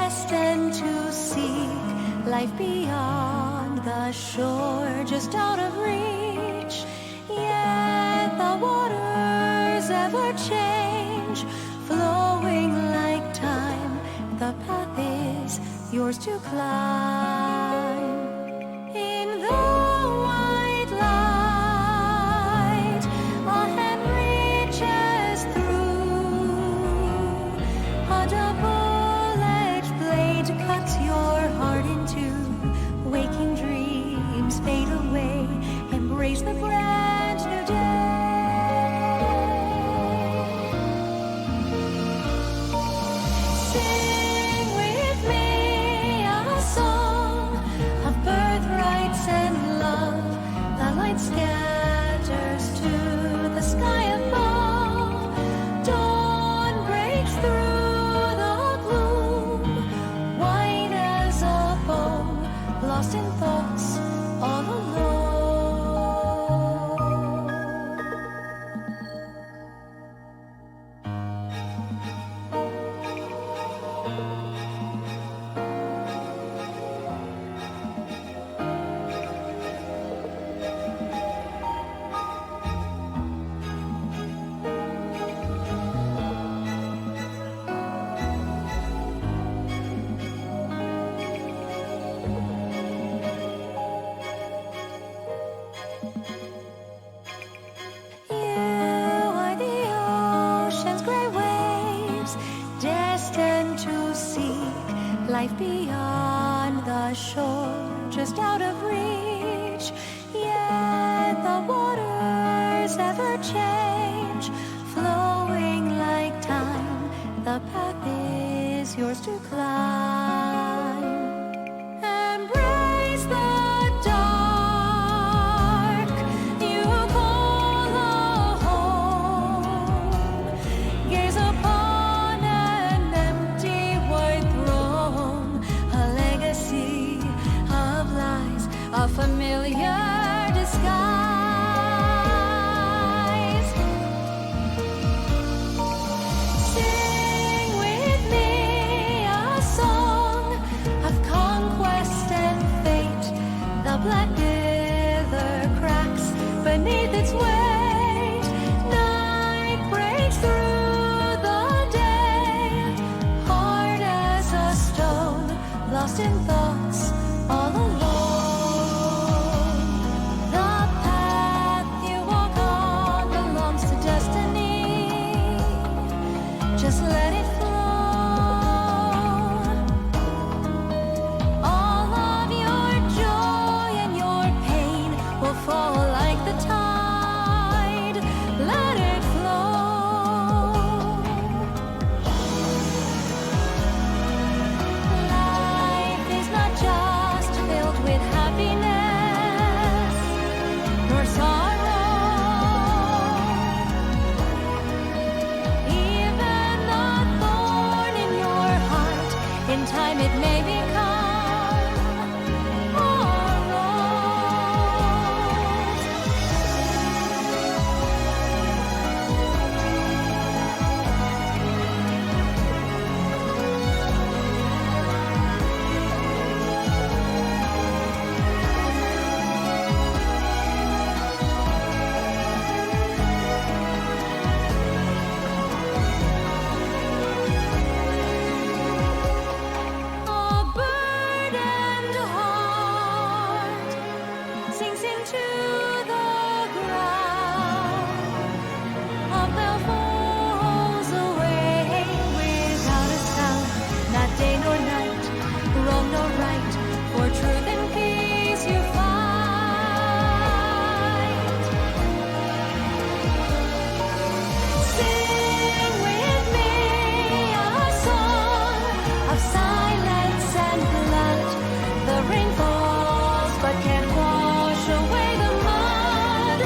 destined to seek life beyond the shore, just out of reach. Yet the waters ever change, flowing like time. The path is yours to climb. In the white light, a hand reaches through. A double-edged blade cuts your heart in two. Waking dreams fade away. Embrace the brand new day. Sing with me a song of birthrights and love. The light scatters to the sky above. Dawn breaks through the gloom, white as a bow, lost in thoughts all alone. Destined to seek life beyond the shore, just out of reach. Yet the waters ever change, flowing like time. The path is yours to climb. Embrace the dark you call a home. Gaze upon an empty white throne, a legacy of lies, a familiar disguise. Sing with me a song of conquest and fate. The black wither cracks beneath its weight. Night breaks through the day, hard as a stone, lost in thoughts all alone. The path you walk on belongs to destiny. Just let it flow. All of your joy and your pain will fall like the tide. Let it flow. Life is not just filled with happiness nor sorrow. Even the thorn in your heart, in time it may become a rose. A burdened heart sinks into the ground. A bell falls away without a sound. Not day nor night, wrong nor right, for truth and peace you fight. Sing with me a song of silence and blood. The rain falls but can't wash away the mud.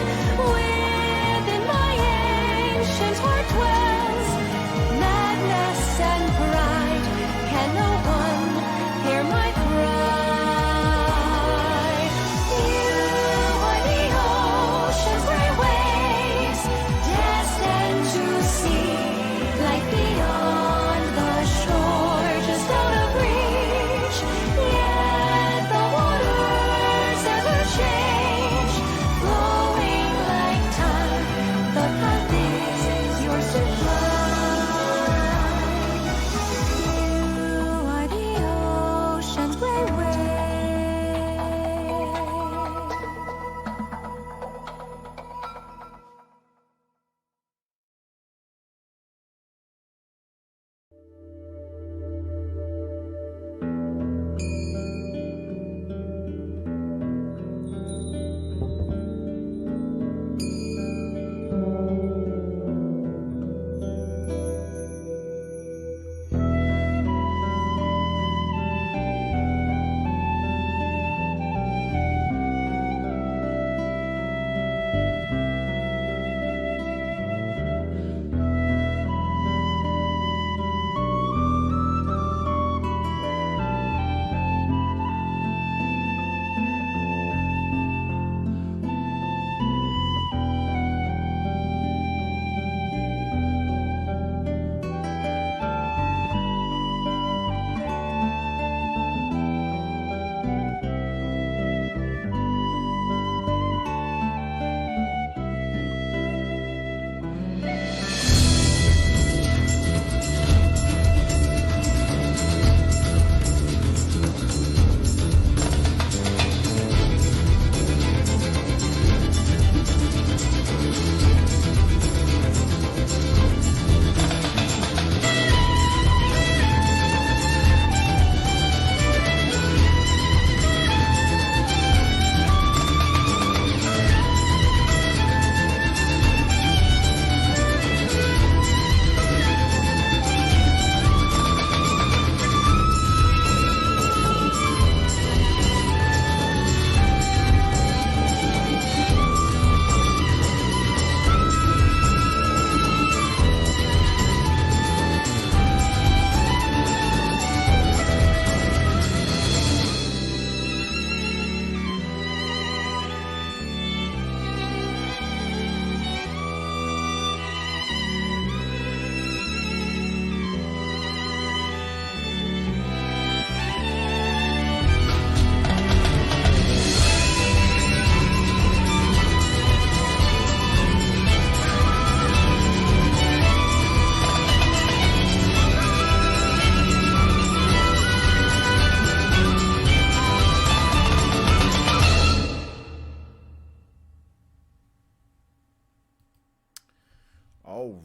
Within my ancient heart dwells madness and pride. Can no one hear my cry?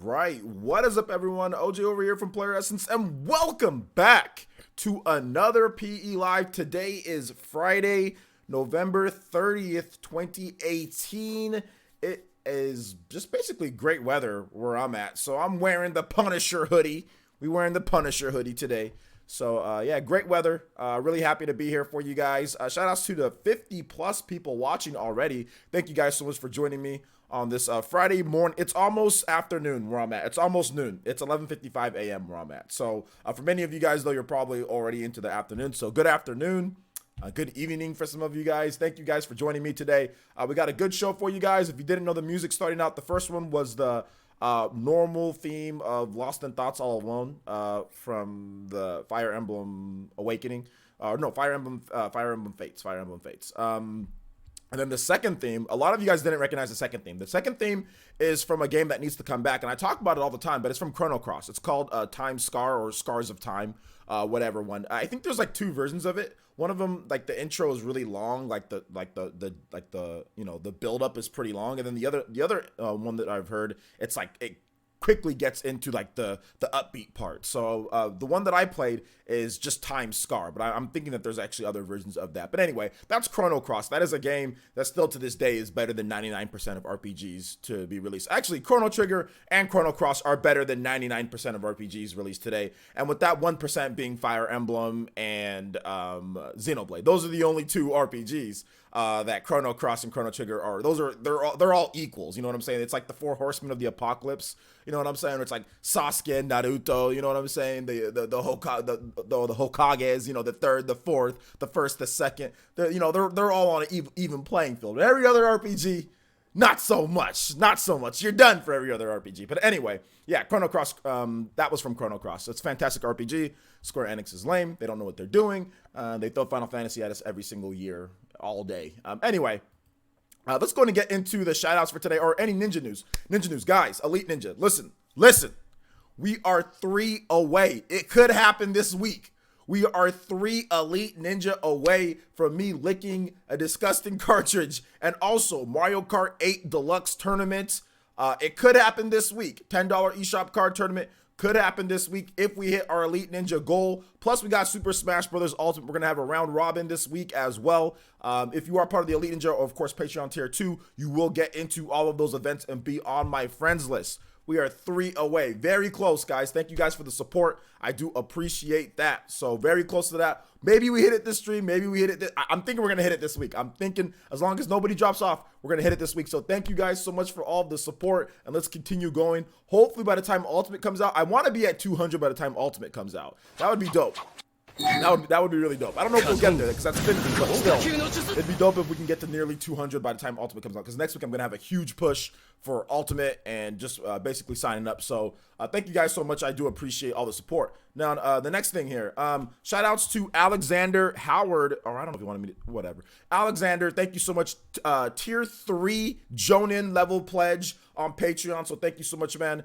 right. What is up, everyone? OJ over here from Player Essence, and welcome back to another PE Live. Today is Friday, November 30th, 2018. It is just basically great weather where I'm at. So I'm wearing the Punisher hoodie. We're wearing the Punisher hoodie today. So, yeah, great weather. Really happy to be here for you guys. Shout outs to the 50 plus people watching already. Thank you guys so much for joining me on this Friday morning. It's almost afternoon where I'm at. It's almost noon. It's 11:55 a.m. where I'm at. So, for many of you guys, though, you're probably already into the afternoon. So, good afternoon. Good evening for some of you guys. Thank you guys for joining me today. We got a good show for you guys. If you didn't know the music starting out, the first one was the normal theme of Lost in Thoughts All Alone from the Fire Emblem Awakening. Fire Emblem Fates. And then the second theme, a lot of you guys didn't recognize the second theme. The second theme is from a game that needs to come back, and I talk about it all the time, but it's from Chrono Cross. It's called Time Scar or Scars of Time, whatever one. I think there's like two versions of it. One of them, like the intro is really long, like the build up is pretty long, and then the other one that I've heard, it's like it quickly gets into like the upbeat part. So the one that I played is just Time Scar, but I'm thinking that there's actually other versions of that. But anyway, that's Chrono Cross. That is a game that still to this day is better than 99% of RPGs to be released. Actually, Chrono Trigger and Chrono Cross are better than 99% of RPGs released today. And with that 1% being Fire Emblem and Xenoblade. Those are the only two RPGs that Chrono Cross and Chrono Trigger are. They're all equals. You know what I'm saying? It's like the four horsemen of the apocalypse. You know what I'm saying? It's like Sasuke and Naruto. You know what I'm saying? The Hokages. You know, the third, the fourth, the first, the second. They're all on an even playing field. Every other RPG, not so much. Not so much. You're done for every other RPG. But anyway, yeah, Chrono Cross. That was from Chrono Cross. It's a fantastic RPG. Square Enix is lame. They don't know what they're doing. They throw Final Fantasy at us every single year, all day. Anyway. Let's go ahead and get into the shout outs for today, or any Ninja news. Ninja news, guys, Elite Ninja, listen. We are 3 away. It could happen this week. We are 3 Elite Ninja away from me licking a disgusting cartridge. And also, Mario Kart 8 Deluxe Tournament. It could happen this week. $10 eShop card tournament. Could happen this week if we hit our Elite Ninja goal. Plus, we got Super Smash Bros. Ultimate. We're going to have a round robin this week as well. If you are part of the Elite Ninja, or of course, Patreon Tier 2, you will get into all of those events and be on my friends list. We are 3 away. Very close, guys. Thank you guys for the support. I do appreciate that. So very close to that. Maybe we hit it this stream. Maybe we hit it. I'm thinking we're going to hit it this week. I'm thinking as long as nobody drops off, we're going to hit it this week. So thank you guys so much for all of the support. And let's continue going. Hopefully by the time Ultimate comes out, I want to be at 200 by the time Ultimate comes out. That would be dope. That would be really dope. I don't know if we'll get there because that's Finity, but still, it'd be dope if we can get to nearly 200 by the time Ultimate comes out. Because next week I'm gonna have a huge push for Ultimate and just basically signing up. So thank you guys so much. I do appreciate all the support. Now the next thing here, shout outs to Alexander Howard, or I don't know if you wanted me to, whatever. Alexander, thank you so much. Tier 3 Jonin level pledge on Patreon. So thank you so much, man.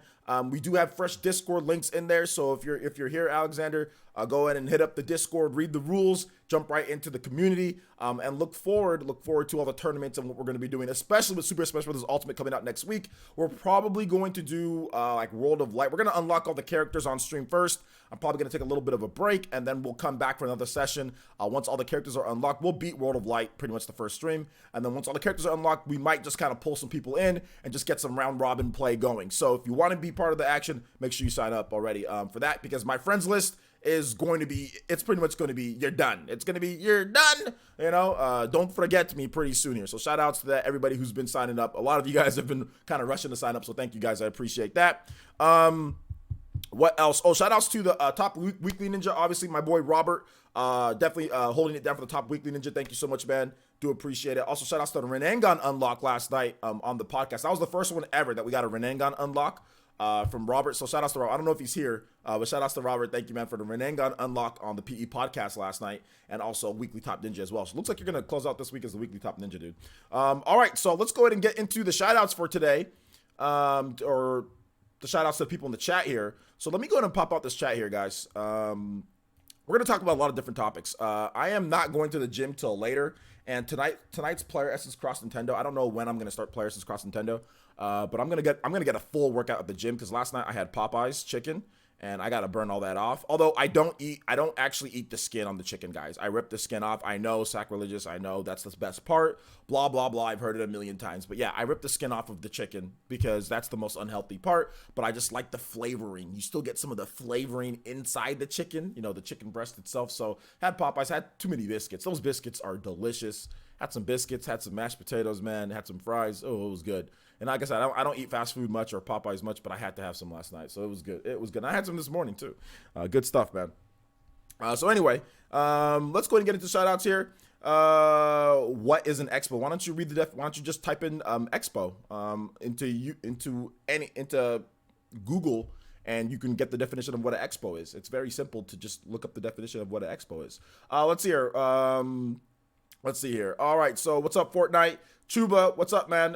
We do have fresh Discord links in there. So if you're here, Alexander, go ahead and hit up the Discord, read the rules, jump right into the community, and look forward to all the tournaments and what we're going to be doing, especially with Super Smash Bros. Ultimate coming out next week. We're probably going to do like World of Light. We're going to unlock all the characters on stream first. I'm probably going to take a little bit of a break, and then we'll come back for another session. Once all the characters are unlocked, we'll beat World of Light pretty much the first stream. And then once all the characters are unlocked, we might just kind of pull some people in and just get some round robin play going. So if you want to be part of the action, make sure you sign up already for that, because my friends list is going to be, it's pretty much going to be, you're done. It's going to be, you're done. You know, don't forget me pretty soon here. So shout outs to that, everybody who's been signing up. A lot of you guys have been kind of rushing to sign up. So thank you guys. I appreciate that. What else? Oh, shout outs to the top weekly ninja. Obviously, my boy Robert, definitely holding it down for the top weekly ninja. Thank you so much, man. Do appreciate it. Also, shout outs to the Renangan unlock last night on the podcast. That was the first one ever that we got a Renangan unlock from Robert. So shout outs to Robert. I don't know if he's here, but shout outs to Robert. Thank you, man, for the Renangan unlock on the PE podcast last night, and also weekly top ninja as well. So it looks like you're gonna close out this week as the weekly top ninja, dude. All right, so let's go ahead and get into the shout outs for today, or the shout outs to the people in the chat here. So let me go ahead and pop out this chat here, guys. we're going to talk about a lot of different topics. I am not going to the gym till later, and tonight's Player Essence Cross Nintendo. I don't know when I'm going to start Player Essence Cross Nintendo, but I'm gonna get a full workout at the gym because last night I had Popeye's chicken. And I gotta burn all that off. Although I don't actually eat the skin on the chicken, guys. I rip the skin off. I know, sacrilegious. I know that's the best part. Blah, blah, blah. I've heard it a million times. But yeah, I rip the skin off of the chicken because that's the most unhealthy part. But I just like the flavoring. You still get some of the flavoring inside the chicken, you know, the chicken breast itself. So had Popeyes, had too many biscuits. Those biscuits are delicious. Had some biscuits, had some mashed potatoes, man. Had some fries. Oh, it was good. And like I said, I don't eat fast food much or Popeyes much, but I had to have some last night. So it was good. It was good. And I had some this morning too. Good stuff, man. So anyway, let's go ahead and get into shout outs here. What is an expo? Why don't you read the why don't you just type in expo into Google, and you can get the definition of what an expo is. It's very simple to just look up the definition of what an expo is. Let's see here. Let's see here. All right, so what's up, Fortnite? Chuba, what's up, man?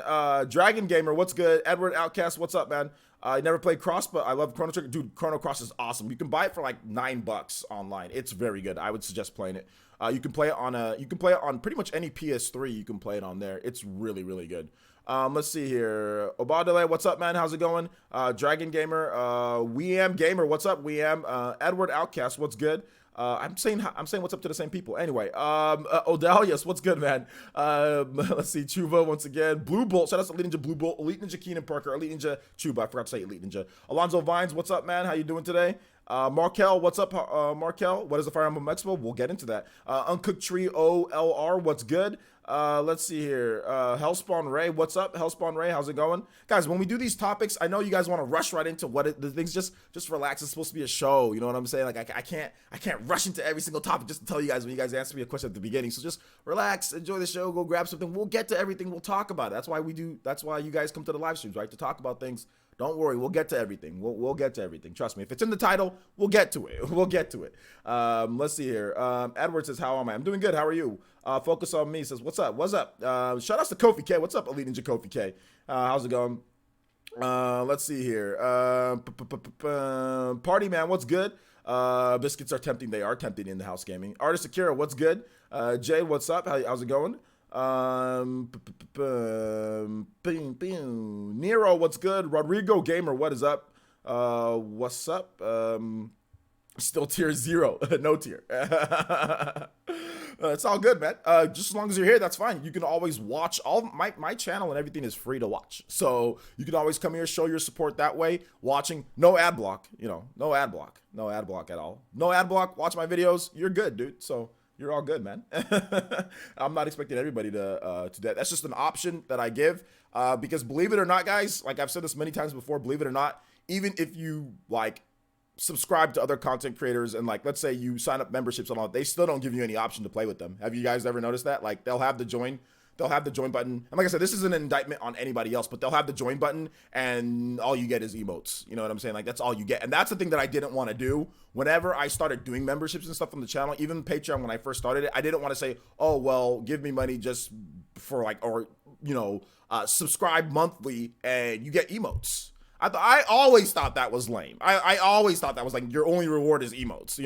Dragon Gamer, what's good? Edward Outcast, what's up, man? I never played Cross, but I love Chrono Trigger. Dude, Chrono Cross is awesome. You can buy it for like $9 online. It's very good. I would suggest playing it. You can play it on pretty much any PS3. You can play it on there. It's really, really good. Let's see here. Obadele, what's up, man? How's it going? Dragon Gamer, Weam Gamer, what's up? Weam, Edward Outcast, what's good? I'm saying what's up to the same people. Anyway, Odalius, what's good, man? Let's see, Chuva once again. Blue Bolt, shout out to Elite Ninja Blue Bolt, Elite Ninja Keenan Parker, Elite Ninja Chuba. I forgot to say Elite Ninja. Alonzo Vines, what's up, man? How you doing today? Markel, what's up, Markel? What is the Fire Emblem Expo? We'll get into that. Uncooked Tree OLR, what's good? Let's see here. Hellspawn Ray, what's up? Hellspawn Ray, how's it going? Guys, when we do these topics, I know you guys want to rush right into the things. Just relax. It's supposed to be a show. You know what I'm saying? Like I can't rush into every single topic just to tell you guys when you guys answer me a question at the beginning. So just relax, enjoy the show, go grab something. We'll get to everything. We'll talk about it. That's why you guys come to the live streams, right? To talk about things. Don't worry, we'll get to everything. We'll get to everything. Trust me. If it's in the title, we'll get to it. We'll get to it. Let's see here. Edward says, how am I? I'm doing good. How are you? Focus on me says, what's up? What's up? Shout outs to Kofi K. What's up, Elite Ninja Kofi K? How's it going? Let's see here. Party Man, what's good? Biscuits are tempting. They are tempting in the house gaming. Artist Akira, what's good? Jay, what's up? How's it going? Nero, what's good? Rodrigo Gamer, what is up? What's up? Still tier 0, no tier. It's all good, man. Just as long as you're here, that's fine. You can always watch all my channel and everything is free to watch. So you can always come here, show your support that way. Watching, no ad block, no ad block at all. No ad block. Watch my videos. You're good, dude. So you're all good, man. I'm not expecting everybody to do that. That's just an option that I give because believe it or not, guys, like I've said this many times before, believe it or not, even if you like subscribe to other content creators and like let's say you sign up memberships and all, they still don't give you any option to play with them. Have you guys ever noticed that? Like they'll have the join button, and like I said, this isn't an indictment on anybody else, but they'll have the join button and all you get is emotes. You know what I'm saying? Like that's all you get. And that's the thing that I didn't want to do whenever I started doing memberships and stuff on the channel. Even Patreon, when I first started it, I didn't want to say, oh well, give me money just for like, or subscribe monthly and you get emotes. I always thought that was lame. I always thought that was like your only reward is emotes.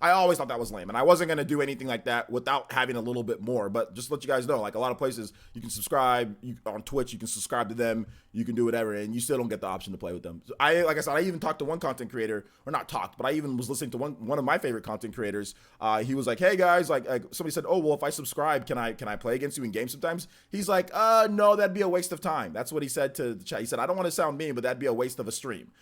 I always thought that was lame, and I wasn't gonna do anything like that without having a little bit more. But just to let you guys know, like a lot of places you can subscribe. On Twitch, you can subscribe to them. You can do whatever, and you still don't get the option to play with them. So like I said, I even talked to one content creator, or not talked, but I even was listening to one of my favorite content creators. He was like, "Hey guys, like somebody said, oh well, if I subscribe, can I play against you in game sometimes?" He's like, no, that'd be a waste of time. That's what he said to the chat. He said, I don't want to sound mean, but that'd be a waste of a stream.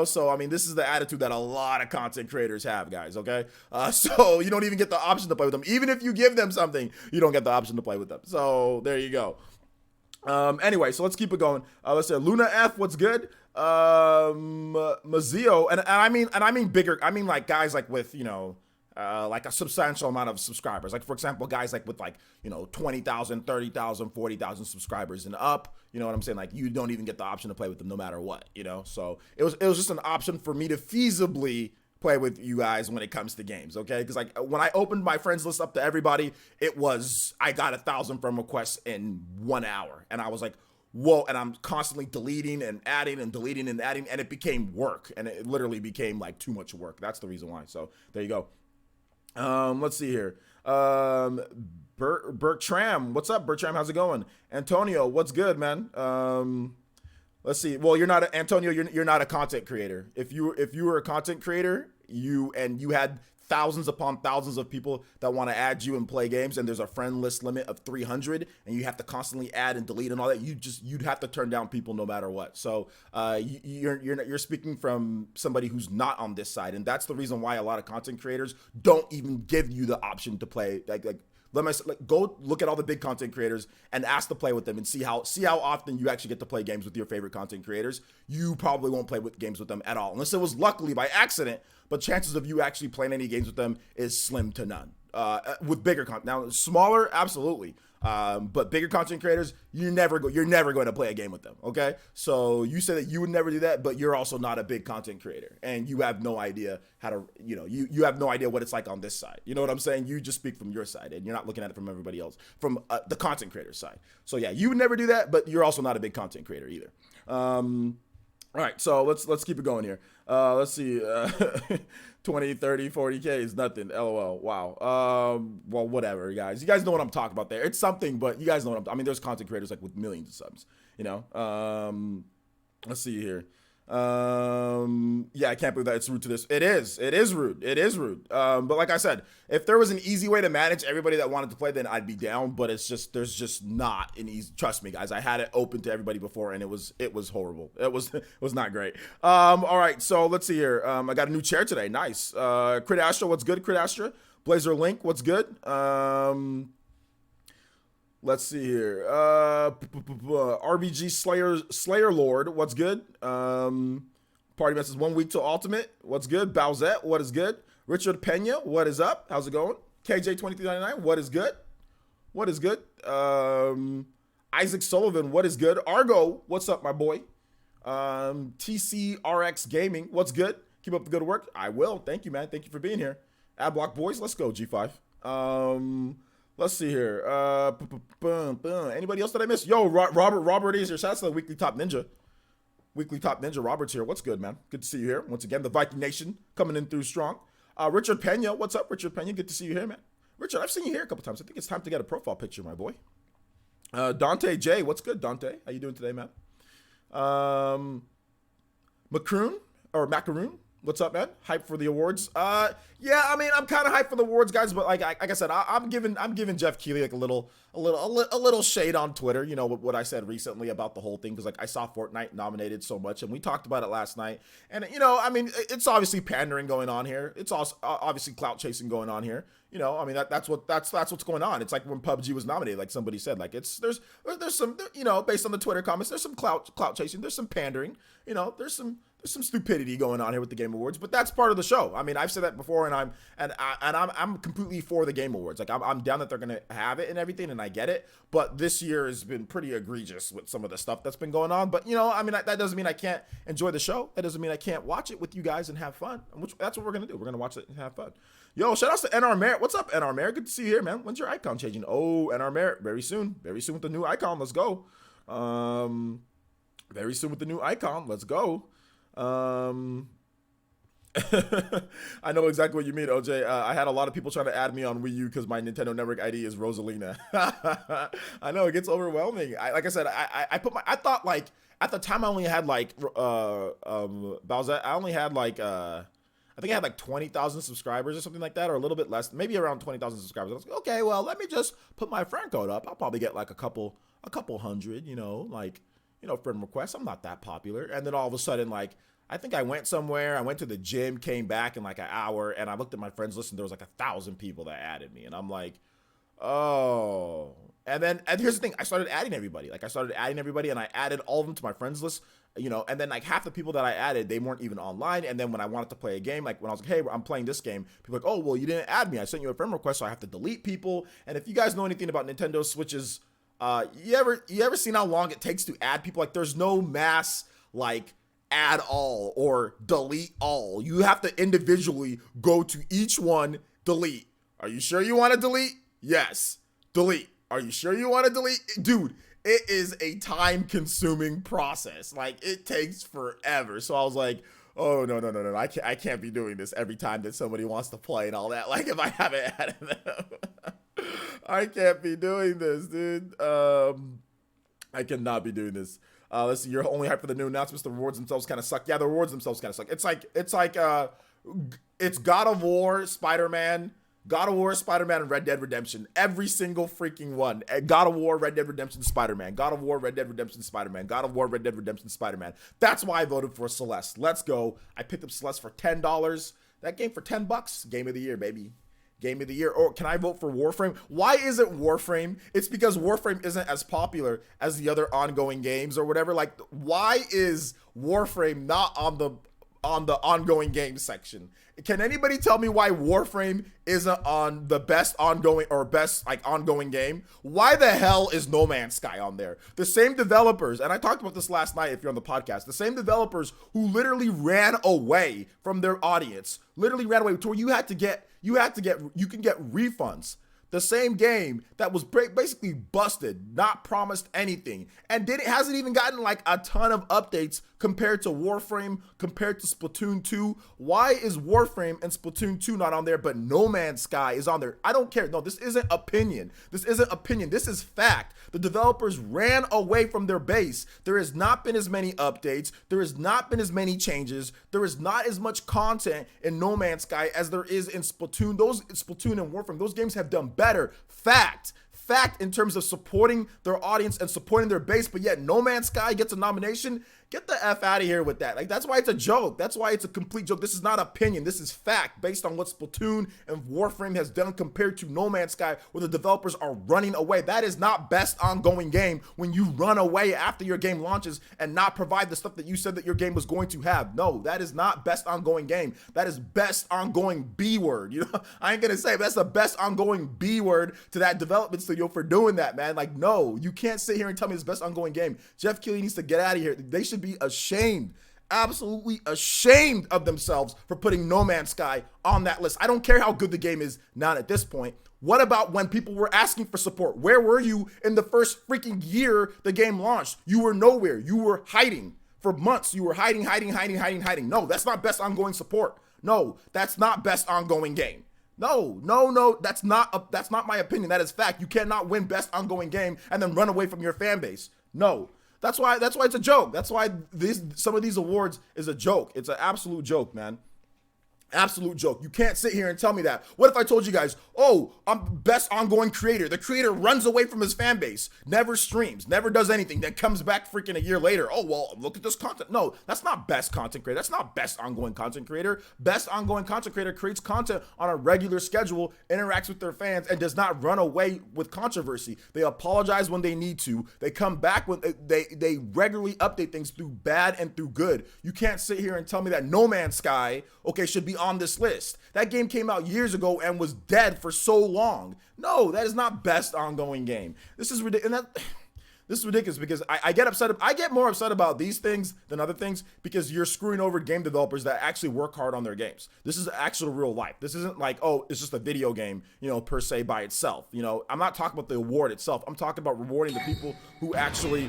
So I mean, this is the attitude that a lot of content creators have, guys. Okay, so you don't even get the option to play with them. Even if you give them something, you don't get the option to play with them. So there you go. Anyway, so let's keep it going. Let's say Luna F, what's good? Mazio, and I mean bigger. I mean like guys like with like a substantial amount of subscribers. Like for example, guys like with 20,000, 30,000, 40,000 subscribers and up. You know what I'm saying? Like you don't even get the option to play with them no matter what. So it was just an option for me to feasibly play with you guys when it comes to games, okay? Because like when I opened my friends list up to everybody, I got 1,000 friend requests in 1 hour, and I was like, whoa! And I'm constantly deleting and adding and deleting and adding, and it became work, and it literally became like too much work. That's the reason why. So there you go. Let's see here. Bertram, what's up, Bertram? How's it going? Antonio, what's good, man? Let's see. Well, Antonio. You're not a content creator. If you were a content creator, you had thousands upon thousands of people that want to add you and play games, and there's a friend list limit of 300, and you have to constantly add and delete and all that. You'd have to turn down people no matter what. So you're speaking from somebody who's not on this side, and that's the reason why a lot of content creators don't even give you the option to play like. Go look at all the big content creators and ask to play with them and see how often you actually get to play games with your favorite content creators. You probably won't play games with them at all, unless it was luckily by accident. But chances of you actually playing any games with them is slim to none. With bigger content, now smaller, absolutely. But bigger content creators, you're never going to play a game with them. Okay, so you say that you would never do that, but you're also not a big content creator, and you have no idea how to, you have no idea what it's like on this side. You know what I'm saying? You just speak from your side, and you're not looking at it from everybody else, from the content creator side. So yeah, you would never do that, but you're also not a big content creator either. All right, so let's keep it going here. Let's see. 20, 30, 40K is nothing. LOL. Wow. Well, whatever, guys. You guys know what I'm talking about there. It's something, but you guys know I mean, there's content creators like with millions of subs, Let's see here. Yeah, I can't believe that it's rude to this. It is rude. It is rude. But like I said, if there was an easy way to manage everybody that wanted to play, then I'd be down. But there's just not an easy. Trust me, guys. I had it open to everybody before, and it was horrible. It was not great. All right, so let's see here. I got a new chair today. Nice. Crit Astra, what's good? Crit Astra. Blazer Link, what's good? Let's see here. RBG Slayer Lord, what's good? Party message 1 week till Ultimate, what's good? Bowsette, what is good? Richard Pena, what is up? How's it going? KJ2399, what is good? What is good? Isaac Sullivan, what is good? Argo, what's up, my boy? TCRX Gaming, what's good? Keep up the good work. I will. Thank you, man. Thank you for being here. Adblock Boys, let's go, G5. Let's see here. Anybody else that I missed? Yo, Robert is here. Shout out to the Weekly Top Ninja. Weekly Top Ninja, Robert's here. What's good, man? Good to see you here. Once again, the Viking Nation coming in through strong. Richard Pena, what's up, Richard Pena? Good to see you here, man. Richard, I've seen you here a couple times. I think it's time to get a profile picture, my boy. Dante J, what's good, Dante? How you doing today, man? Macaroon. What's up, man? Hype for the awards? Yeah, I mean, I'm kind of hyped for the awards, guys, but like I said, I'm giving Jeff Keighley like a little shade on Twitter. You know what I said recently about the whole thing, because like I saw Fortnite nominated so much, and we talked about it last night. And I mean, it's obviously pandering going on here. It's also obviously clout chasing going on here. I mean that's what's going on. It's like when PUBG was nominated, like somebody said, like there's some, based on the Twitter comments, there's some clout chasing, there's some pandering, there's some stupidity going on here with the Game Awards, but that's part of the show. I mean, I've said that before, and I'm completely for the Game Awards. Like I'm down that they're gonna have it and everything, and I get it. But this year has been pretty egregious with some of the stuff that's been going on. But I mean, that doesn't mean I can't enjoy the show. That doesn't mean I can't watch it with you guys and have fun. That's what we're gonna do. We're gonna watch it and have fun. Yo, shout outs to NR Merritt. What's up, NR Merritt? Good to see you here, man. When's your icon changing? Oh, NR Merritt, very soon with the new icon. Let's go. Very soon with the new icon. Let's go. I know exactly what you mean, OJ. I had a lot of people trying to add me on Wii U because my Nintendo Network ID is Rosalina. I know it gets overwhelming. Like I said, I thought like at the time I only had like Bowsette. I only had like I think I had like 20,000 subscribers or something like that, or a little bit less, maybe around 20,000 subscribers. I was like, okay, well, let me just put my friend code up. I'll probably get like a couple hundred, friend requests. I'm not that popular. And then all of a sudden, like, I think I went somewhere. I went to the gym, came back in like an hour, and I looked at my friends list, and there was like 1,000 people that added me. And I'm like, oh. And here's the thing. I started adding everybody. And I added all of them to my friends list, and then like half the people that I added, they weren't even online. And then when I wanted to play a game, like when I was like, hey, I'm playing this game, people were like, oh, well, you didn't add me. I sent you a friend request, so I have to delete people. And if you guys know anything about Nintendo Switches, you ever seen how long it takes to add people? Like there's no mass like add all or delete all. You have to individually go to each one, delete. Are you sure you want to delete? Yes. Delete. Are you sure you want to delete? Dude, it is a time consuming process. Like it takes forever. So I was like, Oh no. I can't be doing this every time that somebody wants to play and all that. Like if I haven't added them. I can't be doing this, dude. I cannot be doing this. Let's see, you're only hyped for the new announcements. The rewards themselves kind of suck. Yeah, the rewards themselves kind of suck. It's God of War, Spider-Man, and Red Dead Redemption. Every single freaking one. God of War, Red Dead Redemption, Spider-Man. God of War, Red Dead Redemption, Spider-Man. God of War, Red Dead Redemption, Spider-Man. That's why I voted for Celeste. Let's go. I picked up Celeste for $10. That game for $10. Game of the year, baby. Game of the year. Or can I vote for Warframe? Why is it Warframe? It's because Warframe isn't as popular as the other ongoing games or whatever. Like, why is Warframe not on the ongoing game section? Can anybody tell me why Warframe isn't on the best ongoing or best like ongoing game? Why the hell is No Man's Sky on there? The same developers, and I talked about this last night if you're on the podcast, the same developers who literally ran away from their audience, literally ran away to where you can get refunds. The same game that was basically busted, not promised anything, and hasn't even gotten like a ton of updates compared to Warframe, compared to Splatoon 2. Why is Warframe and Splatoon 2 not on there, but No Man's Sky is on there? I don't care. No, this isn't opinion. This is fact. The developers ran away from their base. There has not been as many updates. There has not been as many changes. There is not as much content in No Man's Sky as there is in Splatoon. Splatoon and Warframe, those games have done better. Fact in terms of supporting their audience and supporting their base, but yet No Man's Sky gets a nomination. Get the F out of here with that. Like, that's why it's a joke. That's why it's a complete joke. This is not opinion. This is fact based on what Splatoon and Warframe has done compared to No Man's Sky, where the developers are running away. That is not best ongoing game when you run away after your game launches and not provide the stuff that you said that your game was going to have. No, that is not best ongoing game. That is best ongoing B word. You know, I ain't gonna say, but that's the best ongoing B word to that development studio for doing that, man. Like, no, you can't sit here and tell me it's best ongoing game. Jeff Keighley needs to get out of here. They should be ashamed, absolutely ashamed of themselves for putting No Man's Sky on that list. I don't care how good the game is, not at this point. What about when people were asking for support? Where were you in the first freaking year the game launched? You were nowhere. You were hiding for months. You were hiding. No, that's not best ongoing support. No, that's not best ongoing game. No, that's not my opinion. That is fact. You cannot win best ongoing game and then run away from your fan base. No. That's why it's a joke. That's why some of these awards is a joke. It's an absolute joke, man. Absolute joke. You can't sit here and tell me that. What if I told you guys, oh, I'm best ongoing creator. The creator runs away from his fan base, never streams, never does anything, then comes back freaking a year later. Oh, well, look at this content. No, that's not best content creator. That's not best ongoing content creator. Best ongoing content creator creates content on a regular schedule, interacts with their fans, and does not run away with controversy. They apologize when they need to. They come back when they regularly update things through bad and through good. You can't sit here and tell me that No Man's Sky, okay, should be on this list. That game came out years ago and was dead for so long. No, that is not best ongoing game. This is ridiculous. This is ridiculous because I get upset. I get more upset about these things than other things because you're screwing over game developers that actually work hard on their games. This is actual real life. This isn't like, oh, it's just a video game, per se by itself. I'm not talking about the award itself. I'm talking about rewarding the people who actually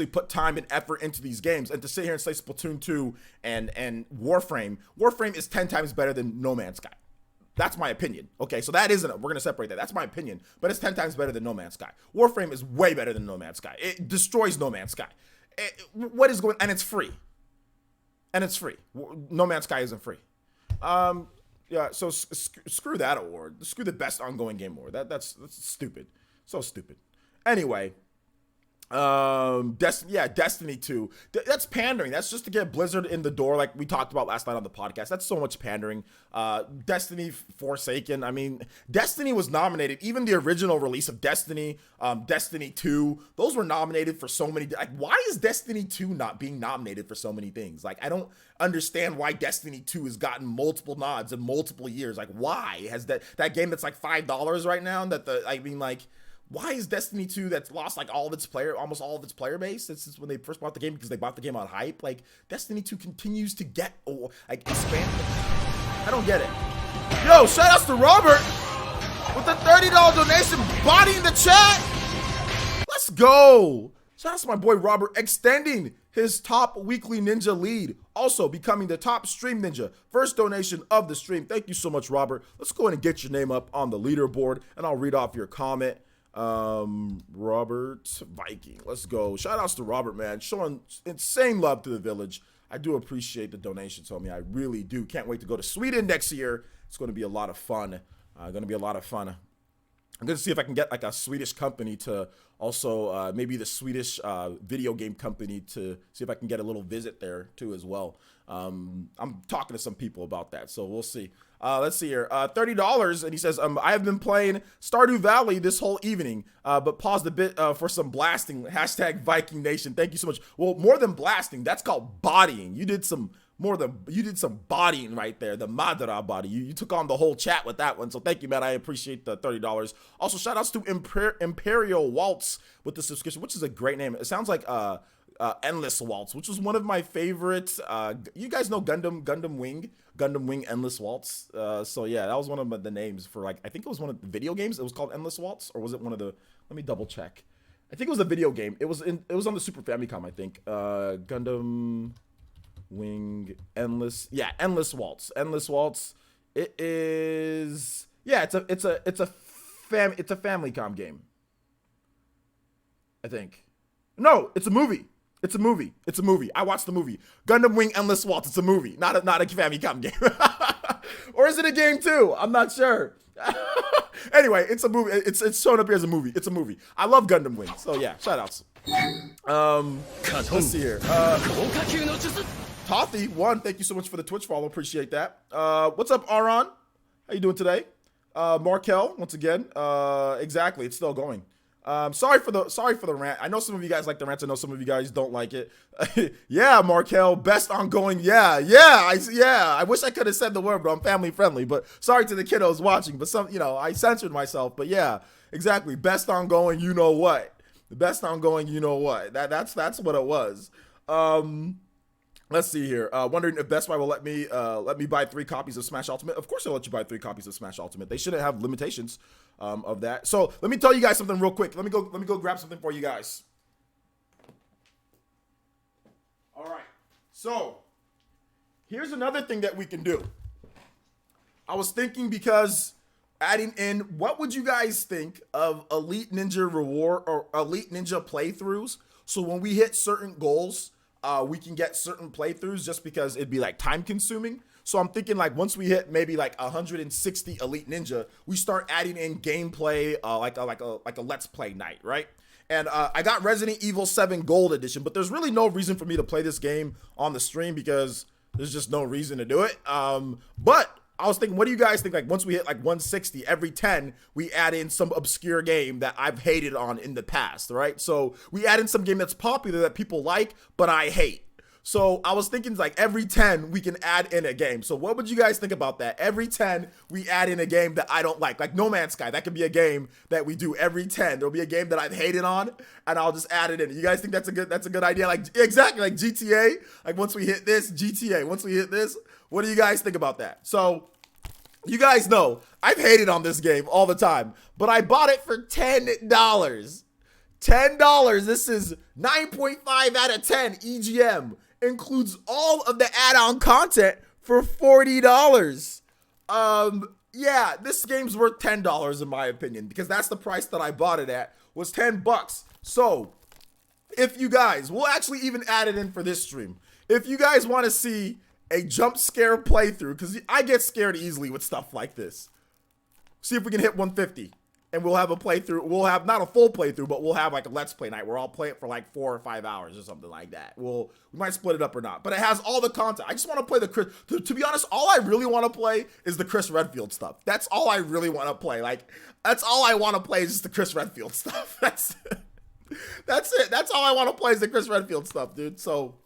put time and effort into these games. And to sit here and say Splatoon 2 and Warframe is 10 times better than No Man's Sky. That's my opinion. Okay, so that isn't it. We're going to separate that. That's my opinion. But it's 10 times better than No Man's Sky. Warframe is way better than No Man's Sky. It destroys No Man's Sky. And it's free. No Man's Sky isn't free. Yeah, so screw that award. Screw the best ongoing game award. That's stupid. So stupid. Anyway, Destiny 2. That's pandering. That's just to get Blizzard in the door, like we talked about last night on the podcast. That's so much pandering. Destiny Forsaken. I mean, Destiny was nominated. Even the original release of Destiny, Destiny 2, those were nominated for so many. Like, why is Destiny 2 not being nominated for so many things? Like, I don't understand why Destiny 2 has gotten multiple nods in multiple years. Like, why has that game that's like $5 right now? Why is Destiny 2 that's lost like almost all of its player base? This is when they first bought the game because they bought the game on hype. Like, Destiny 2 continues to get expand. I don't get it. Yo, shout outs to Robert with the $30 donation, bodying the chat. Let's go. Shout out to my boy Robert extending his top weekly ninja lead also becoming the top stream ninja. First donation of the stream. Thank you so much, Robert. Let's go ahead and get your name up on the leaderboard, and I'll read off your comment. Robert Viking. Let's go. Shout outs to Robert, man. Showing insane love to the village. I do appreciate the donations, homie. I really do. Can't wait to go to Sweden next year. It's going to be a lot of fun. I'm going to see if I can get like a Swedish company to also maybe the Swedish video game company to see if I can get a little visit there too as well. I'm talking to some people about that, so we'll see. Let's see here. $30, and he says, I have been playing Stardew Valley this whole evening, but paused a bit for some blasting. Hashtag Viking Nation. Thank you so much. Well, more than blasting, that's called bodying. You did some bodying right there. The Madara body. You took on the whole chat with that one. So thank you, man. I appreciate the $30. Also, shout outs to Imperial Waltz with the subscription, which is a great name. It sounds like Endless Waltz, which was one of my favorites. You guys know Gundam Wing Endless Waltz. So yeah, that was one of the names for, like, I think it was one of the video games. It was called Endless Waltz, or was it one of the? Let me double check. I think it was a video game. It was on the Super Famicom, I think. Gundam Wing Endless Waltz. It is, yeah, it's a Famicom game, I think. No, it's a movie. I watched the movie. Gundam Wing Endless Waltz. It's a movie, not a Famicom game. Or is it a game too? I'm not sure. Anyway, it's a movie. It's showing up here as a movie. It's a movie. I love Gundam Wing. So yeah, shout outs. Let's see here. Tothy, thank you so much for the Twitch follow. Appreciate that. What's up, Aron? How you doing today? Markel, once again. Exactly, it's still going. Sorry for the rant. I know some of you guys like the rants. I know some of you guys don't like it. Yeah, Markel, best ongoing. Yeah. I wish I could have said the word, but I'm family friendly. But sorry to the kiddos watching. But I censored myself. But yeah, exactly. Best ongoing. You know what? The best ongoing. You know what? That's what it was. Let's see here. Wondering if Best Buy will let me buy 3 copies of Smash Ultimate. Of course they'll let you buy 3 copies of Smash Ultimate. They shouldn't have limitations of that. So let me tell you guys something real quick. Let me go grab something for you guys. All right. So here's another thing that we can do. I was thinking, because adding in, what would you guys think of Elite Ninja reward or Elite Ninja playthroughs? So when we hit certain goals, we can get certain playthroughs, just because it'd be like time consuming. So I'm thinking, like, once we hit maybe like 160 Elite Ninja, we start adding in gameplay, like a Let's Play night, right? And I got Resident Evil 7 Gold Edition, but there's really no reason for me to play this game on the stream, because there's just no reason to do it. But I was thinking, what do you guys think? Like, once we hit like 160, every 10, we add in some obscure game that I've hated on in the past, right? So we add in some game that's popular that people like, but I hate. So I was thinking, like, every 10, we can add in a game. So what would you guys think about that? Every 10, we add in a game that I don't like No Man's Sky. That could be a game that we do every 10. There'll be a game that I've hated on, and I'll just add it in. You guys think that's a good idea? Like, exactly, like GTA. Like, once we hit this, GTA. Once we hit this, what do you guys think about that? So you guys know I've hated on this game all the time, but I bought it for $10. $10. This is 9.5 out of 10 EGM. Includes all of the add-on content for $40. Yeah, this game's worth $10 in my opinion, because that's the price that I bought it at, was $10. So if you guys, we'll actually even add it in for this stream. If you guys want to see a jump scare playthrough, because I get scared easily with stuff like this, see if we can hit 150. And we'll have a playthrough. We'll have not a full playthrough, but we'll have like a Let's Play night where I'll play it for like 4 or 5 hours or something like that. We might split it up or not, but it has all the content. I just want to play the Chris. To be honest, all I really want to play is the Chris Redfield stuff. That's all I really want to play. Like, that's all I want to play is just the Chris Redfield stuff. That's it. That's all I want to play is the Chris Redfield stuff, dude. So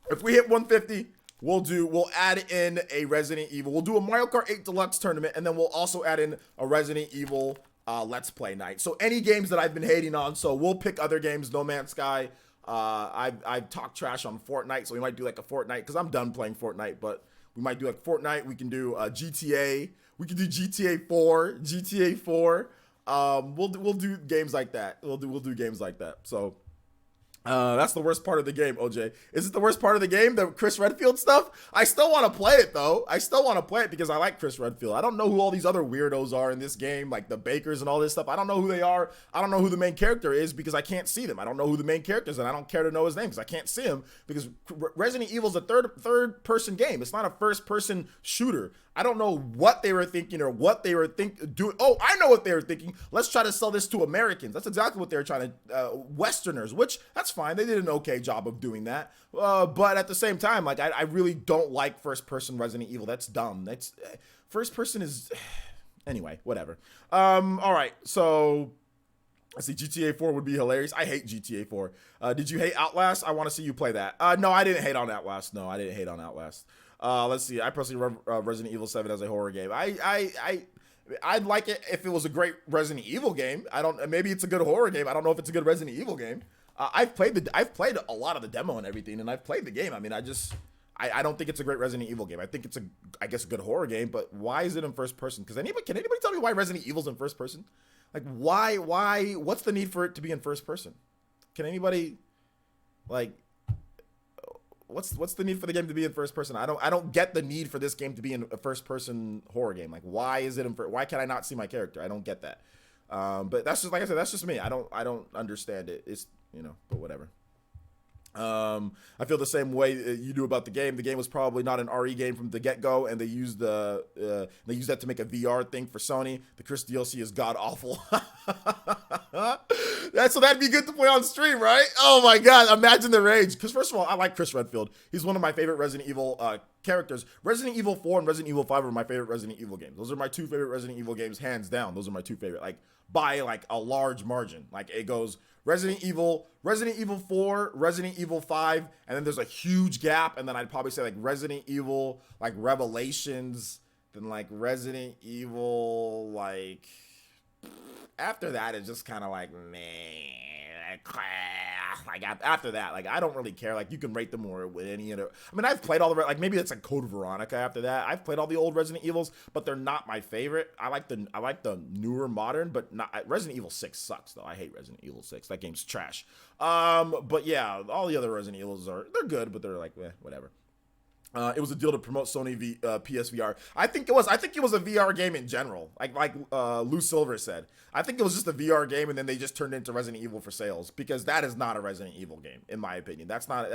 if we hit 150, we'll add in a Resident Evil. We'll do a Mario Kart 8 Deluxe tournament, and then we'll also add in a Resident Evil Let's Play night. So any games that I've been hating on, so we'll pick other games. No Man's Sky. I've talked trash on Fortnite, so we might do like a Fortnite, because I'm done playing Fortnite, but we might do like Fortnite. We can do GTA. We can do GTA 4. GTA 4. We'll do games like that. We'll do games like that. So That's the worst part of the game, OJ. Is it the worst part of the game, the Chris Redfield stuff? I still want to play it, though. I still want to play it because I like Chris Redfield. I don't know who all these other weirdos are in this game, like the Bakers and all this stuff. I don't know who they are. I don't know who the main character is because I can't see them. I don't know who the main character is, and I don't care to know his name because I can't see him because Resident Evil is a third person game. It's not a first person shooter. I don't know what they were thinking or what they were doing. Oh, I know what they were thinking. Let's try to sell this to Americans. That's exactly what they were trying to, Westerners, which that's fine. They did an okay job of doing that. But at the same time, like, I really don't like first person Resident Evil. That's dumb. That's first person is, anyway, whatever. All right. So I see GTA 4 would be hilarious. I hate GTA 4. Did you hate Outlast? I want to see you play that. No, I didn't hate on Outlast. No, I didn't hate on Outlast. Let's see. I personally love Resident Evil 7 as a horror game. I'd like it if it was a great Resident Evil game. Maybe it's a good horror game. I don't know if it's a good Resident Evil game. I've played a lot of the demo and everything, and I've played the game. I mean, I don't think it's a great Resident Evil game. I think it's I guess a good horror game, but why is it in first person? Can anybody tell me why Resident Evil's in first person? Like, why, what's the need for it to be in first person? Can anybody, like, what's the need for the game to be in first person? I don't get the need for this game to be in a first person horror game. Like, why is it why can I not see my character? I don't get that. But that's just, like I said, that's just me. I don't understand it. It's, but whatever. I feel the same way you do about the game. The game was probably not an RE game from the get-go, and they used that to make a VR thing for Sony. The Chris DLC is god awful. So that'd be good to play on stream, right? Oh my god, imagine the rage. Because first of all, I like Chris Redfield. He's one of my favorite Resident Evil characters. Resident Evil 4 and Resident Evil 5 are my favorite Resident Evil games. Those are my two favorite Resident Evil games, hands down. Those are my two favorite, like, by like a large margin. Like, it goes Resident Evil 4, Resident Evil 5, and then there's a huge gap, and then I'd probably say like Resident Evil, like Revelations, then like Resident Evil, like, after that it's just kind of like, man, like after that, like, I don't really care. Like, you can rate them more with any other. I mean, I've played all the, like, maybe it's like Code Veronica after that. I've played all the old Resident Evils, but they're not my favorite. I like the newer modern, but not. Resident Evil 6 sucks though. I hate Resident Evil 6. That game's trash. But yeah, all the other Resident Evils they're good, but they're like, whatever. It was a deal to promote Sony PSVR. I think it was a VR game in general. Like Lou Silver said. I think it was just a VR game, and then they just turned it into Resident Evil for sales, because that is not a Resident Evil game, in my opinion. That's not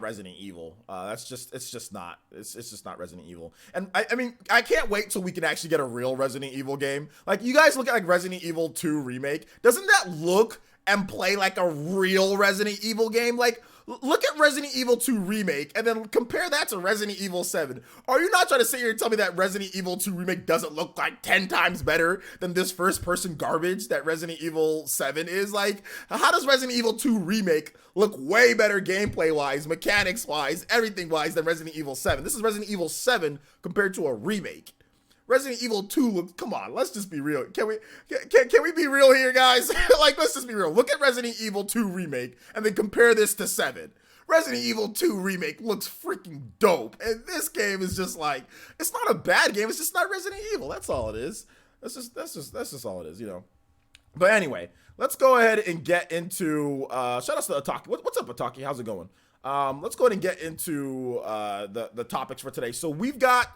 Resident Evil. It's just not Resident Evil. And I mean, I can't wait till we can actually get a real Resident Evil game. Like, you guys look at like Resident Evil 2 Remake. Doesn't that look and play like a real Resident Evil game? Like, look at Resident Evil 2 Remake and then compare that to Resident Evil 7. Are you not trying to sit here and tell me that Resident Evil 2 Remake doesn't look like 10 times better than this first-person garbage that Resident Evil 7 is? Like, how does Resident Evil 2 Remake look way better gameplay-wise, mechanics-wise, everything-wise than Resident Evil 7? This is Resident Evil 7 compared to a remake. Resident Evil 2 looks, come on, let's just be real. Can we be real here, guys? Like, let's just be real. Look at Resident Evil 2 Remake and then compare this to 7. Resident Evil 2 Remake looks freaking dope. And this game is just like, it's not a bad game, it's just not Resident Evil. That's all it is. That's just all it is, But anyway, let's go ahead and get into shout out to Ataki. What's up, Ataki? How's it going? Let's go ahead and get into the topics for today. So we've got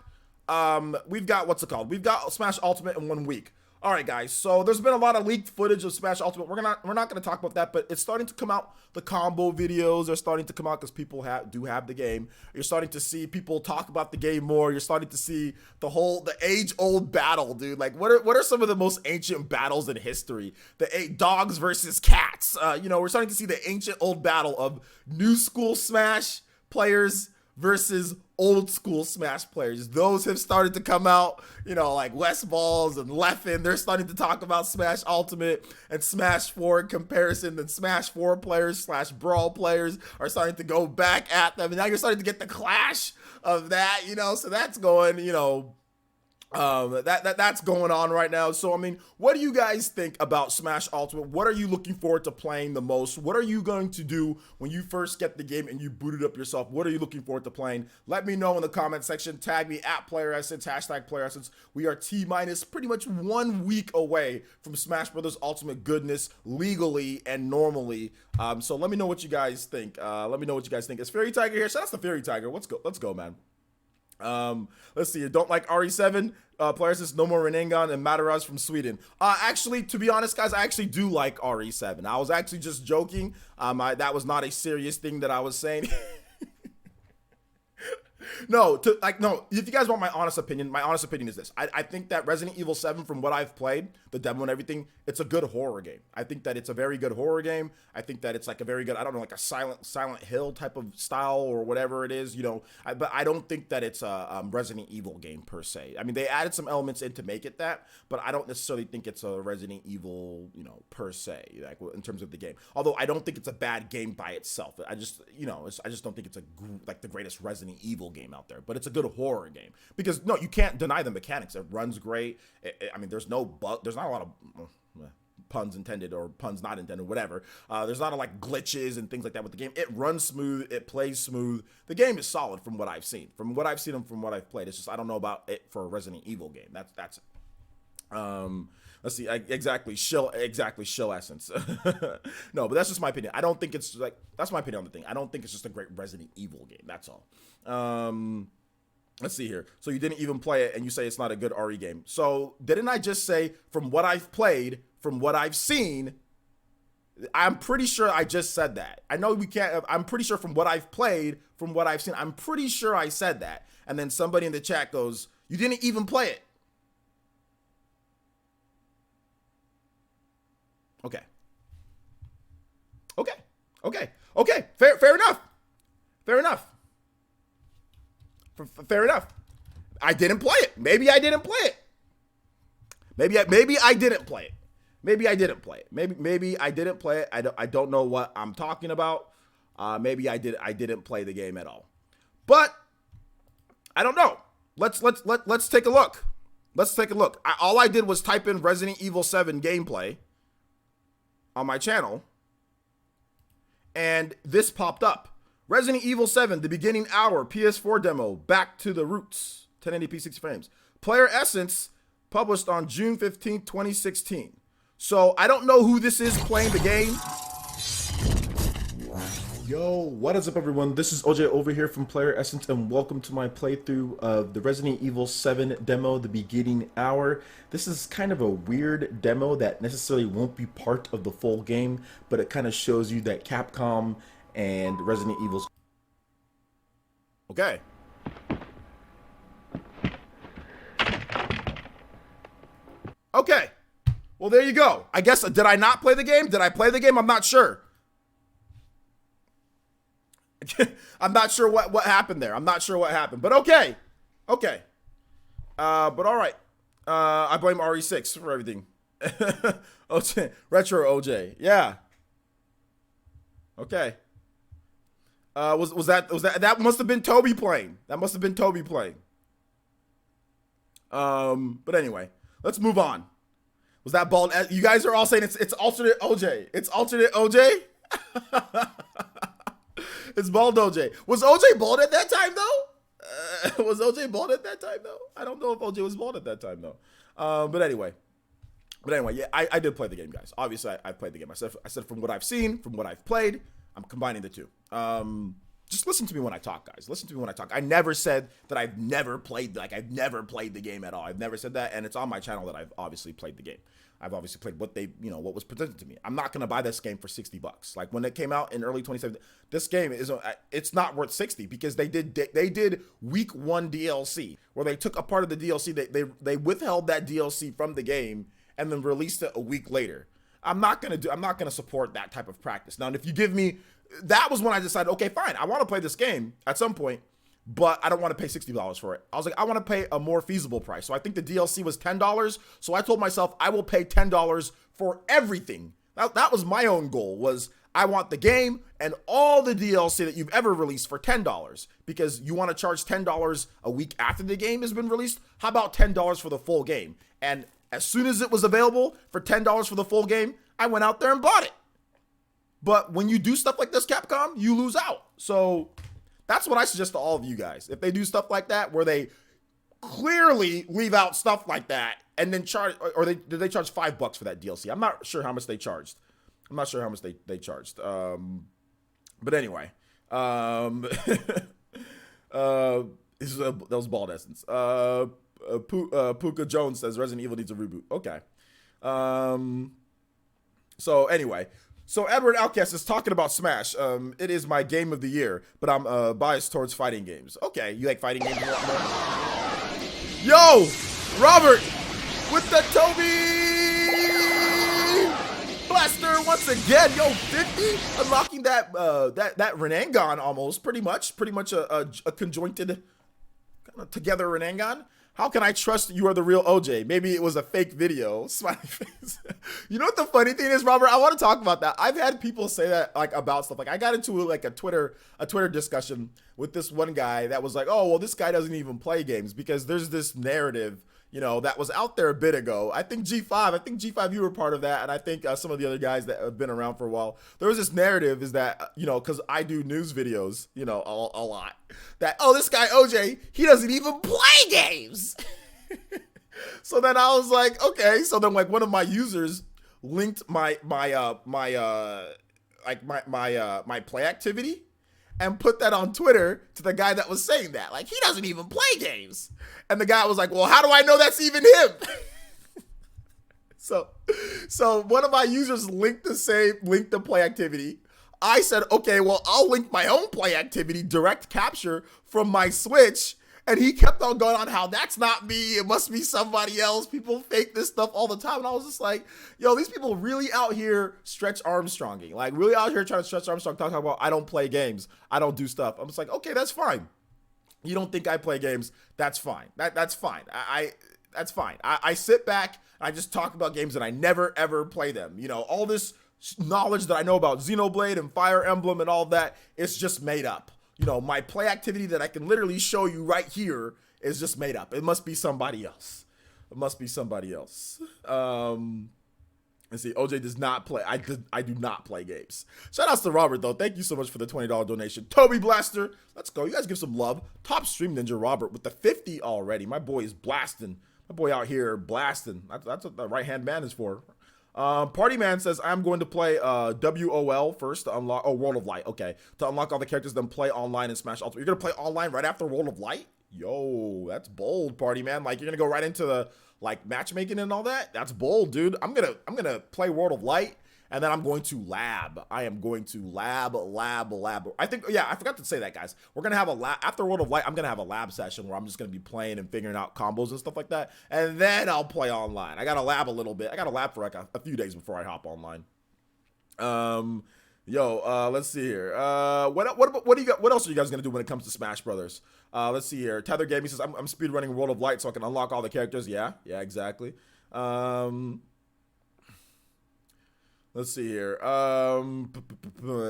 what's it called? We've got Smash Ultimate in 1 week. All right, guys. So there's been a lot of leaked footage of Smash Ultimate. We're not gonna talk about that, but it's starting to come out. The combo videos are starting to come out because people do have the game. You're starting to see people talk about the game more. You're starting to see the age-old battle, dude. Like, what are some of the most ancient battles in history? The dogs versus cats. We're starting to see the ancient old battle of new school Smash players versus old school Smash players. Those have started to come out, like West Balls and Leffen. They're starting to talk about Smash Ultimate and Smash 4 in comparison. Then Smash 4 players / Brawl players are starting to go back at them. And now you're starting to get the clash of that, so that's going, That's going on right now. So I mean, what do you guys think about Smash Ultimate? What are you looking forward to playing the most? What are you going to do when you first get the game and you boot it up yourself? What are you looking forward to playing? Let me know in the comment section. Tag me at PlayerEssence, hashtag PlayerEssence. We are T-minus pretty much 1 week away from Smash Brothers Ultimate goodness legally and normally. So let me know what you guys think. Let me know what you guys think. It's Fairy Tiger here. Shout out to Fairy Tiger. Let's go, man. Let's see. Don't like RE7. Players is no more Renengan and Mataraz from Sweden. Actually, to be honest, guys, I actually do like RE7. I was actually just joking. That was not a serious thing that I was saying. No, if you guys want my honest opinion is this. I think that Resident Evil 7, from what I've played, the demo and everything, it's a good horror game. I think that it's a very good horror game. I think that it's like a very good, I don't know, like a Silent Hill type of style or whatever it is, you know. But I don't think that it's a Resident Evil game per se. I mean, they added some elements in to make it that, but I don't necessarily think it's a Resident Evil, you know, per se, like in terms of the game. Although I don't think it's a bad game by itself. I just don't think it's like the greatest Resident Evil game out there, but it's a good horror game because no, you can't deny the mechanics. It runs great. I mean, there's not a lot of puns intended or puns not intended, whatever. There's not a like glitches and things like that with the game. It runs smooth. It plays smooth. The game is solid from what I've seen. From what I've seen and from what I've played. It's just I don't know about it for a Resident Evil game. That's it. Let's see. Shill essence. No, but that's just my opinion. I don't think it's like, that's my opinion on the thing. I don't think it's just a great Resident Evil game. That's all. Let's see here. So you didn't even play it and you say it's not a good RE game. So didn't I just say from what I've played, from what I've seen? I'm pretty sure I just said that. I know we can't, I'm pretty sure from what I've played, from what I've seen, I'm pretty sure I said that. And then somebody in the chat goes, you didn't even play it. Okay. Fair enough. Fair enough. I didn't play it. Maybe I didn't play it. Maybe I didn't play it. Maybe I didn't play it. Maybe I didn't play it. I don't know what I'm talking about. Maybe I didn't play the game at all. But I don't know. Let's take a look. All I did was type in Resident Evil 7 gameplay on my channel, and this popped up. Resident Evil 7, the beginning hour, PS4 demo, back to the roots, 1080p 60 frames. Player Essence, published on June 15th, 2016. So I don't know who this is playing the game. Yo, what is up, everyone? This is OJ over here from Player Essence, and welcome to my playthrough of the Resident Evil 7 demo, the beginning hour. This is kind of a weird demo that necessarily won't be part of the full game, but it kind of shows you that Capcom and Resident Evil's... Okay. Okay. Well, there you go. I guess, did I not play the game? Did I play the game? I'm not sure. I'm not sure what happened there. I'm not sure what happened, but okay. But all right. I blame RE6 for everything. OJ, Retro OJ. Yeah. Okay. Was that must have been Toby playing. But anyway, let's move on. Was that bald? You guys are all saying it's alternate OJ. It's alternate OJ? It's bald OJ. Was OJ bald at that time, though? I don't know if OJ was bald at that time, though. But anyway, yeah, I did play the game, guys. Obviously, I played the game. I said from what I've seen, from what I've played, I'm combining the two. Just listen to me when I talk, guys. Listen to me when I talk. I never said that I've never played the game at all. I've never said that, and it's on my channel that I've obviously played the game. I've obviously played what was presented to me. I'm not gonna buy this game for $60. Like when it came out in early 2017, this game it's not worth 60 because they did week 1 DLC where they took a part of the DLC, they withheld that DLC from the game and then released it a week later. I'm not gonna support that type of practice. Now, and if you give me, that was when I decided, okay, fine, I want to play this game at some point, but I don't want to pay $60 for it. I was like, I want to pay a more feasible price. So I think the DLC was $10. So I told myself I will pay $10 for everything. That was my own goal, was I want the game and all the DLC that you've ever released for $10 because you want to charge $10 a week after the game has been released. How about $10 for the full game? And as soon as it was available for $10 for the full game, I went out there and bought it. But when you do stuff like this, Capcom, you lose out. So that's what I suggest to all of you guys. If they do stuff like that where they clearly leave out stuff like that and then charge, or did they charge $5 for that DLC? I'm not sure how much they charged. They charged. But anyway, that was Bald Essence. Puka Jones says Resident Evil needs a reboot. Okay. So anyway, so Edward Outcast is talking about Smash. It is my game of the year, but I'm biased towards fighting games. Okay, you like fighting games a lot more? Yo, Robert with the Toby Blaster once again. Yo, 50 unlocking that that Renangon almost pretty much a conjointed kind of together Renangon. How can I trust you are the real OJ? Maybe it was a fake video. Smiley face. You know what the funny thing is, Robert? I want to talk about that. I've had people say that like about stuff. Like I got into like a Twitter discussion with this one guy that was like, oh, well, this guy doesn't even play games because there's this narrative, you know, that was out there a bit ago. I think G5, you were part of that. And I think some of the other guys that have been around for a while, there was this narrative is that, you know, because I do news videos, you know, a lot, that, oh, this guy OJ, he doesn't even play games. So then I was like, okay. So then like one of my users linked my play activity and put that on Twitter to the guy that was saying that. Like, he doesn't even play games. And the guy was like, well, how do I know that's even him? So one of my users linked the play activity. I said, okay, well, I'll link my own play activity, direct capture from my Switch. And he kept on going on how that's not me. It must be somebody else. People fake this stuff all the time. And I was just like, yo, these people really out here stretch Armstronging. Like really out here trying to stretch Armstrong, talking about I don't play games. I don't do stuff. I'm just like, okay, that's fine. You don't think I play games. That's fine. That's fine. That's fine. I sit back and I just talk about games and I never, ever play them. You know, all this knowledge that I know about Xenoblade and Fire Emblem and all that, it's just made up. You know, my play activity that I can literally show you right here is just made up. It must be somebody else. Let's see, OJ does not play. I do not play games. Shout outs to Robert, though. Thank you so much for the $20 donation. Toby Blaster, let's go. You guys give some love. Top Stream Ninja Robert with the 50 already. My boy is blasting. My boy out here blasting. That's what the right-hand man is for. Party Man says, I'm going to play WOL first to unlock, World of Light. Okay. To unlock all the characters, then play online and Smash Ultimate. You're going to play online right after World of Light? Yo, that's bold, Party Man. Like, you're going to go right into the, like, matchmaking and all that? That's bold, dude. I'm going to play World of Light, and then I'm going to lab. I am going to lab. I think, yeah, I forgot to say that, guys. We're going to have a lab. After World of Light, I'm going to have a lab session where I'm just going to be playing and figuring out combos and stuff like that. And then I'll play online. I got to lab a little bit. I got to lab for like a few days before I hop online. Let's see here. What do you got? What else are you guys going to do when it comes to Smash Brothers? Let's see here. Tether Gaming says, I'm speedrunning World of Light so I can unlock all the characters. Yeah, exactly. Let's see here.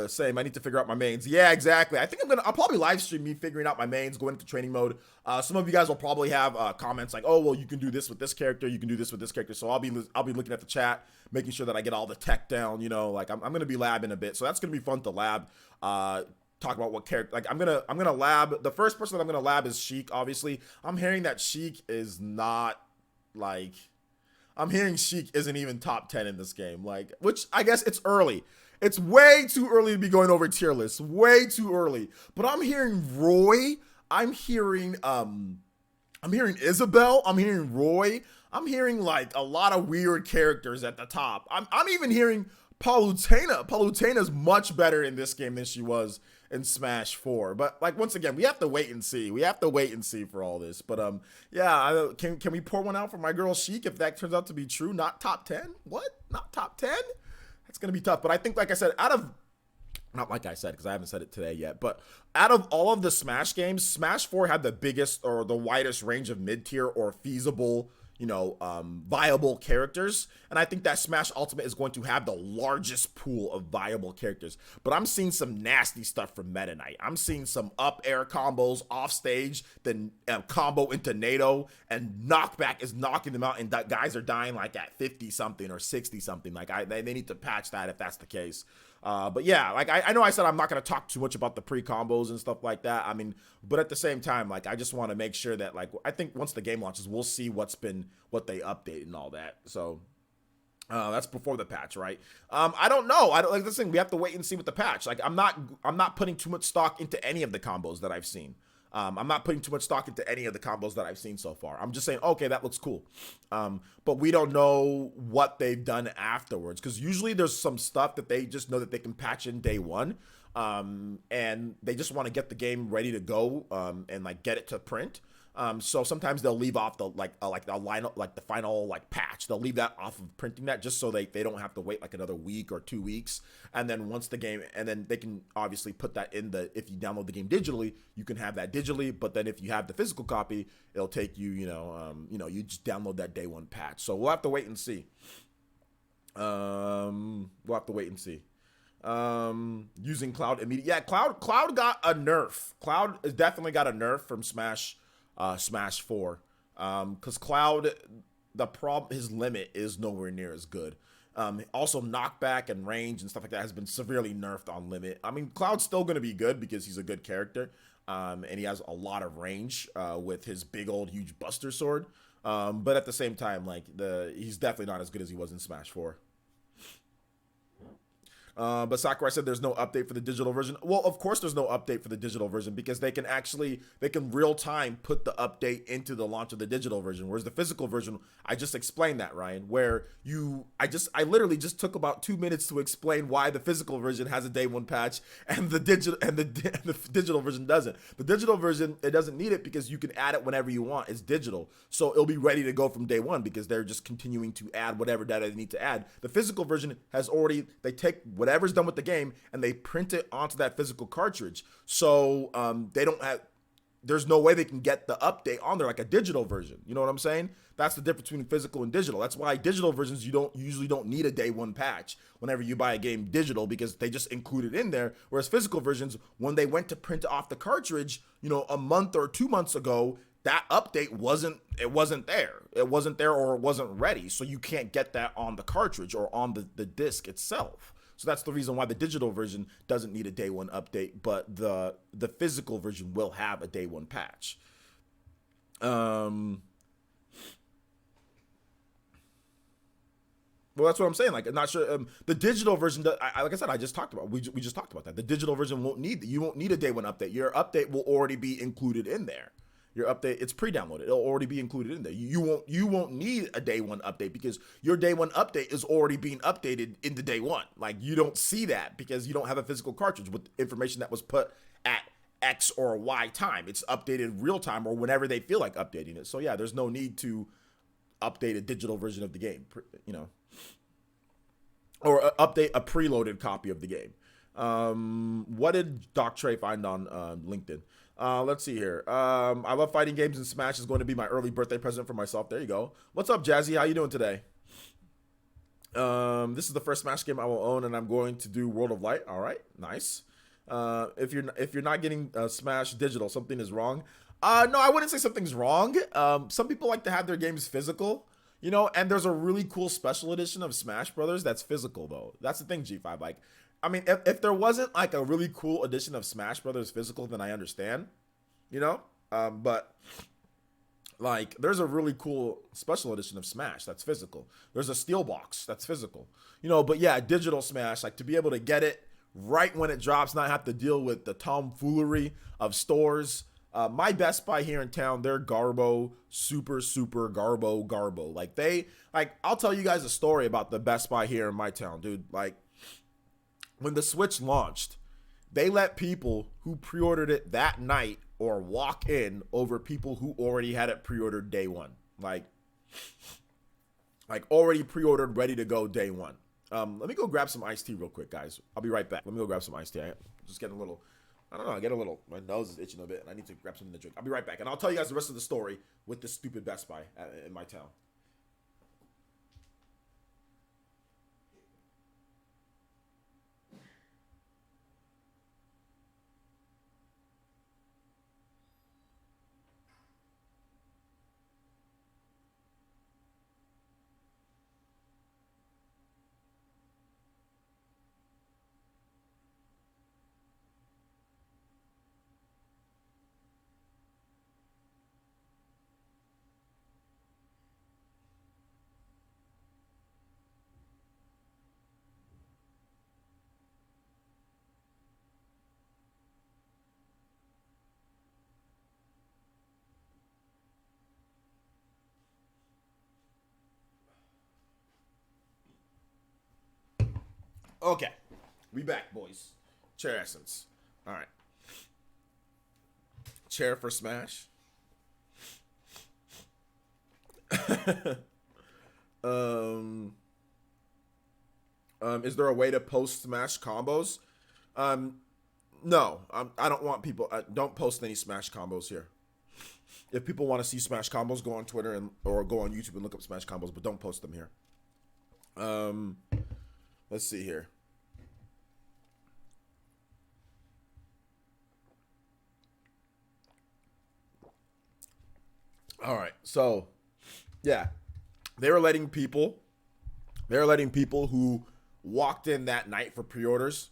Same. I need to figure out my mains. Yeah, exactly. I think I'll probably live stream me figuring out my mains, going into training mode. Some of you guys will probably have comments like, "Oh, well, you can do this with this character. You can do this with this character." So I'll be looking at the chat, making sure that I get all the tech down. You know, like I'm gonna be labbing a bit, so that's gonna be fun to lab. Talk about what character. Like I'm gonna lab. The first person that I'm gonna lab is Sheik. Obviously, I'm hearing that Sheik is not like. I'm hearing Sheik isn't even top 10 in this game, like, which I guess it's early. It's way too early to be going over tier lists, way too early. But I'm hearing Roy, I'm hearing Isabel, I'm hearing Roy, I'm hearing like a lot of weird characters at the top. I'm even hearing Palutena. Palutena's much better in this game than she was in Smash 4. But like once again, we have to wait and see. For all this. But yeah, can we pour one out for my girl Sheik if that turns out to be true? Not top 10? What? Not top 10? That's gonna be tough. But I think, like I said, not like I said, because I haven't said it today yet, but out of all of the Smash games, Smash 4 had the biggest or the widest range of mid-tier or feasible, viable characters. And I think that Smash Ultimate is going to have the largest pool of viable characters. But I'm seeing some nasty stuff from Meta Knight. I'm seeing some up air combos off stage, then combo into NATO, and knockback is knocking them out, and guys are dying like at 50 something or 60 something. Like they need to patch that if that's the case. But yeah, like I know I said I'm not going to talk too much about the pre-combos and stuff like that. I mean, but at the same time, like I just want to make sure that, like, I think once the game launches, we'll see what they update and all that. So that's before the patch, right? I don't know. I don't like this thing. We have to wait and see with the patch. Like I'm not putting too much stock into any of the combos that I've seen. I'm not putting too much stock into any of the combos that I've seen so far. I'm just saying, okay, that looks cool. But we don't know what they've done afterwards, because usually there's some stuff that they just know that they can patch in day one. And they just want to get the game ready to go and like get it to print. So sometimes they'll leave off the the final like patch. They'll leave that off of printing that just so they don't have to wait like another week or 2 weeks. And then once the game, and then they can obviously put that in if you download the game digitally, you can have that digitally. But then if you have the physical copy, it'll take you, you just download that day one patch. So we'll have to wait and see. Using Cloud immediately. Yeah, Cloud got a nerf. Cloud has definitely got a nerf from Smash 4. Because Cloud, his limit is nowhere near as good. Also knockback and range and stuff like that has been severely nerfed on limit. I mean, Cloud's still going to be good because he's a good character. And he has a lot of range with his big old huge Buster Sword. But at the same time, like he's definitely not as good as he was in Smash 4. But Sakurai said there's no update for the digital version. Well, of course there's no update for the digital version, because they can real time put the update into the launch of the digital version. Whereas the physical version, I just explained that, Ryan, where I literally just took about 2 minutes to explain why the physical version has a day one patch and the digital version doesn't. The digital version, it doesn't need it because you can add it whenever you want. It's digital. So it'll be ready to go from day one because they're just continuing to add whatever data they need to add. The physical version they take whatever's done with the game and they print it onto that physical cartridge. So there's no way they can get the update on there like a digital version. You know what I'm saying? That's the difference between physical and digital. That's why digital versions, you usually don't need a day one patch whenever you buy a game digital, because they just include it in there. Whereas physical versions, when they went to print off the cartridge, a month or 2 months ago, that update wasn't there. It wasn't there, or it wasn't ready. So you can't get that on the cartridge or on the disc itself. So that's the reason why the digital version doesn't need a day one update, but the physical version will have a day one patch. Well, that's what I'm saying. Like, I'm not sure. The digital version, like I said, I just talked about. We just talked about that. The digital version you won't need a day one update. Your update will already be included in there. Your update, it's pre-downloaded. It'll already be included in there. You won't need a day one update because your day one update is already being updated in the day one. Like, you don't see that because you don't have a physical cartridge with information that was put at X or Y time. It's updated real time or whenever they feel like updating it. So yeah, there's no need to update a digital version of the game, or update a preloaded copy of the game. What did Doc Trey find on LinkedIn? Let's see here. I love fighting games, and Smash is going to be my early birthday present for myself. There you go. What's up, Jazzy? How you doing today? This is the first Smash game I will own, and I'm going to do World of Light. All right, nice. If you're not getting Smash digital, something is wrong. No, I wouldn't say something's wrong. Some people like to have their games physical, and there's a really cool special edition of Smash Brothers that's physical though. That's the thing, G5. Like, I mean, if there wasn't like a really cool edition of Smash Brothers physical, then I understand, but like there's a really cool special edition of Smash that's physical. There's a steel box that's physical, but yeah, digital Smash, like to be able to get it right when it drops, not have to deal with the tomfoolery of stores. My Best Buy here in town, they're Garbo, super Garbo. Like I'll tell you guys a story about the Best Buy here in my town, dude. Like, when the Switch launched, they let people who pre-ordered it that night or walk in over people who already had it pre-ordered day one. Like already pre-ordered, ready to go day one. Let me go grab some iced tea real quick, guys. I'll be right back. Let me go grab some iced tea. I'm just getting a little, my nose is itching a bit, and I need to grab something to drink. I'll be right back, and I'll tell you guys the rest of the story with this stupid Best Buy in my town. Okay. We back, boys. Chair essence. All right. Chair for Smash. um, is there a way to post Smash combos? No. I don't want people. Don't post any Smash combos here. If people want to see Smash combos, go on Twitter or go on YouTube and look up Smash combos, but don't post them here. Let's see here. All right, so yeah, they're letting people who walked in that night for pre-orders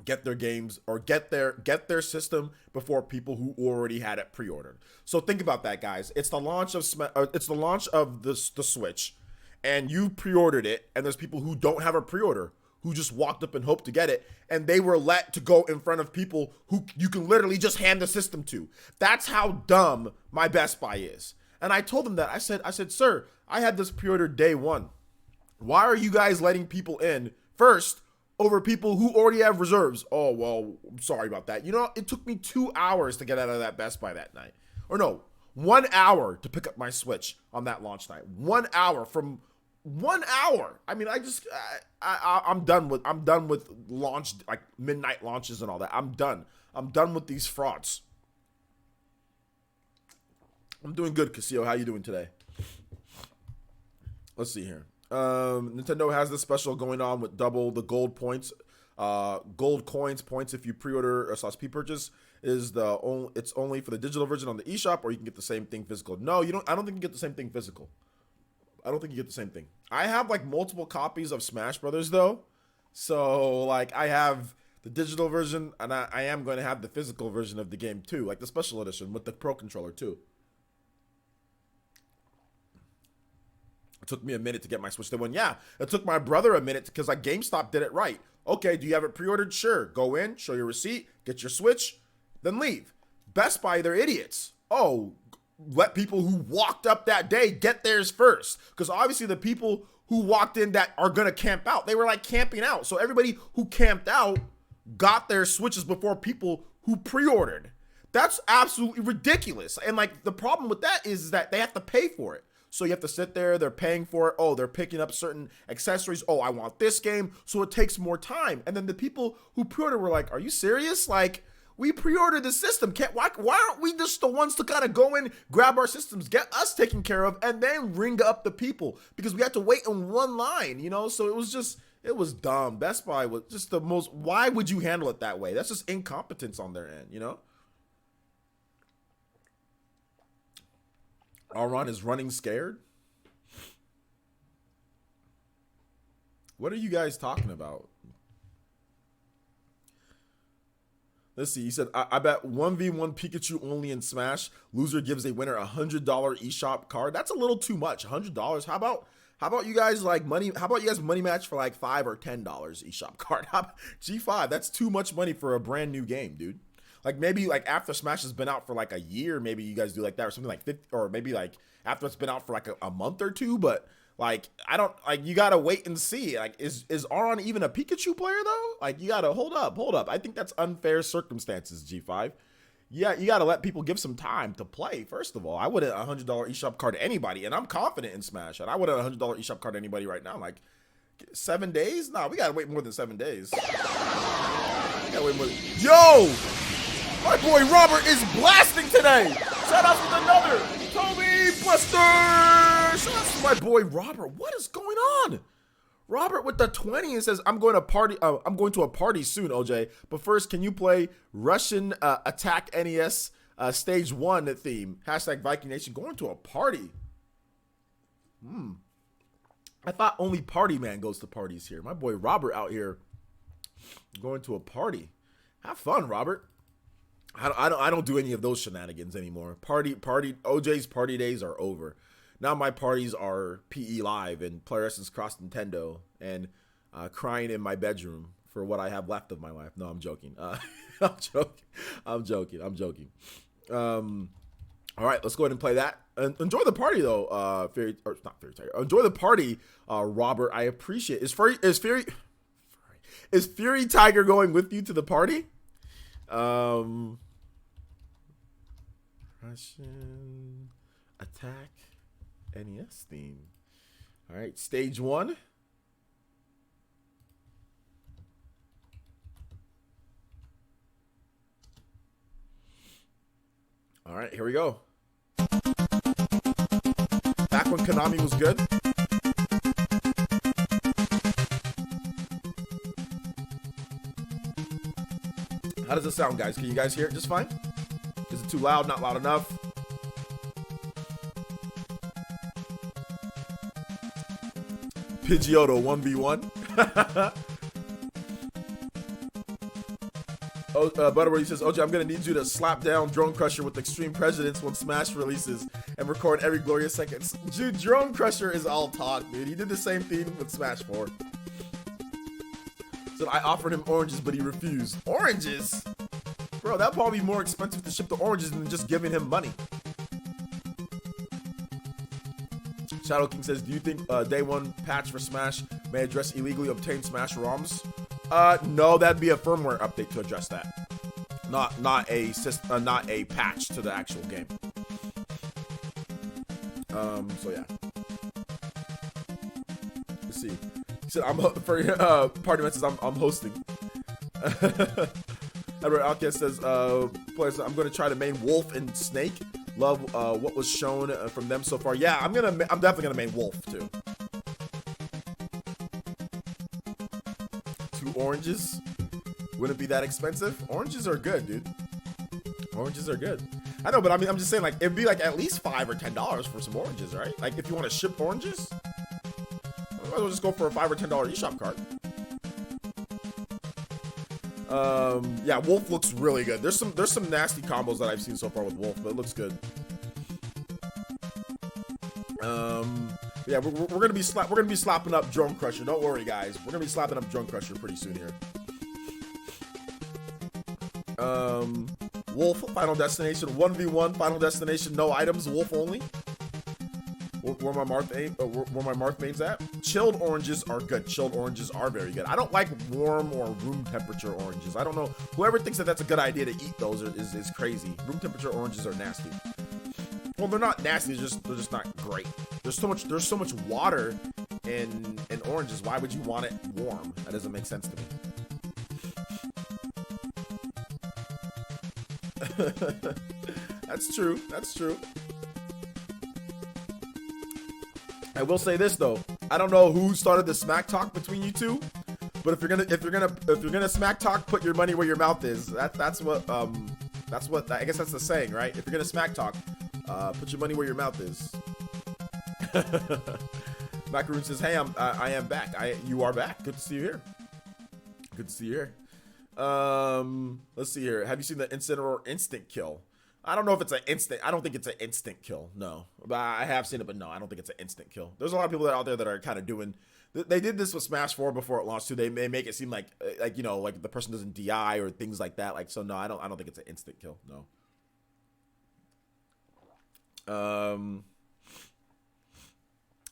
get their games or get their system before people who already had it pre-ordered. So think about that, guys. It's the launch of the Switch, and you pre-ordered it, and there's people who don't have a pre-order who just walked up and hoped to get it, and they were let to go in front of people who you can literally just hand the system to. That's how dumb my Best Buy is. And I told them that. I said, sir, I had this pre-ordered day one. Why are you guys letting people in first over people who already have reserves? Oh, well, I'm sorry about that. You know, it took me 2 hours to get out of that Best Buy that night. Or no, 1 hour to pick up my Switch on that launch night. 1 hour from 1 hour. I mean, I'm done with launch, like midnight launches and all that. I'm done with these frauds. I'm doing good, Casio. How you doing today? Let's see here. Nintendo has this special going on with double the gold points. Gold points if you pre-order a /P purchase it's only for the digital version on the eShop, or you can get the same thing physical. No, you don't. I don't think you get the same thing physical. I don't think you get the same thing. I have like multiple copies of Smash Brothers though. So like I have the digital version, and I am going to have the physical version of the game too, like the special edition with the Pro Controller too. It took me a minute to get my Switch. Then yeah, it took my brother a minute because like GameStop did it right. Okay, do you have it pre-ordered? Sure. Go in, show your receipt, get your Switch, then leave. Best Buy, they're idiots. Oh, let people who walked up that day get theirs first. Because obviously the people who walked in that are going to camp out, they were like camping out. So everybody who camped out got their Switches before people who pre-ordered. That's absolutely ridiculous. And like the problem with that is that they have to pay for it. So you have to sit there, they're paying for it. Oh, they're picking up certain accessories. Oh, I want this game. So it takes more time. And then the people who pre-ordered were like, are you serious? Like, we pre-ordered the system. Why aren't we just the ones to kind of go in, grab our systems, get us taken care of, and then ring up the people? Because we had to wait in one line, you know? So it was dumb. Best Buy was just the most, why would you handle it that way? That's just incompetence on their end, you know? Auron is running scared? What are you guys talking about? Let's see. He said, I bet 1v1 Pikachu only in Smash. Loser gives a winner $100 eShop card. That's a little too much. $100. How about you guys like money? How about you guys money match for like $5 or $10 eShop card? G5. That's too much money for a brand new game, dude. Like maybe like after Smash has been out for like a year, maybe you guys do like that or something like 50, or maybe like after it's been out for like a month or two. But like I don't like, you gotta wait and see. Like is Auron even a Pikachu player though? Like you gotta hold up. I think that's unfair circumstances, G5. Yeah, you gotta let people give some time to play. First of all, I wouldn't $100 eShop card to anybody, and I'm confident in Smash, and I wouldn't $100 eShop card to anybody right now. Like 7 days? Nah, we gotta wait more than 7 days. We gotta wait more. Yo! My boy Robert is blasting today. Shout out with another Toby Buster. Shout out to my boy Robert. What is going on? Robert with the 20 and says, I'm going to a party soon, OJ. But first, can you play Russian Attack NES Stage 1 theme? Hashtag Viking Nation. Going to a party. I thought only Party Man goes to parties here. My boy Robert out here going to a party. Have fun, Robert. I don't do any of those shenanigans anymore. OJ's party days are over. Now my parties are PE Live and Player Essence Cross Nintendo and crying in my bedroom for what I have left of my life. No, I'm joking. I'm joking. All right, let's go ahead and play that. Enjoy the party though, Enjoy the party, Robert. I appreciate it. Fairy Is Fury Tiger going with you to the party? Russian Attack NES theme. All right, stage 1. All right, here we go. Back when Konami was good. How does it sound, guys? Can you guys hear it just fine? Is it too loud? Not loud enough? Pidgeotto 1v1. Butterworth says, OJ, I'm gonna need you to slap down Drone Crusher with Extreme Presidents when Smash releases and record every glorious second. Dude, Drone Crusher is all talk, dude. He did the same thing with Smash 4. So I offered him oranges, but he refused. Oranges? Bro, that'd probably be more expensive to ship the oranges than just giving him money. Shadow King says, do you think day 1 patch for Smash may address illegally obtained Smash ROMs? No, that'd be a firmware update to address that. Not a patch to the actual game. So yeah. Let's see. He said, for party messages, I'm hosting. Edward Outcast says, players, I'm gonna try to main Wolf and Snake. Love what was shown from them so far. Yeah, I'm definitely gonna main Wolf too. 2 oranges. Wouldn't it be that expensive? Oranges are good, dude. Oranges are good. I know, but I mean, I'm just saying, like, it'd be like at least $5 or $10 for some oranges, right? Like, if you want to ship oranges, might as well just go for a $5 or $10 eShop card. Yeah, Wolf looks really good. There's some nasty combos that I've seen so far with Wolf, but it looks good. Yeah, we're gonna be slapping up Drone Crusher. Don't worry, guys. We're gonna be slapping up Drone Crusher pretty soon here. Wolf Final Destination 1v1 Final Destination, no items, Wolf only. Where my mark mains at? Chilled oranges are good. Chilled oranges are very good. I don't like warm or room temperature oranges. I don't know. Whoever thinks that that's a good idea to eat those is crazy. Room temperature oranges are nasty. Well, they're not nasty. They're just not great. There's so much water in oranges. Why would you want it warm? That doesn't make sense to me. That's true. That's true. I will say this though. I don't know who started the smack talk between you two, but if you're gonna smack talk, put your money where your mouth is. That's what I guess that's the saying, right? If you're gonna smack talk, put your money where your mouth is. Macaroon says, "Hey, I am back. You are back. Good to see you here. Good to see you here." Let's see here. Have you seen the instant kill? I don't know if it's an instant. I don't think it's an instant kill. No, but I have seen it. But no, I don't think it's an instant kill. There's a lot of people out there that are kind of doing. They did this with Smash 4 before it launched too. They make it seem like you know, like the person doesn't DI or things like that. Like, so no, I don't think it's an instant kill. No. I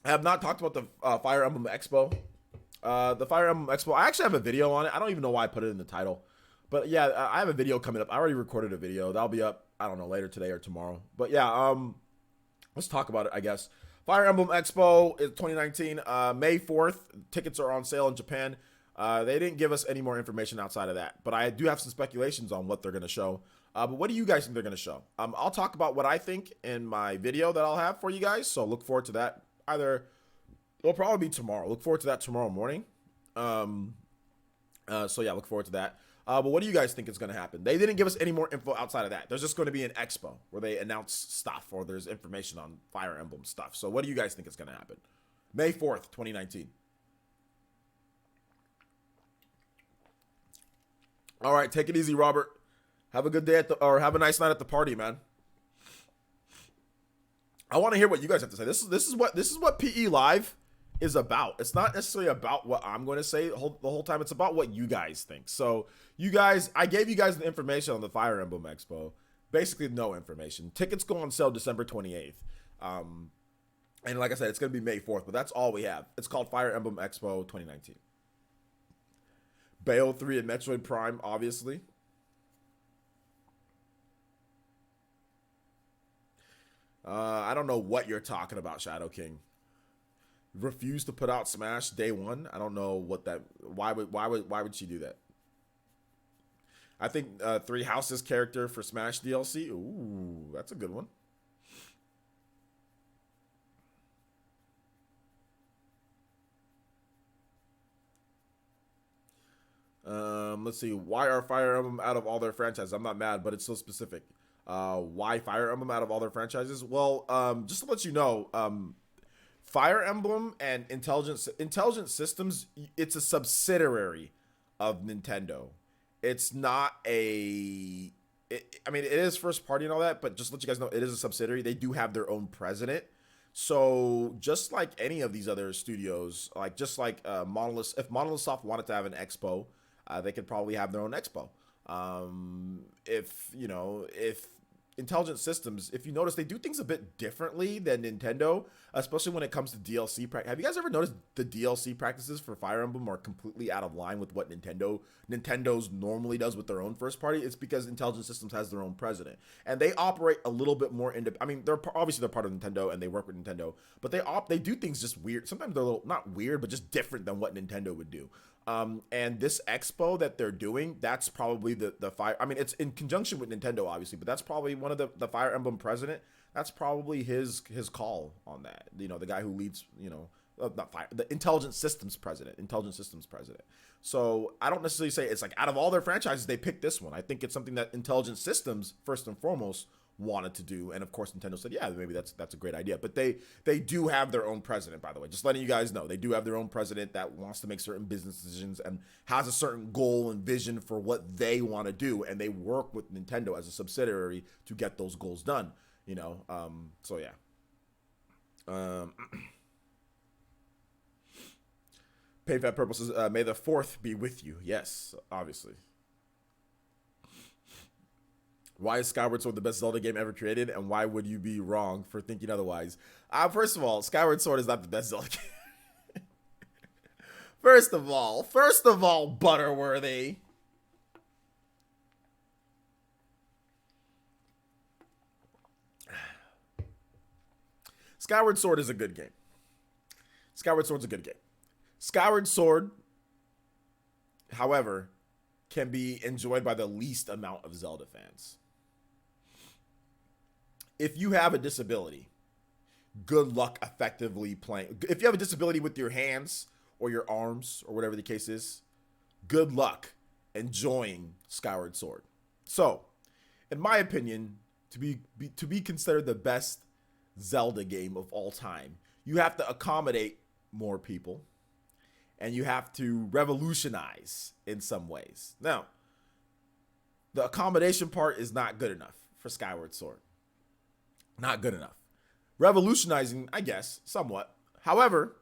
have not talked about the Fire Emblem Expo. The Fire Emblem Expo, I actually have a video on it. I don't even know why I put it in the title. But yeah, I have a video coming up. I already recorded a video. That'll be up, I don't know, later today or tomorrow. But yeah, let's talk about it, I guess. Fire Emblem Expo is 2019, May 4th. Tickets are on sale in Japan. They didn't give us any more information outside of that. But I do have some speculations on what they're going to show. But what do you guys think they're going to show? I'll talk about what I think in my video that I'll have for you guys. So look forward to that. It'll probably be tomorrow. Look forward to that tomorrow morning. So yeah, look forward to that. But what do you guys think is going to happen? They didn't give us any more info outside of that. There's just going to be an expo where they announce stuff or there's information on Fire Emblem stuff. So what do you guys think is going to happen? May 4th, 2019. All right, take it easy, Robert. Have a good day or have a nice night at the party, man. I want to hear what you guys have to say. This is what PE Live is about. It's not necessarily about what I'm going to say the whole time. It's about what you guys think. So you guys, I gave you guys the information on the Fire Emblem Expo. Basically no information. Tickets go on sale December 28th. And like I said, it's going to be May 4th, but that's all we have. It's called Fire Emblem Expo 2019. Bayo 3 and Metroid Prime, obviously. I don't know what you're talking about, Shadow King. Refused to put out Smash day one. I don't know what that. Why would she do that? I think Three Houses character for Smash DLC. Ooh, that's a good one. Let's see. Why are Fire Emblem out of all their franchises? I'm not mad, but it's so specific. Why Fire Emblem out of all their franchises? Well, just to let you know, Fire Emblem and Intelligent Systems, it's a subsidiary of Nintendo. It's not a. I mean, it is first party and all that, but just to let you guys know, it is a subsidiary. They do have their own president. So just like any of these other studios, like just like Monolith, if Monolith Soft wanted to have an expo, they could probably have their own expo. If Intelligent Systems, if you notice, they do things a bit differently than Nintendo, especially when it comes to DLC. Have you guys ever noticed the DLC practices for Fire Emblem are completely out of line with what Nintendo's normally does with their own first party? It's because Intelligent Systems has their own president, and they operate a little bit more independent. I mean, they're part of Nintendo and they work with Nintendo, but they do things just weird. Sometimes they're a little not weird, but just different than what Nintendo would do. And this expo that they're doing, that's probably the Fire. I mean, it's in conjunction with Nintendo, obviously, but that's probably one of the Fire Emblem president. That's probably his call on that. You know, the guy who leads, not Fire, the Intelligent Systems president. So I don't necessarily say it's like out of all their franchises, they picked this one. I think it's something that Intelligent Systems, first and foremost, wanted to do, and of course Nintendo said, yeah, maybe that's a great idea. But they do have their own president, by the way, just letting you guys know. They do have their own president that wants to make certain business decisions and has a certain goal and vision for what they want to do, and they work with Nintendo as a subsidiary to get those goals done. So yeah. PayFat purposes, may the 4th be with you. Yes, obviously. Why is Skyward Sword the best Zelda game ever created, and why would you be wrong for thinking otherwise? First of all, Skyward Sword is not the best Zelda game. First of all, Butterworthy. Skyward Sword is a good game. Skyward Sword, however, can be enjoyed by the least amount of Zelda fans. If you have a disability, good luck effectively playing. If you have a disability with your hands or your arms or whatever the case is, good luck enjoying Skyward Sword. So, in my opinion, to be considered the best Zelda game of all time, you have to accommodate more people and you have to revolutionize in some ways. Now, the accommodation part is not good enough for Skyward Sword. Not good enough. Revolutionizing, I guess, somewhat. However,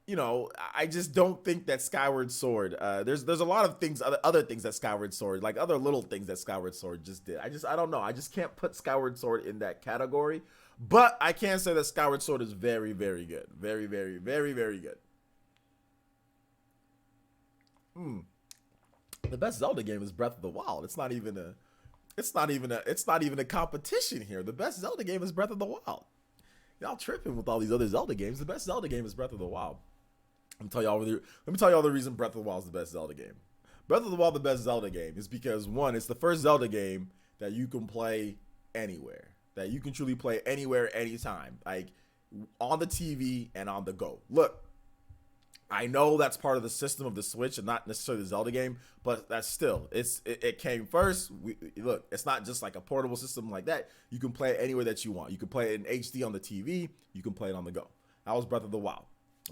I just don't think that Skyward Sword, there's a lot of things, other things that Skyward Sword, like other little things that Skyward Sword just did. I don't know. I just can't put Skyward Sword in that category. But I can say that Skyward Sword is very, very good. Very, very, very, very good. The best Zelda game is Breath of the Wild. It's not even a competition here. The best Zelda game is Breath of the Wild. Y'all tripping with all these other Zelda games. The best Zelda game is Breath of the Wild. Let me tell y'all the reason Breath of the Wild is the best Zelda game. Breath of the Wild, the best Zelda game, is because, one, it's the first Zelda game that you can play anywhere. That you can truly play anywhere, anytime. Like, on the TV and on the go. Look, I know that's part of the system of the Switch and not necessarily the Zelda game, but that's still, it came first. Look, it's not just like a portable system like that. You can play it anywhere that you want. You can play it in HD on the TV. You can play it on the go. That was Breath of the Wild.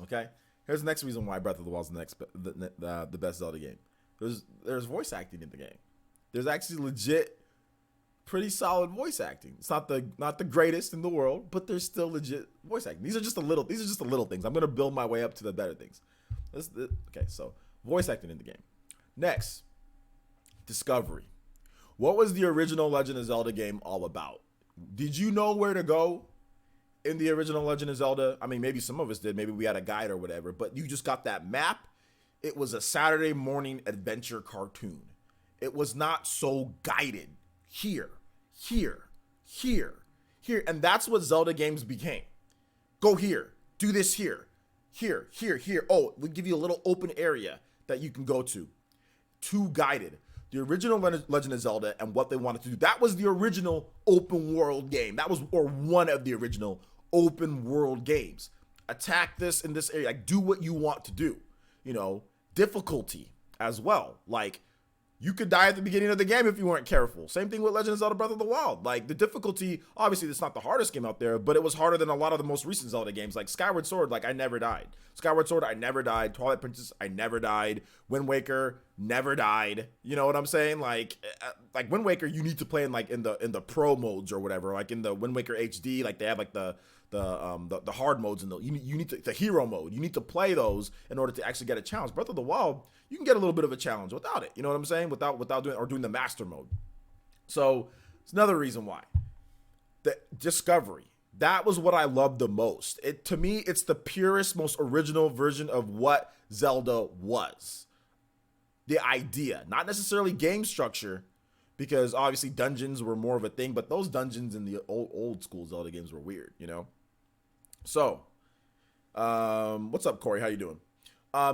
Okay? Here's the next reason why Breath of the Wild is the best Zelda game. There's voice acting in the game. There's actually legit, pretty solid voice acting. It's not the greatest in the world, but there's still legit voice acting. These are just the little things. I'm gonna build my way up to the better things. Okay, so voice acting in the game. Next, discovery. What was the original Legend of Zelda game all about? Did you know where to go? in the original Legend of Zelda. I mean, maybe some of us did. Maybe we had a guide or whatever. But you just got that map. It was a Saturday morning adventure cartoon. It was not so guided. Here, here, here, here. And that's what Zelda games became. Go here. Do this here. Here, here, here. Oh, we give you a little open area that you can go to. Too guided. The original Legend of Zelda and what they wanted to do. That was the original open world game. That was, or one of the original open world games. Attack this in this area. Like, do what you want to do. You know, difficulty as well. Like, you could die at the beginning of the game if you weren't careful. Same thing with Legend of Zelda Breath of the Wild. Like, the difficulty, obviously it's not the hardest game out there, but it was harder than a lot of the most recent Zelda games. Like Skyward Sword, like, I never died. Skyward Sword, I never died. Twilight Princess, I never died. Wind Waker, never died. You know what I'm saying? Like Wind Waker, you need to play in the pro modes or whatever. Like in the Wind Waker HD, like they have like the hard modes, and you need to, the hero mode, you need to play those in order to actually get a challenge. Breath of the Wild, you can get a little bit of a challenge without it. You know what I'm saying? Without doing the master mode. So it's another reason why. The discovery, that was what I loved the most. To me, it's the purest, most original version of what Zelda was. The idea, not necessarily game structure, because obviously dungeons were more of a thing, but those dungeons in the old school Zelda games were weird, you know? So, what's up, Corey? How you doing?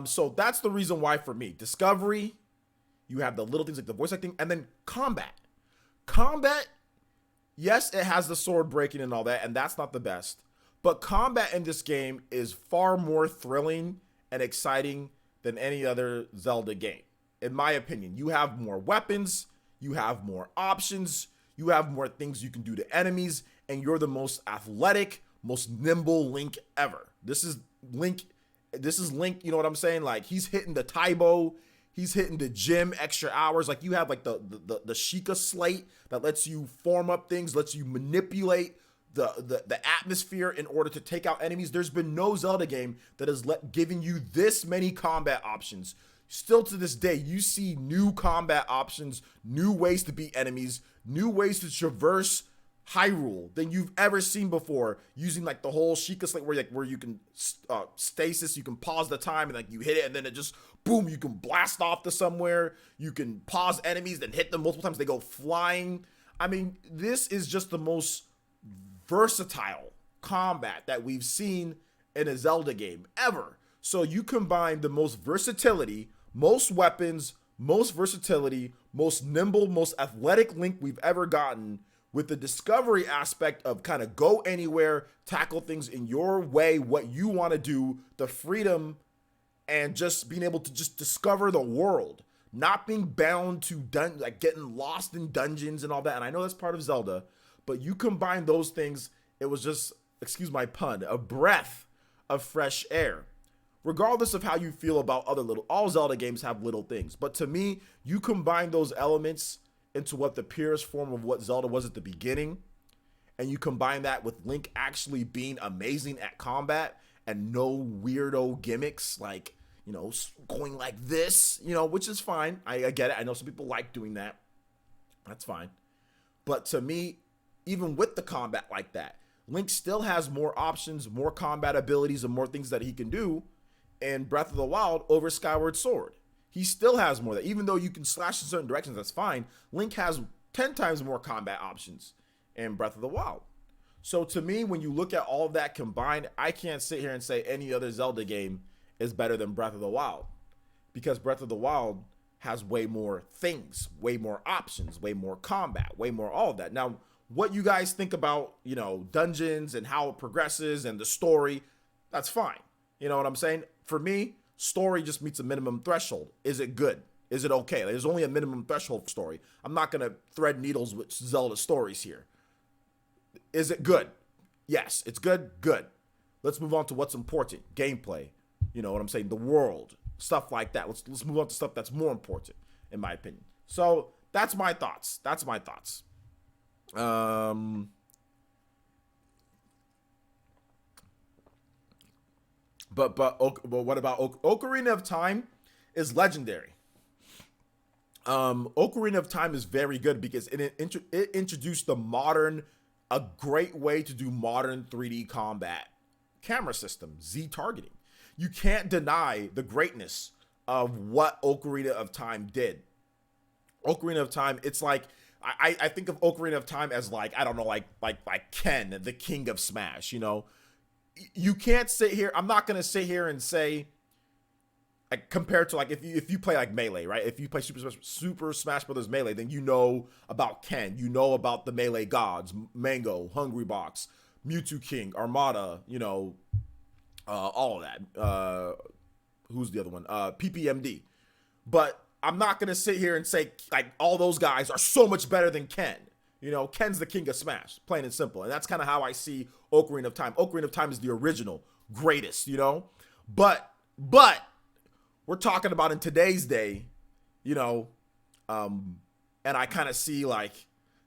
So that's the reason why for me. Discovery, you have the little things like the voice acting, and then combat. Combat, yes, it has the sword breaking and all that, and that's not the best. But combat in this game is far more thrilling and exciting than any other Zelda game. In my opinion, you have more weapons, you have more options, you have more things you can do to enemies, and you're the most athletic, most nimble Link ever. This is Link, you know what I'm saying? Like, he's hitting the Taibo, he's hitting the gym extra hours. Like, you have like the Sheikah slate that lets you form up things, lets you manipulate the atmosphere in order to take out enemies. There's been no Zelda game that has given you this many combat options. Still to this day, you see new combat options, new ways to beat enemies, new ways to traverse Hyrule than you've ever seen before, using like the whole Sheikah slate where you can stasis, you can pause the time and like you hit it and then it just boom, you can blast off to somewhere, you can pause enemies, then hit them multiple times, they go flying. I mean, this is just the most versatile combat that we've seen in a Zelda game ever. So you combine the most versatility, most weapons, most versatility, most nimble, most athletic Link we've ever gotten with the discovery aspect of kind of go anywhere, tackle things in your way, what you want to do, the freedom, and just being able to just discover the world, not being bound to like getting lost in dungeons and all that. And I know that's part of Zelda, but you combine those things, it was just, excuse my pun, a breath of fresh air. Regardless of how you feel about all Zelda games have little things. But to me, you combine those elements into what the purest form of what Zelda was at the beginning, and you combine that with Link actually being amazing at combat and no weirdo gimmicks like, you know, going like this, you know, which is fine. I get it. I know some people like doing that. That's fine. But to me, even with the combat like that, Link still has more options, more combat abilities, and more things that he can do in Breath of the Wild over Skyward Sword. He still has more. That even though you can slash in certain directions, that's fine. Link has 10 times more combat options in Breath of the Wild. So to me, when you look at all of that combined, I can't sit here and say any other Zelda game is better than Breath of the Wild, because Breath of the Wild has way more things, way more options, way more combat, way more all of that. Now, what you guys think about, you know, dungeons and how it progresses and the story, that's fine. You know what I'm saying? For me, story just meets a minimum threshold. Is it good? Is it okay? There's only a minimum threshold for story. I'm not going to thread needles with Zelda stories here. Is it good? Yes, it's good. Good. Let's move on to what's important. Gameplay. You know what I'm saying? The world. Stuff like that. Let's move on to stuff that's more important, in my opinion. So that's my thoughts. But what about Ocarina of Time is legendary. Ocarina of Time is very good because it introduced the modern a great way to do modern 3D combat camera system, Z targeting. You can't deny the greatness of what Ocarina of Time did. Ocarina of Time, it's like, I think of Ocarina of Time as like, I don't know, like Ken, the king of Smash, you know? You can't sit here, I'm not gonna sit here and say, like, compared to like, if you play like Melee, right? If you play Super Smash Brothers Melee, then you know about Ken, you know about the Melee gods, Mango, Hungrybox, Mewtwo King, Armada, you know, all of that. Who's the other one? PPMD. But I'm not gonna sit here and say like all those guys are so much better than Ken. You know, Ken's the king of Smash, plain and simple. And that's kind of how I see Ocarina of Time. Ocarina of Time is the original, greatest, you know? But we're talking about in today's day, you know, and I kind of see like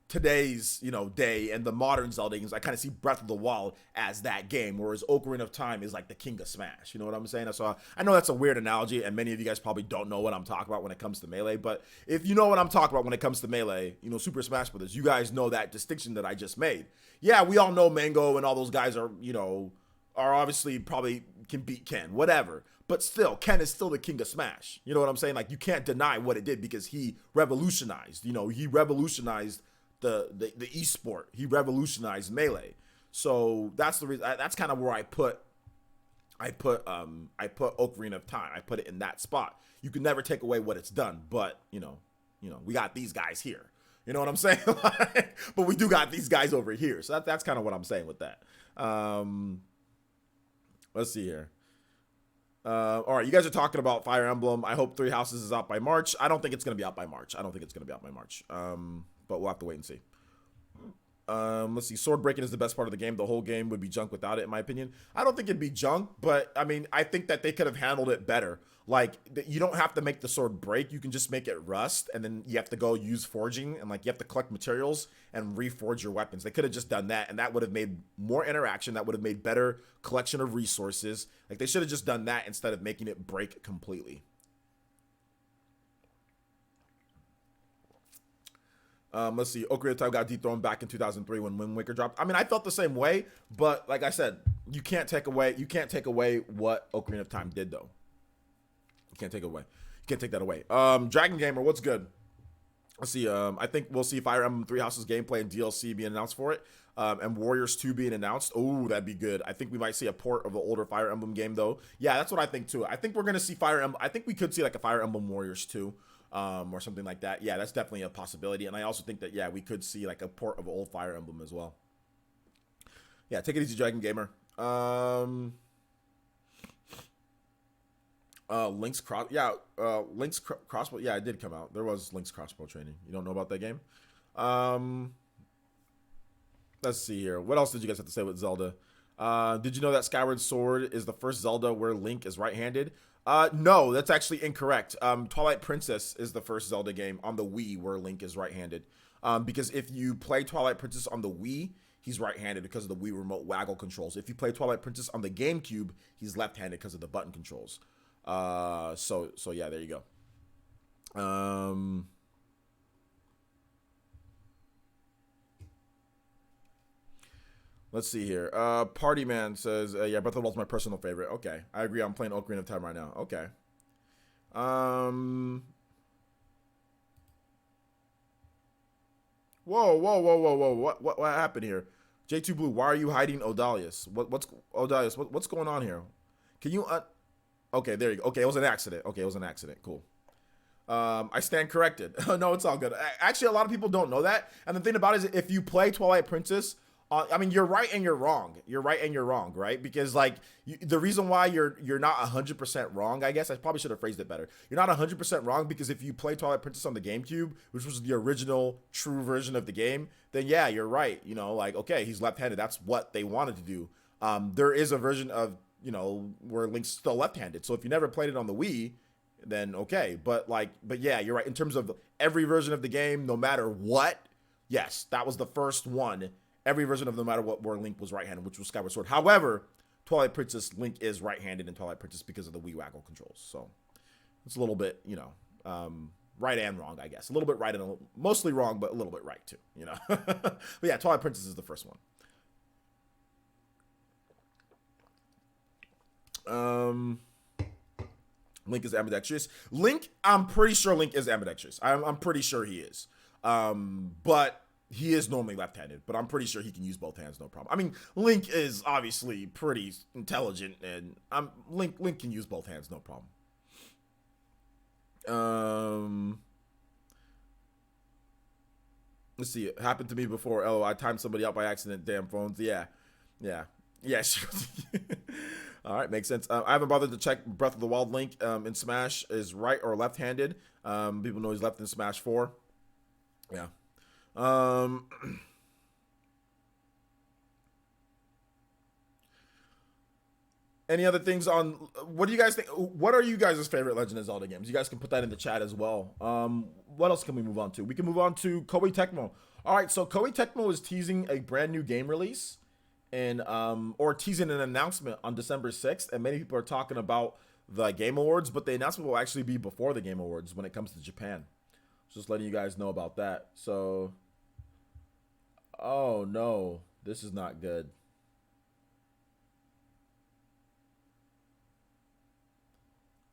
today's, you know, day and the modern Zelda games, I kind of see Breath of the Wild as that game, whereas Ocarina of Time is like the king of Smash. You know what I'm saying? So I know that's a weird analogy, and many of you guys probably don't know what I'm talking about when it comes to Melee, but if you know what I'm talking about when it comes to Melee, you know, Super Smash Brothers, you guys know that distinction that I just made. Yeah, we all know Mango and all those guys are, you know, are obviously probably can beat Ken, whatever. But still, Ken is still the king of Smash. You know what I'm saying? Like, you can't deny what it did because he revolutionized, you know, he revolutionized the esport. He revolutionized Melee. So that's the reason. That's kind of where I put Ocarina of Time. I put it in that spot. You can never take away what it's done, but you know, we got these guys here. You know what I'm saying? But we do got these guys over here. So that's kind of what I'm saying with that. Let's see here. All right, you guys are talking about Fire Emblem. I hope Three Houses is out by March. I don't think it's gonna be out by March. But we'll have to wait and see. Let's see. Sword breaking is the best part of the game. The whole game would be junk without it, in my opinion. I don't think it'd be junk, but I mean, I think that they could have handled it better. Like, you don't have to make the sword break. You can just make it rust, and then you have to go use forging, and like you have to collect materials and reforge your weapons. They could have just done that, and that would have made more interaction. That would have made better collection of resources. Like, they should have just done that instead of making it break completely. Let's see. Ocarina of Time got dethroned back in 2003 when Wind Waker dropped. I mean, I felt the same way, but like I said, you can't take away what Ocarina of Time did, though. You can't take that away. Dragon Gamer, what's good? Let's see. I think we'll see Fire Emblem Three Houses gameplay and DLC being announced for it, and Warriors 2 being announced. Oh, that'd be good. I think we might see a port of the older Fire Emblem game, though. Yeah, that's what I think too. I think we're gonna see Fire Emblem. I think we could see like a Fire Emblem Warriors 2. Or something like that. Yeah, that's definitely a possibility. And I also think that, yeah, we could see like a port of old Fire Emblem as well. Yeah, take it easy, Dragon Gamer. Link's Crossbow. Yeah, it did come out. There was Link's Crossbow training. You don't know about that game? Let's see here. What else did you guys have to say with Zelda? Did you know that Skyward Sword is the first Zelda where Link is right-handed? No, that's actually incorrect. Twilight Princess is the first Zelda game on the Wii where Link is right-handed. Because if you play Twilight Princess on the Wii, he's right-handed because of the Wii remote waggle controls. If you play Twilight Princess on the GameCube, he's left-handed because of the button controls. So yeah, there you go. Let's see here. Party Man says, yeah, Breath of the Wild is my personal favorite. Okay, I agree. I'm playing Ocarina of Time right now. Okay. Whoa. What happened here? J2 Blue, why are you hiding Odalius? What's going on here? Can you okay, there you go. Okay, it was an accident. Cool. I stand corrected. No, it's all good. Actually, a lot of people don't know that. And the thing about it is, if you play Twilight Princess, I mean, you're right and you're wrong. Right? Because like the reason why you're not 100% wrong, I guess I probably should have phrased it better. You're not 100% wrong because if you play Twilight Princess on the GameCube, which was the original true version of the game, then yeah, you're right. You know, like, okay, he's left-handed. That's what they wanted to do. There is a version of, you know, where Link's still left-handed. So if you never played it on the Wii, then okay. But yeah, you're right. In terms of every version of the game, no matter what, yes, that was the first one. Every version of no matter what where Link was right-handed, which was Skyward Sword. However, Twilight Princess, Link is right-handed in Twilight Princess because of the Wii waggle controls. So it's a little bit, you know, right and wrong, I guess. A little bit right and mostly wrong, but a little bit right too, you know. But yeah, Twilight Princess is the first one. Link is ambidextrous. Link, I'm pretty sure Link is ambidextrous. I'm pretty sure he is. But he is normally left-handed, but I'm pretty sure he can use both hands, no problem. I mean, Link is obviously pretty intelligent, and Link can use both hands, no problem. Let's see. It happened to me before. Oh, I timed somebody out by accident. Damn phones. Yeah. Sure. All right, makes sense. I haven't bothered to check Breath of the Wild Link in Smash is right or left-handed. People know he's left in Smash 4. Yeah. Any other things on, what do you guys think? What are you guys' favorite Legend of Zelda games? You guys can put that in the chat as well. What else can we move on to? We can move on to Koei Tecmo. All right, so Koei Tecmo is teasing a brand new game release and or teasing an announcement on December 6th, and many people are talking about the Game Awards, but the announcement will actually be before the Game Awards when it comes to Japan. Just letting you guys know about that. So, oh no, this is not good.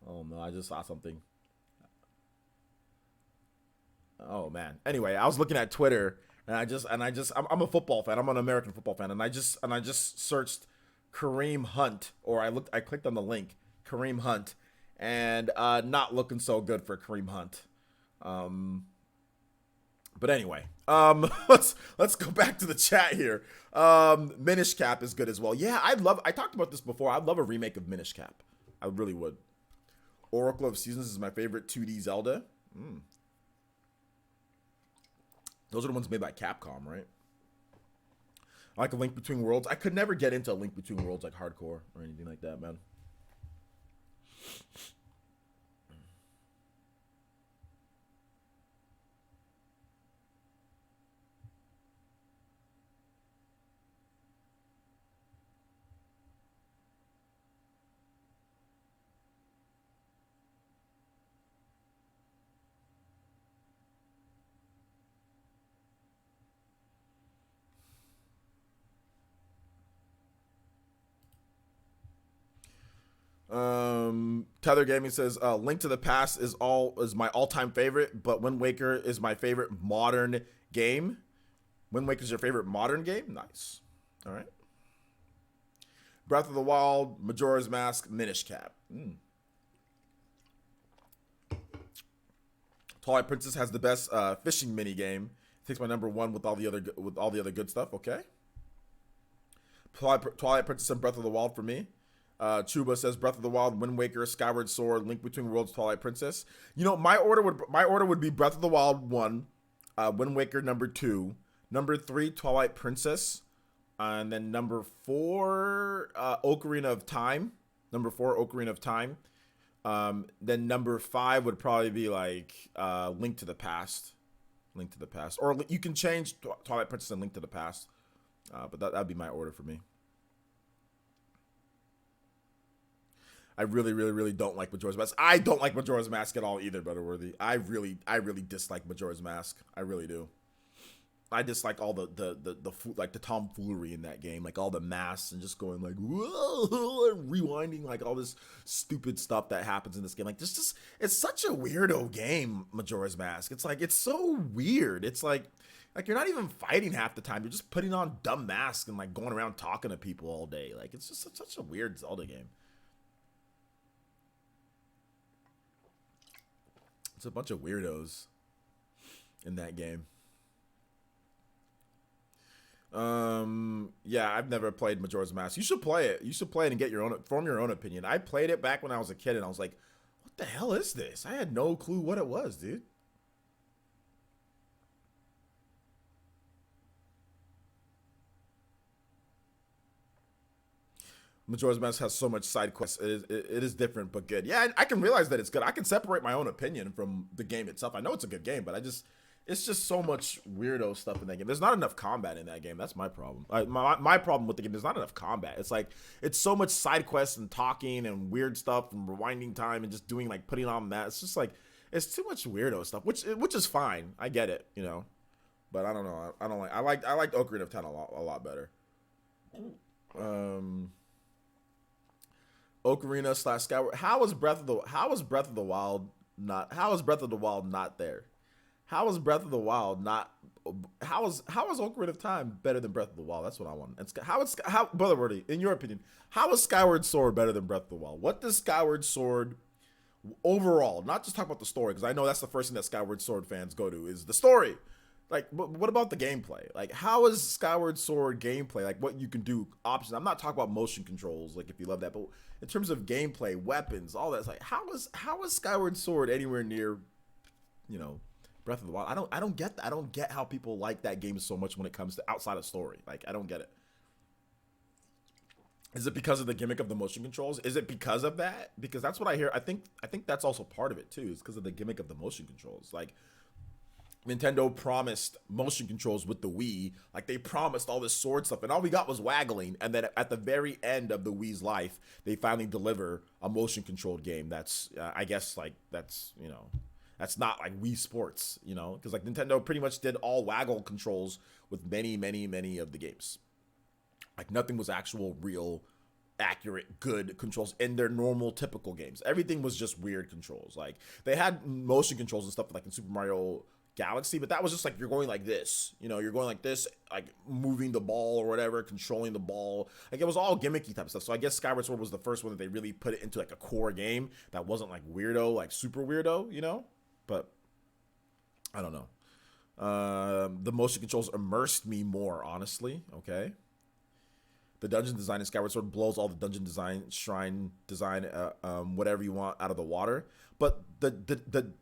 Oh no, I just saw something. Oh man. Anyway, I was looking at Twitter and I'm a football fan. I'm an American football fan, and I just searched Kareem Hunt, or I clicked on the link, Kareem Hunt, and not looking so good for Kareem Hunt. But anyway, let's go back to the chat here. Minish Cap is good as well. Yeah, I talked about this before. I'd love a remake of Minish Cap. I really would. Oracle of Seasons is my favorite 2D Zelda. Those are the ones made by Capcom, right? I like A Link Between Worlds. I could never get into A Link Between Worlds like hardcore or anything like that, man. Tether Gaming says Link to the Past is my all-time favorite, but Wind Waker is my favorite modern game. Wind Waker is your favorite modern game? Nice. All right. Breath of the Wild, Majora's Mask, Minish Cap. Twilight Princess has the best fishing mini game. Takes my number one with all the other good stuff. Okay. Twilight Princess and Breath of the Wild for me. Chuba says Breath of the Wild, Wind Waker, Skyward Sword, Link Between Worlds, Twilight Princess. You know, my order would be Breath of the Wild 1, Wind Waker number 2, number 3 Twilight Princess, and then number 4 Ocarina of Time. Number 4 Ocarina of Time. Then number 5 would probably be like Link to the Past. Link to the Past. Or you can change Twilight Princess and Link to the Past. But that'd be my order for me. I really, really, really don't like Majora's Mask. I don't like Majora's Mask at all either, Butterworthy. I really dislike Majora's Mask. I really do. I dislike all the tomfoolery in that game, like all the masks and just going like whoa, and rewinding, like all this stupid stuff that happens in this game. Like it's such a weirdo game, Majora's Mask. It's like it's so weird. It's like you're not even fighting half the time. You're just putting on dumb masks and like going around talking to people all day. Like it's just such a weird Zelda game. It's a bunch of weirdos in that game. Yeah, I've never played Majora's Mask. You should play it. You should play it and form your own opinion. I played it back when I was a kid, and I was like, "What the hell is this?" I had no clue what it was, dude. Majora's Mask has so much side quests. It is different but good. Yeah, I can realize that it's good. I can separate my own opinion from the game itself. I know it's a good game, but it's just so much weirdo stuff in that game. There's not enough combat in that game. That's my problem. My problem with the game, there's not enough combat. It's like it's so much side quests and talking and weird stuff and rewinding time and just doing like putting on that. It's just like It's too much weirdo stuff, which is fine. I get it, you know. But I don't know. I don't like. I like Ocarina of Time a lot better. Ocarina / Skyward. How is Breath of the Wild not? How is Breath of the Wild not there? How is Breath of the Wild not? How is Ocarina of Time better than Breath of the Wild? That's what I want. And how Brother Wordy, in your opinion, how is Skyward Sword better than Breath of the Wild? What does Skyward Sword overall, not just talk about the story, because I know that's the first thing that Skyward Sword fans go to is the story. Like, what about the gameplay? Like, how is Skyward Sword gameplay? Like, what you can do, options. I'm not talking about motion controls, like, if you love that, but in terms of gameplay, weapons, all that. It's like, how is Skyward Sword anywhere near, you know, Breath of the Wild? I don't get that. I don't get how people like that game so much when it comes to outside of story. Like, I don't get it. Is it because of the gimmick of the motion controls? Is it because of that? Because that's what I hear. I think that's also part of it too. Is because of the gimmick of the motion controls. Like, Nintendo promised motion controls with the Wii. Like, they promised all this sword stuff, and all we got was waggling. And then at the very end of the Wii's life, they finally deliver a motion controlled game. That's, I guess, like, that's, you know, that's not like Wii Sports, you know, because like Nintendo pretty much did all waggle controls with many of the games. Like, nothing was actual, real, accurate, good controls in their normal, typical games. Everything was just weird controls. Like, they had motion controls and stuff like in Super Mario Galaxy, but that was just like you're going like this, you know, you're going like this, like moving the ball or whatever, controlling the ball. Like, it was all gimmicky type of stuff. So I guess Skyward Sword was the first one that they really put it into like a core game that wasn't like weirdo, like super weirdo, you know. But I don't know. The motion controls immersed me more, honestly. Okay. The dungeon design in Skyward Sword blows all the dungeon design, shrine design, whatever you want out of the water. But the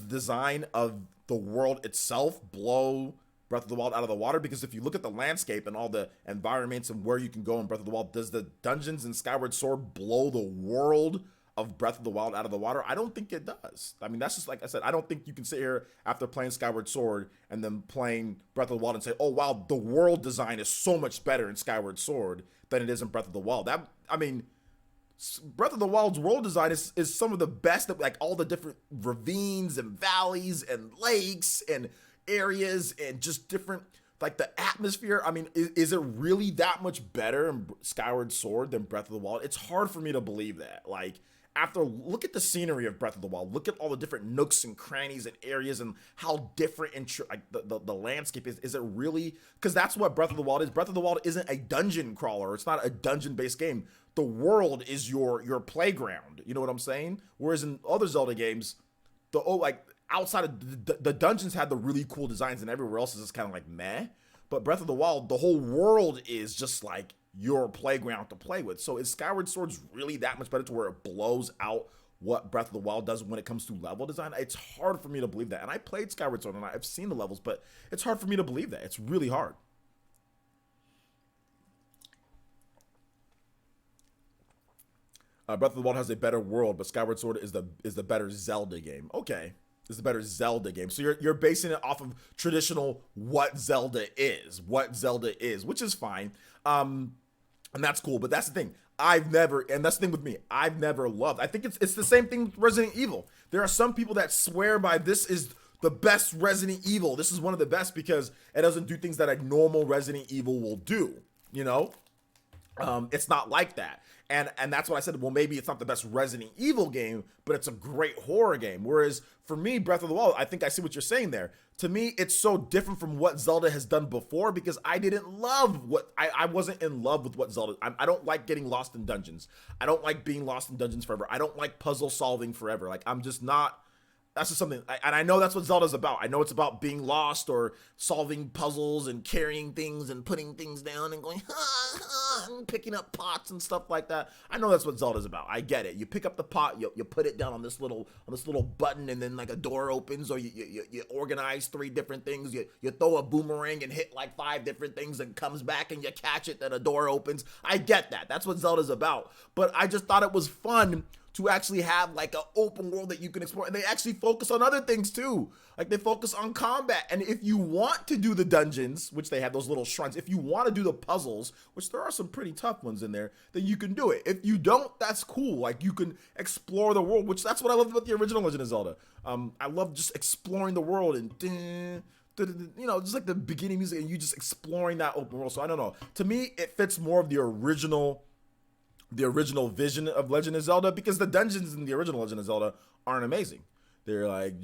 design of the world itself blow Breath of the Wild out of the water? Because if you look at the landscape and all the environments and where you can go in Breath of the Wild, does the dungeons in Skyward Sword blow the world of Breath of the Wild out of the water? I don't think it does. I mean, that's just like I said, I don't think you can sit here after playing Skyward Sword and then playing Breath of the Wild and say, oh wow, the world design is so much better in Skyward Sword than it is in Breath of the Wild. That, I mean, Breath of the Wild's world design is some of the best, like all the different ravines and valleys and lakes and areas and just different, like the atmosphere. I mean, is it really that much better in Skyward Sword than Breath of the Wild? It's hard for me to believe that. Like, look at the scenery of Breath of the Wild. Look at all the different nooks and crannies and areas and how different and like the landscape is. Is it really? Because that's what Breath of the Wild is. Breath of the Wild isn't a dungeon crawler. It's not a dungeon-based game. The world is your playground. You know what I'm saying? Whereas in other Zelda games, outside of the dungeons had the really cool designs and everywhere else is just kind of like meh. But Breath of the Wild, the whole world is just like your playground to play with. So is Skyward Sword's really that much better to where it blows out what Breath of the Wild does when it comes to level design? It's hard for me to believe that. And I played Skyward Sword and I've seen the levels, but it's hard for me to believe that. It's really hard. Breath of the Wild has a better world, but Skyward Sword is the better Zelda game. Okay, it's the better Zelda game. So you're basing it off of traditional what Zelda is, which is fine, and that's cool. But that's the thing. And that's the thing with me. I've never loved. I think it's the same thing with Resident Evil. There are some people that swear by this is the best Resident Evil. This is one of the best because it doesn't do things that a normal Resident Evil will do. You know, it's not like that. And that's what I said. Well, maybe it's not the best Resident Evil game, but it's a great horror game. Whereas for me, Breath of the Wild, I think I see what you're saying there. To me, it's so different from what Zelda has done before because I didn't love I wasn't in love with what Zelda. I don't like getting lost in dungeons. I don't like being lost in dungeons forever. I don't like puzzle solving forever. Like, I'm just not. That's just something, and I know that's what Zelda's about. I know it's about being lost or solving puzzles and carrying things and putting things down and going, and picking up pots and stuff like that. I know that's what Zelda's about. I get it. You pick up the pot, you put it down on this little button, and then like a door opens, or you organize 3 different things. You throw a boomerang and hit like 5 different things and comes back and you catch it, then a door opens. I get that. That's what Zelda's about. But I just thought it was fun to actually have like an open world that you can explore. And they actually focus on other things too. Like they focus on combat. And if you want to do the dungeons, which they have those little shrines, if you want to do the puzzles, which there are some pretty tough ones in there, then you can do it. If you don't, that's cool. Like you can explore the world, which that's what I loved about the original Legend of Zelda. I love just exploring the world and you know, just like the beginning music and you just exploring that open world. So I don't know. To me, it fits more of the original vision of Legend of Zelda, because the dungeons in the original Legend of Zelda aren't amazing. They're like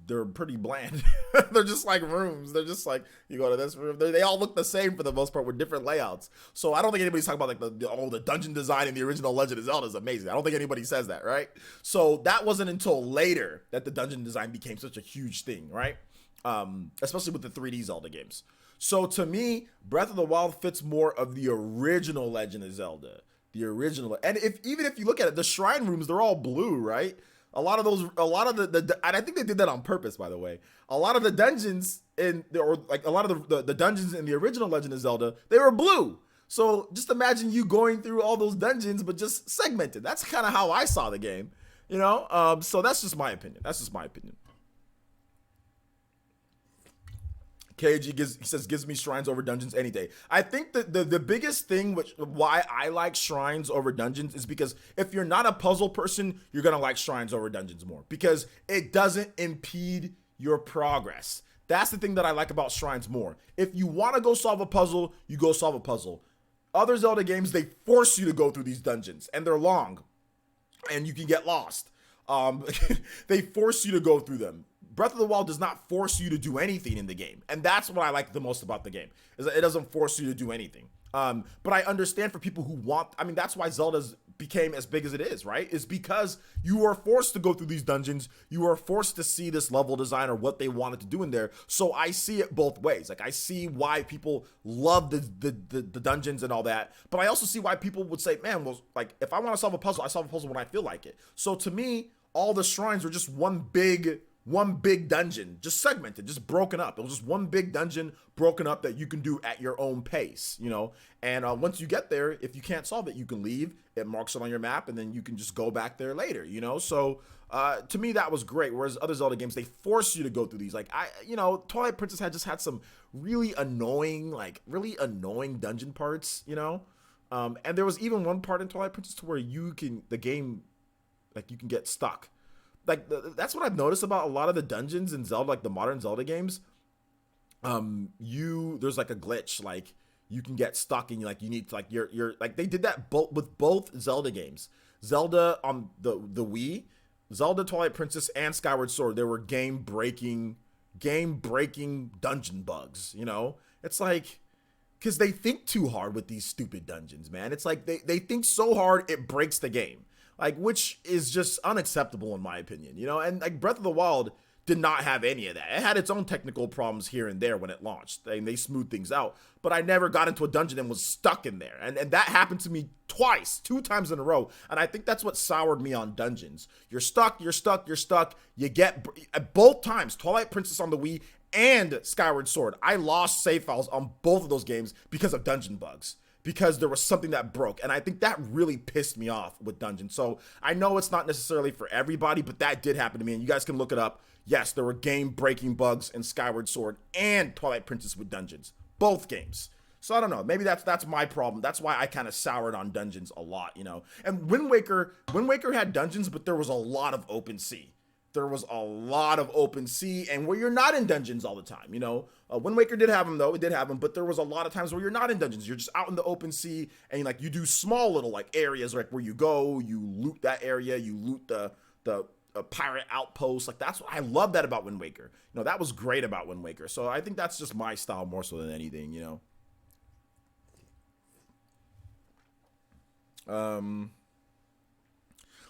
they're pretty bland. They're just like rooms. They're just like, you go to this room. They all look the same for the most part with different layouts. So I don't think anybody's talking about like the dungeon design in the original Legend of Zelda is amazing. I don't think anybody says that, right? So that wasn't until later that the dungeon design became such a huge thing, right? Especially with the 3D Zelda games. So to me, Breath of the Wild fits more of the original Legend of Zelda. The original. And even if you look at it, the shrine rooms, they're all blue, right? A lot of the and I think they did that on purpose, by the way. A lot of the dungeons the dungeons in the original Legend of Zelda, they were blue. So just imagine you going through all those dungeons, but just segmented. That's kind of how I saw the game, you know? So that's just my opinion. KG says gives me shrines over dungeons any day. I think that the biggest thing why I like shrines over dungeons is because if you're not a puzzle person, you're gonna like shrines over dungeons more because it doesn't impede your progress. That's the thing that I like about shrines more. If you want to go solve a puzzle, you go solve a puzzle. Other Zelda games, they force you to go through these dungeons and they're long and you can get lost. They force you to go through them. Breath of the Wild does not force you to do anything in the game. And that's what I like the most about the game, is that it doesn't force you to do anything. But I understand for people who that's why Zelda's became as big as it is, right? Is because you are forced to go through these dungeons. You are forced to see this level design or what they wanted to do in there. So I see it both ways. Like I see why people love the dungeons and all that. But I also see why people would say, man, well, like if I want to solve a puzzle, I solve a puzzle when I feel like it. So to me, all the shrines are just one big dungeon, just segmented, just broken up. It was just one big dungeon broken up that you can do at your own pace, you know? And once you get there, if you can't solve it, you can leave. It marks it on your map, and then you can just go back there later, you know? So to me, that was great. Whereas other Zelda games, they force you to go through these. Like, Twilight Princess had some really annoying dungeon parts, you know? And there was even one part in Twilight Princess to where you can get stuck. Like that's what I've noticed about a lot of the dungeons in Zelda, like the modern Zelda games. There's like a glitch, like you can get stuck and you need to like you're like they did that with both Zelda games. Zelda on the Wii, Zelda Twilight Princess and Skyward Sword, there were game breaking dungeon bugs, you know? It's like because they think too hard with these stupid dungeons, man. It's like they think so hard it breaks the game. Like, which is just unacceptable in my opinion, you know? And like Breath of the Wild did not have any of that. It had its own technical problems here and there when it launched, and they smoothed things out. But I never got into a dungeon and was stuck in there. And that happened to me two times in a row. And I think that's what soured me on dungeons. You're stuck. You get, both times, Twilight Princess on the Wii and Skyward Sword, I lost save files on both of those games because of dungeon bugs. Because there was something that broke. And I think that really pissed me off with dungeons. So I know it's not necessarily for everybody, but that did happen to me. And you guys can look it up. Yes, there were game-breaking bugs in Skyward Sword and Twilight Princess with dungeons. Both games. So I don't know. Maybe that's my problem. That's why I kind of soured on dungeons a lot, you know. And Wind Waker had dungeons, but there was a lot of open sea. There was a lot of open sea and where you're not in dungeons all the time, you know. Wind Waker did have them though, it did have them, but there was a lot of times where you're not in dungeons. You're just out in the open sea and like you do small little like areas like where you go, you loot that area, you loot the pirate outpost. Like that's what I love that about Wind Waker. You know, that was great about Wind Waker. So I think that's just my style more so than anything, you know.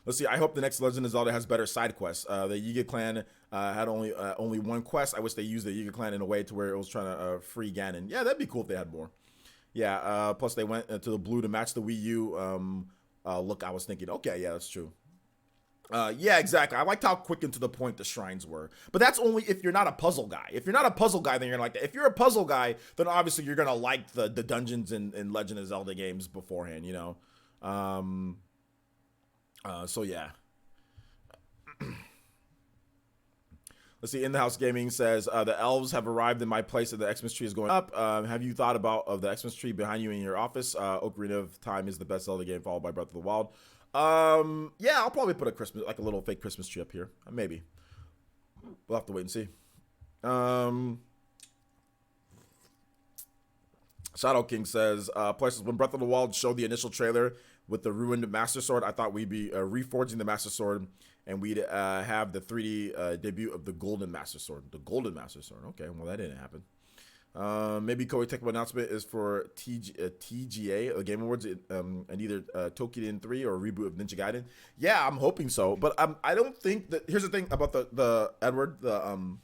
Let's see. I hope the next Legend of Zelda has better side quests. The Yiga clan had only one quest. I wish they used the Yiga clan in a way to where it was trying to free Ganon. Yeah, that'd be cool if they had more. Yeah. Plus they went to the blue to match the Wii U. Look, I was thinking, okay, yeah, that's true. Yeah, exactly. I liked how quick and to the point the shrines were. But that's only if you're not a puzzle guy. If you're not a puzzle guy, then you're like that. If you're a puzzle guy, then obviously you're gonna like the dungeons in Legend of Zelda games beforehand. You know. So yeah. Let's see. In the House Gaming says the elves have arrived in my place, and the Xmas tree is going up. Have you thought about the Xmas tree behind you in your office? Ocarina of Time is the best Zelda game, followed by Breath of the Wild. Yeah, I'll probably put a little fake Christmas tree up here. Maybe. We'll have to wait and see. Shadow King says, places when Breath of the Wild showed the initial trailer with the ruined Master Sword, I thought we'd be reforging the Master Sword, and we'd have the 3D debut of the Golden Master Sword. The Golden Master Sword. Okay, well, that didn't happen. Maybe Koei Tecmo announcement is for TGA, the Game Awards, and either Tokiden 3 or a reboot of Ninja Gaiden. Yeah, I'm hoping so, but I don't think that. Here's the thing about the Edward, the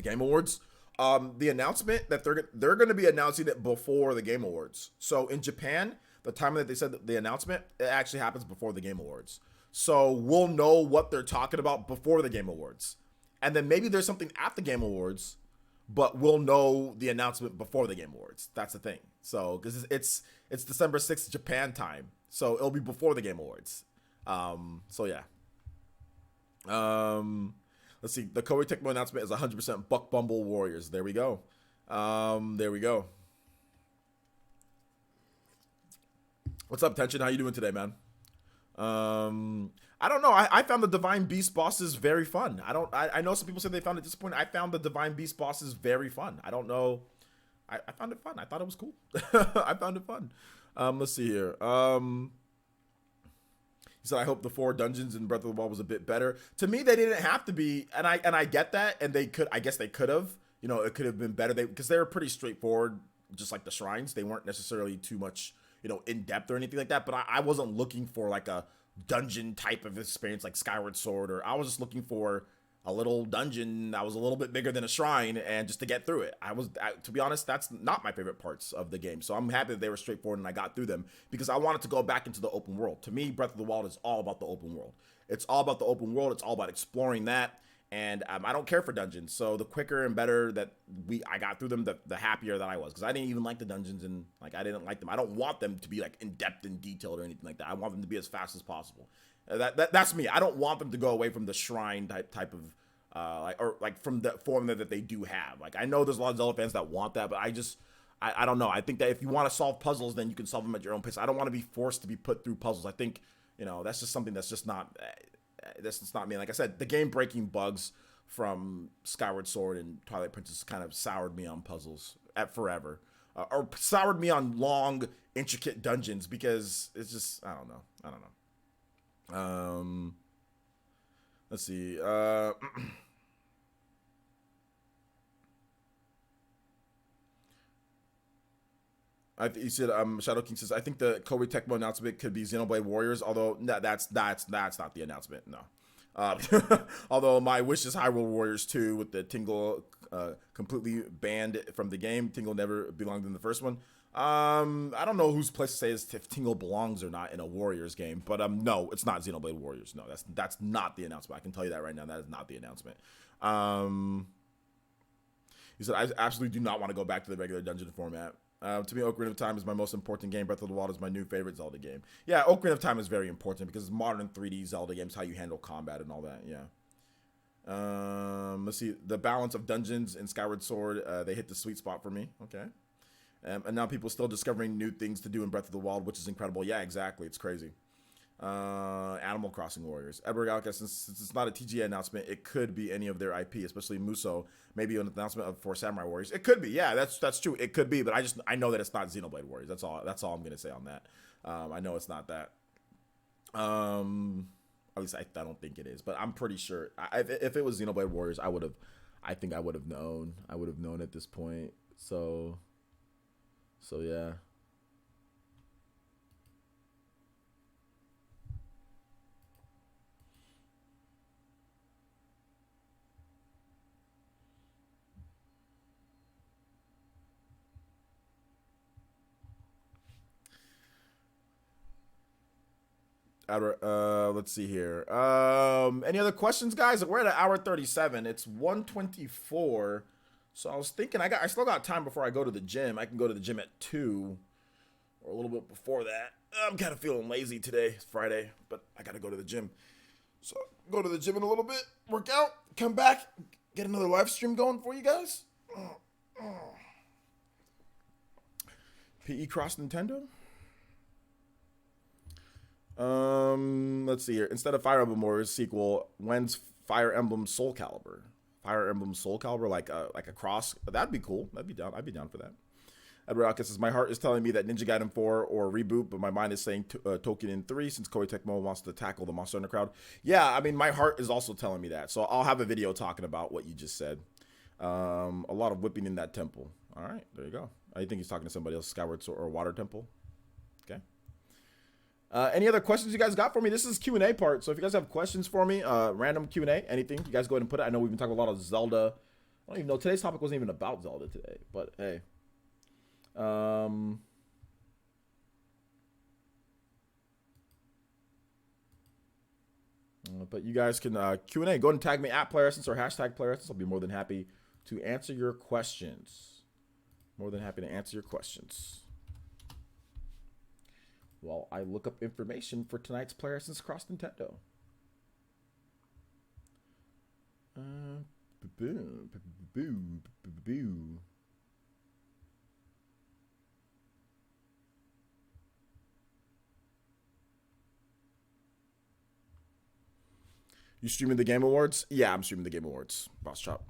Game Awards. The announcement that they're going to be announcing it before the Game Awards. So in Japan, the time that they said the announcement, it actually happens before the Game Awards. So we'll know what they're talking about before the Game Awards. And then maybe there's something at the Game Awards, but we'll know the announcement before the Game Awards. That's the thing. So, because it's December 6th Japan time. So it'll be before the Game Awards. So yeah. Let's see. The Koei Tecmo announcement is 100% Buck Bumble Warriors. There we go. There we go. What's up, Tension? How you doing today, man? I don't know. I found the Divine Beast bosses very fun. I know some people said they found it disappointing. I found the Divine Beast bosses very fun. I don't know. I found it fun. I thought it was cool. I found it fun. Let's see here. He said, I hope the 4 dungeons in Breath of the Wild was a bit better. To me, they didn't have to be, and I get that, and I guess they could have. You know, it could have been better. Because they were pretty straightforward, just like the shrines. They weren't necessarily too much, in depth or anything like that. But I wasn't looking for like a dungeon type of experience like Skyward Sword, or I was just looking for a little dungeon that was a little bit bigger than a shrine, and just to get through it. To be honest, that's not my favorite parts of the game. So I'm happy that they were straightforward and I got through them, because I wanted to go back into the open world. To me, Breath of the Wild is all about the open world. It's all about the open world. It's all about exploring that. And I don't care for dungeons. So the quicker and better that I got through them, the happier that I was. Because I didn't even like the dungeons, and I didn't like them. I don't want them to be like in depth and detailed or anything like that. I want them to be as fast as possible. That's me. I don't want them to go away from the shrine type of from the formula that they do have. Like, I know there's a lot of Zelda fans that want that, but I don't know. I think that if you want to solve puzzles, then you can solve them at your own pace. I don't want to be forced to be put through puzzles. I think that's just something that's just not. That's just not me. Like I said, the game-breaking bugs from Skyward Sword and Twilight Princess kind of soured me on puzzles forever, or soured me on long, intricate dungeons, because it's just I don't know. Let's see. He said, Shadow King says, I think the Koei Tecmo announcement could be Xenoblade Warriors, although that's not the announcement, no. Although my wish is Hyrule Warriors 2 with the Tingle completely banned from the game. Tingle never belonged in the first one. I don't know whose place to say is if Tingle belongs or not in a Warriors game, but no, it's not Xenoblade Warriors. No, that's not the announcement. I can tell you that right now. That is not the announcement. He said, I absolutely do not want to go back to the regular dungeon format. To me, Ocarina of Time is my most important game. Breath of the Wild is my new favorite Zelda game. Yeah, Ocarina of Time is very important because it's modern 3D Zelda games, how you handle combat and all that. Yeah. Let's see. The balance of dungeons in Skyward Sword, they hit the sweet spot for me. Okay. And now people still discovering new things to do in Breath of the Wild, which is incredible. Yeah, exactly. It's crazy. Animal Crossing Warriors. Edward Gallica, since it's not a TGA announcement, it could be any of their IP, especially Muso. Maybe an announcement for Samurai Warriors. It could be. Yeah, that's true. It could be, but I know that it's not Xenoblade Warriors. That's all I'm gonna say on that. I know it's not that. At least I don't think it is, but I'm pretty sure. If it was Xenoblade Warriors, I think I would have known. I would have known at this point. So yeah. Let's see here. Any other questions, guys? We're at an hour 37. It's 1:24. So I was thinking I still got time before I go to the gym. I can go to the gym at 2 or a little bit before that. I'm kind of feeling lazy today. It's Friday, but I got to go to the gym. So go to the gym in a little bit, work out, come back, Get another live stream going for you guys. PE Cross Nintendo. Let's see here. Instead of Fire Emblem Warriors sequel, when's Fire Emblem Soul Calibur? Fire Emblem Soul Calibur, like a cross. That'd be cool. I'd be down for that. Edward says, my heart is telling me that Ninja Gaiden 4 or reboot, but my mind is saying Tokyo 3 since Koei Tecmo wants to tackle the Monster Hunter crowd. Yeah, I mean, my heart is also telling me that. So I'll have a video talking about what you just said. A lot of whipping in that temple. All right, there you go. I think he's talking to somebody else, Skyward Sword or Water Temple. Okay. Any other questions you guys got for me? This is Q&A part, so if you guys have questions for me, random Q&A, anything, you guys go ahead and put it. I know we've been talking a lot of Zelda. I don't even know. Today's topic wasn't even about Zelda today, but hey. But you guys can Q&A. Go ahead and tag me at PlayerEssence or hashtag PlayerEssence. I'll be more than happy to answer your questions. More than happy to answer your questions. While I look up information for tonight's PlayerEssence Cross Nintendo. You streaming the Game Awards? Yeah, I'm streaming the Game Awards. Boss Chop.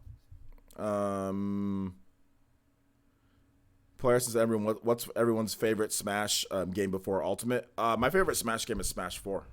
PlayerEssence, everyone. What's everyone's favorite Smash game before Ultimate? My favorite Smash game is Smash 4.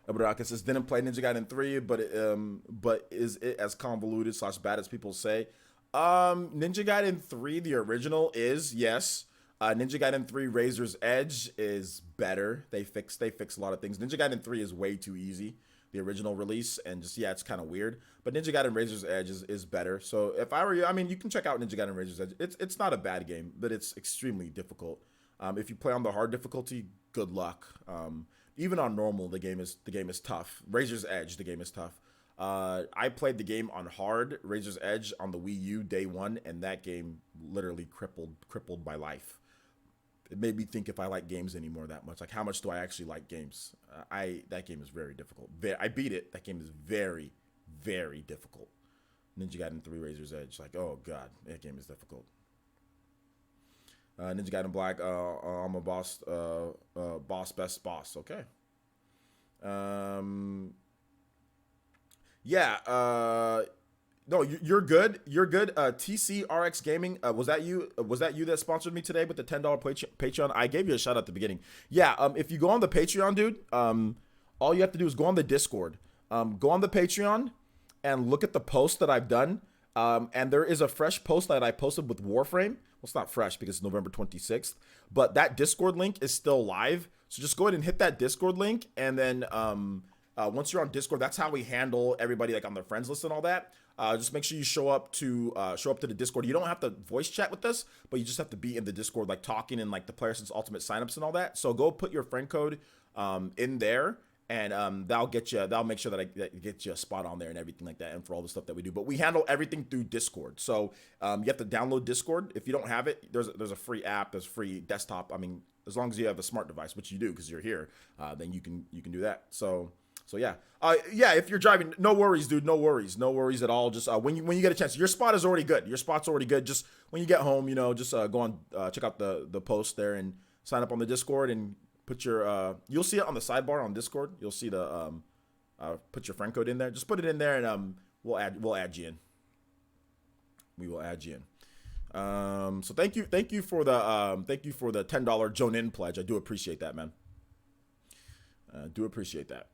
Abraka says, didn't play Ninja Gaiden 3, but is it as convoluted / bad as people say? Ninja Gaiden 3, the original, is, yes. Ninja Gaiden 3 Razor's Edge is better. They fix a lot of things. Ninja Gaiden 3 is way too easy, the original release, and just, yeah, it's kind of weird. But Ninja Gaiden Razor's Edge is better. So if I were you, I mean, you can check out Ninja Gaiden Razor's Edge. It's not a bad game, but it's extremely difficult. If you play on the hard difficulty, good luck. Even on normal, the game is tough. Razor's Edge, the game is tough. I played the game on hard, Razor's Edge, on the Wii U day one, and that game literally crippled my life. It made me think if I like games anymore that much. Like, how much do I actually like games? That game is very difficult. I beat it. That game is very, very difficult. Ninja Gaiden 3 Razor's Edge. Like, oh god, that game is difficult. Ninja Gaiden Black. I'm a boss. Best boss. Okay. Yeah. No, you're good. You're good. TCRX Gaming. Was that you? Was that you that sponsored me today with the $10 Patreon? I gave you a shout out at the beginning. Yeah. If you go on the Patreon, dude, all you have to do is go on the Discord. Go on the Patreon and look at the post that I've done. And there is a fresh post that I posted with Warframe. Well, it's not fresh because it's November 26th, but that Discord link is still live. So just go ahead and hit that Discord link. And then once you're on Discord, that's how we handle everybody like on their friends list and all that. Just make sure you show up to the Discord. You don't have to voice chat with us, but you just have to be in the Discord, like talking in like the PlayerEssence Ultimate signups and all that. So go put your friend code in there. And that'll make sure that I get you a spot on there and everything like that, and for all the stuff that we do. But we handle everything through Discord. So you have to download Discord. If you don't have it, there's a free app, there's free desktop. I mean, as long as you have a smart device, which you do because you're here, then you can do that. So yeah, if you're driving, no worries, dude, no worries at all. Just when you get a chance, your spot is already good. Your spot's already good. Just when you get home, just go on, check out the post there and sign up on the Discord and put your you'll see it on the sidebar on Discord. You'll see the put your friend code in there. Just put it in there and we'll add you in. We will add you in. So thank you for the $10 Jonin pledge. I do appreciate that, man. Do appreciate that.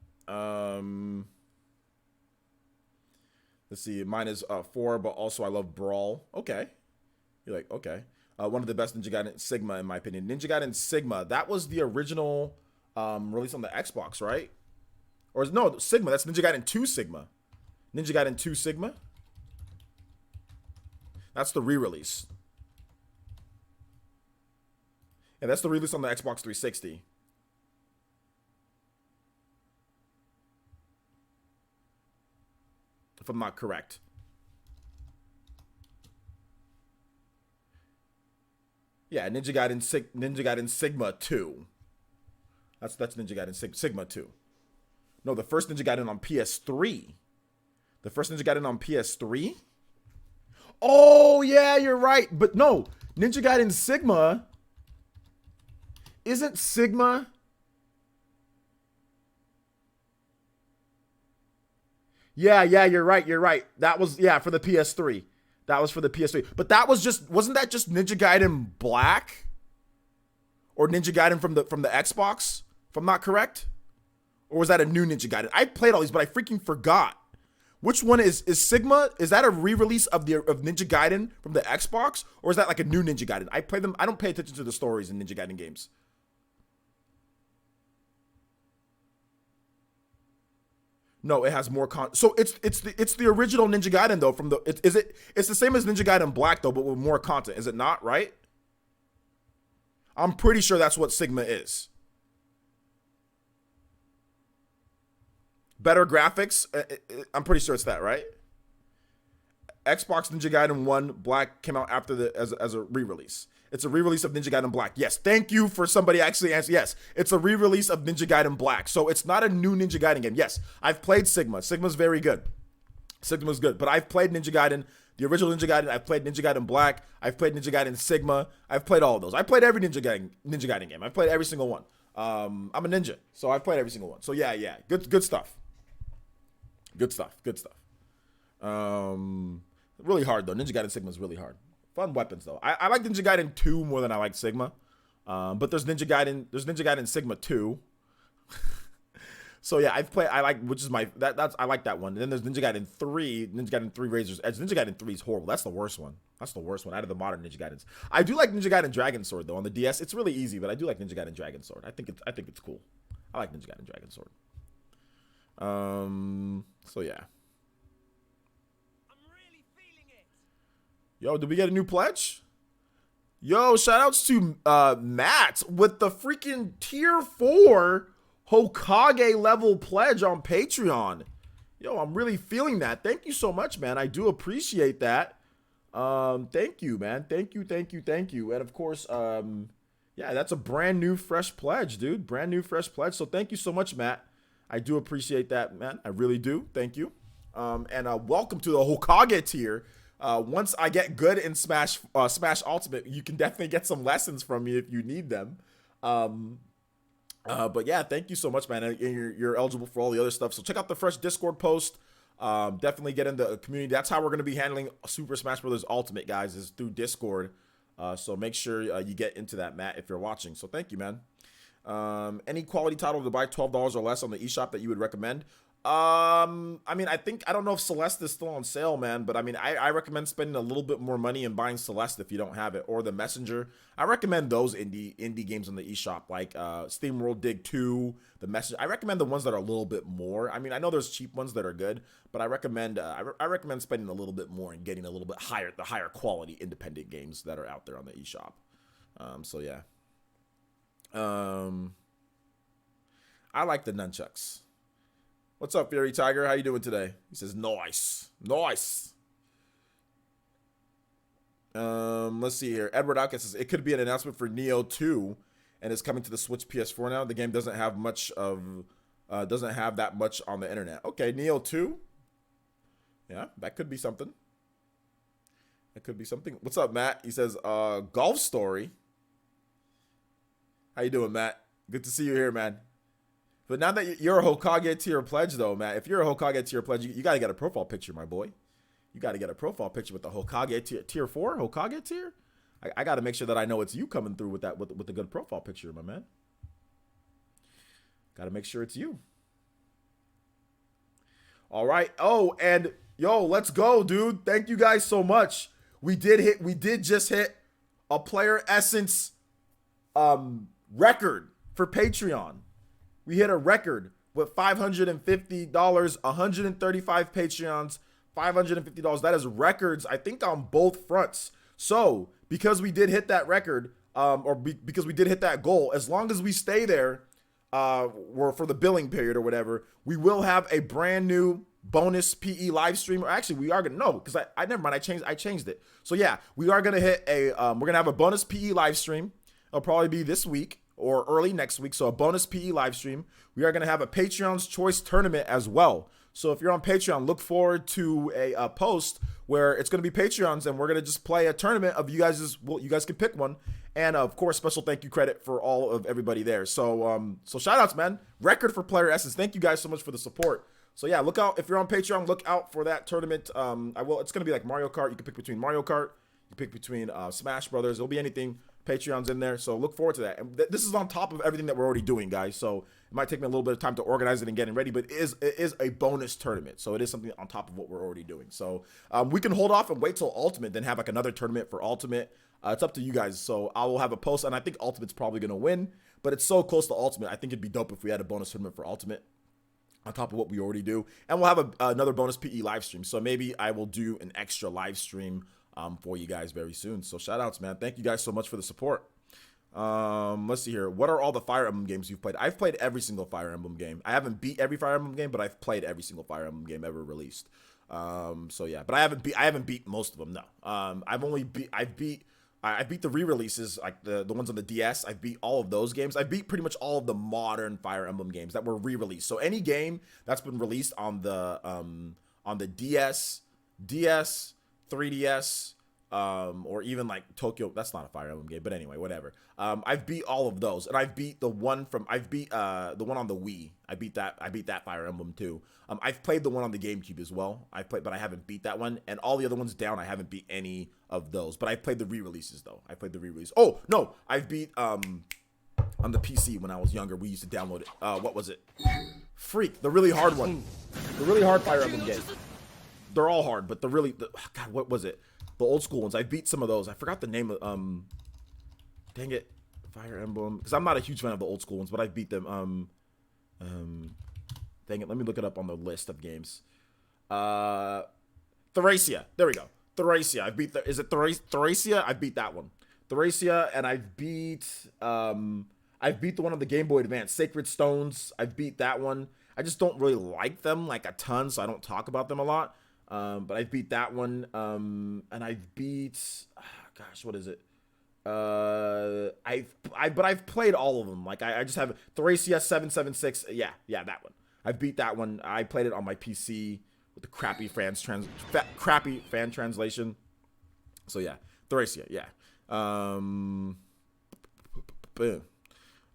Let's see. Mine is 4, but also I love Brawl. Okay. You're like, okay. One of the best Ninja Gaiden Sigma, in my opinion. Ninja Gaiden Sigma, that was the original release on the Xbox, right? Or no, Sigma, that's Ninja Gaiden 2 Sigma. Ninja Gaiden 2 Sigma? That's the re-release. Yeah, that's the release on the Xbox 360. If I'm not correct. Yeah, Ninja Gaiden Sigma 2. That's Ninja Gaiden Sigma 2. No, the first Ninja Gaiden on PS3. The first Ninja Gaiden on PS3? Oh, yeah, you're right. But no, Ninja Gaiden Sigma. Isn't Sigma... Yeah, you're right. That was, for the PS3. That was for the PS3. But that was just, wasn't that just Ninja Gaiden Black? Or Ninja Gaiden from the Xbox? If I'm not correct? Or was that a new Ninja Gaiden? I played all these, but I freaking forgot. Which one is Sigma? Is that a re-release of Ninja Gaiden from the Xbox? Or is that like a new Ninja Gaiden? I play them, I don't pay attention to the stories in Ninja Gaiden games. No, it has more so it's the original Ninja Gaiden though from the it's the same as Ninja Gaiden Black though, but with more content. Is it not, right? I'm pretty sure that's what Sigma is. Better graphics. I'm pretty sure it's that, right? Xbox Ninja Gaiden 1 Black came out after as a re-release. It's a re-release of Ninja Gaiden Black. Yes, thank you for somebody actually answering. Yes, it's a re-release of Ninja Gaiden Black. So it's not a new Ninja Gaiden game. Yes, I've played Sigma. Sigma's very good. Sigma's good. But I've played Ninja Gaiden, the original Ninja Gaiden. I've played Ninja Gaiden Black. I've played Ninja Gaiden Sigma. I've played all of those. I played every Ninja Gaiden game. I've played every single one. I'm a ninja, so I've played every single one. So yeah. Good stuff. Good stuff. Really hard though. Ninja Gaiden Sigma is really hard. Fun weapons though. I like Ninja Gaiden 2 more than I like Sigma. But there's Ninja Gaiden Sigma 2. So yeah, I like that one. And then there's Ninja Gaiden 3, Ninja Gaiden 3 Razor's Edge. Ninja Gaiden 3 is horrible. That's the worst one. Out of the modern Ninja Gaidens. I do like Ninja Gaiden Dragon Sword though on the DS. It's really easy, but I do like Ninja Gaiden Dragon Sword. I think it's cool. I like Ninja Gaiden Dragon Sword. So yeah. Yo, did we get a new pledge? Yo, shout outs to Matt with the freaking tier 4 Hokage level pledge on Patreon. Yo, I'm really feeling that. Thank you so much, man. I do appreciate that. Thank you, man. Thank you. And of course, yeah, that's a brand new fresh pledge, dude. Brand new fresh pledge. So thank you so much, Matt. I do appreciate that, man. I really do. Thank you. And welcome to the Hokage tier. Once I get good in Smash Ultimate, you can definitely get some lessons from me if you need them. But yeah, thank you so much, man. And you're eligible for all the other stuff. So check out the fresh Discord post. Definitely get in the community. That's how we're going to be handling Super Smash Bros. Ultimate, guys, is through Discord. So make sure you get into that, Matt, if you're watching. So thank you, man. Any quality title to buy $12 or less on the eShop that you would recommend? I mean, I don't know if Celeste is still on sale, man, but I mean, I recommend spending a little bit more money and buying Celeste if you don't have it, or The Messenger. I recommend those indie games on the eShop, like SteamWorld Dig 2, The Messenger. I recommend the ones that are a little bit more. I mean, I know there's cheap ones that are good, but I recommend spending a little bit more and getting a little bit higher quality independent games that are out there on the eShop. So yeah. I like the nunchucks. What's up, Fury Tiger? How you doing today? He says, nice. Let's see here. Edward Alkins says, it could be an announcement for Neo 2, and it's coming to the Switch PS4 now. The game doesn't have that much on the internet. Okay, Neo 2. Yeah, that could be something. What's up, Matt? He says, Golf Story. How you doing, Matt? Good to see you here, man. But now that you're a Hokage tier pledge, though, Matt, if you're a Hokage tier pledge, you got to get a profile picture, my boy. You got to get a profile picture with the Hokage tier 4 Hokage tier. I got to make sure that I know it's you coming through with that with the good profile picture, my man. Got to make sure it's you. All right. Oh, and yo, let's go, dude. Thank you guys so much. We did just hit a player essence record for Patreon. We hit a record with $550, 135 Patreons, $550. That is records, I think, on both fronts. So because we did hit that record, because we did hit that goal, as long as we stay there, or for the billing period or whatever, we will have a brand new bonus PE live stream. Or actually, we are gonna because I never mind. I changed it. So yeah, we are gonna hit we're gonna have a bonus PE live stream. It'll probably be this week or early next week. So a bonus PE live stream. We are going to have a Patreon's Choice tournament as well. So if you're on Patreon, look forward to a post where it's going to be Patreons, and we're going to just play a tournament of you guys. Well, you guys can pick one, and of course, special thank you credit for all of everybody there. So so shout outs, man. Record for Player Essence. Thank you guys so much for the support. So yeah, look out if you're on Patreon. Look out for that tournament. It's going to be like Mario Kart. You can pick between Mario Kart. You pick between Smash Brothers. It'll be anything. Patreon's in there, so look forward to that. And this is on top of everything that we're already doing, guys. So it might take me a little bit of time to organize it and getting ready, but it is a bonus tournament. So it is something on top of what we're already doing. So we can hold off and wait till Ultimate, then have like another tournament for Ultimate. It's up to you guys. So I will have a post, and I think Ultimate's probably gonna win, but it's so close to Ultimate. I think it'd be dope if we had a bonus tournament for Ultimate on top of what we already do, and we'll have another bonus PE live stream. So maybe I will do an extra live stream for you guys very soon. So shout outs, man. Thank you guys so much for the support. Let's see here. What are all the Fire Emblem games you've played? I've played every single Fire Emblem game. I haven't beat every Fire Emblem game, but I've played every single Fire Emblem game ever released. So yeah, but I haven't beat most of them. No. I beat the re-releases, like the ones on the DS. I beat all of those games. I beat pretty much all of the modern Fire Emblem games that were re-released. So any game that's been released on the DS, 3DS, or even like Tokyo. That's not a Fire Emblem game, but anyway, whatever. I've beat all of those, and I've beat the one the one on the Wii. I beat that Fire Emblem too. I've played the one on the GameCube as well. But I haven't beat that one, and all the other ones down, I haven't beat any of those. But I've played the re-releases though. I played the re-release. Oh no, I've beat on the PC when I was younger. We used to download it. What was it? Freak, the really hard one, the really hard Fire Emblem game. They're all hard, but God, what was it? The old school ones. I beat some of those. I forgot the name of dang it, Fire Emblem. Because I'm not a huge fan of the old school ones, but I beat them. Dang it, let me look it up on the list of games. Thracia. There we go. Thracia. I beat is it Thracia? I beat that one. Thracia, and I beat the one on the Game Boy Advance. Sacred Stones. I beat that one. I just don't really like them like a ton, so I don't talk about them a lot. But I beat that one, and I beat, gosh, what is it? I've played all of them. Like I just have Thracia 776. Yeah, that one. I beat that one. I played it on my PC with the crappy fan translation. So yeah, Thracia. Yeah.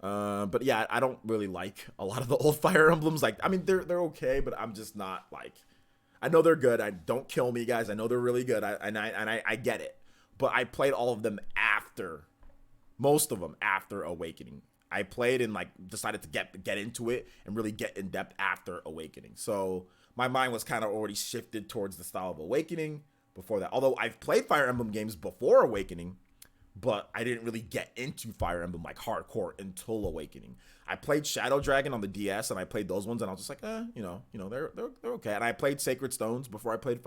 But yeah, I don't really like a lot of the old Fire Emblems. Like, I mean, they're okay, but I'm just not like. I know they're good. Don't kill me, guys. I know they're really good. I get it. But I played all of them most of them after Awakening. I played and like decided to get into it and really get in depth after Awakening. So my mind was kind of already shifted towards the style of Awakening before that. Although I've played Fire Emblem games before Awakening, but I didn't really get into Fire Emblem like hardcore until Awakening. I played Shadow Dragon on the DS, and I played those ones, and I was just like, they're okay. And I played Sacred Stones before I played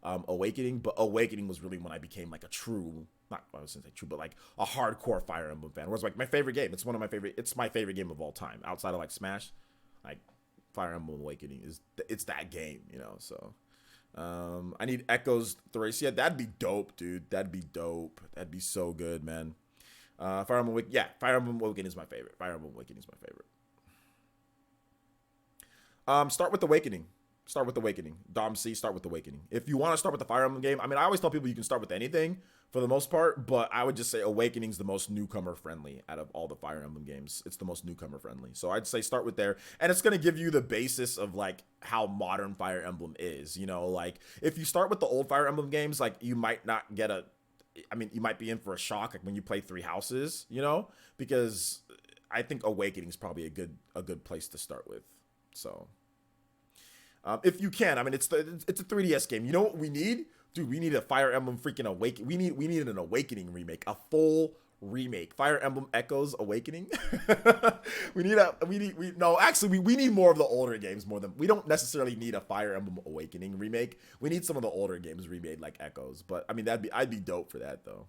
Awakening, but Awakening was really when I became like a true, not I was gonna say true, but like a hardcore Fire Emblem fan. Whereas like my favorite game, it's my favorite game of all time outside of like Smash, like Fire Emblem Awakening it's that game, So. I need Echoes Thracia. That'd be dope, dude. That'd be dope. That'd be so good, man. Fire Emblem Awakening. Yeah, Fire Emblem Awakening is my favorite. Start with Awakening. Dom C, start with Awakening. If you want to start with the Fire Emblem game, I mean, I always tell people you can start with anything for the most part, but I would just say Awakening's the most newcomer friendly out of all the Fire Emblem games. It's the most newcomer friendly. So I'd say start with there, and it's going to give you the basis of like how modern Fire Emblem is, like if you start with the old Fire Emblem games, like you might not get you might be in for a shock like when you play Three Houses, because I think Awakening's probably a good place to start with. So if you can, I mean, it's a 3DS game. You know what we need? Dude, we need a Fire Emblem freaking Awakening. We need an Awakening remake, a full remake. Fire Emblem Echoes Awakening. we need more of the older games we don't necessarily need a Fire Emblem Awakening remake. We need some of the older games remade like Echoes. But I mean, I'd be dope for that though.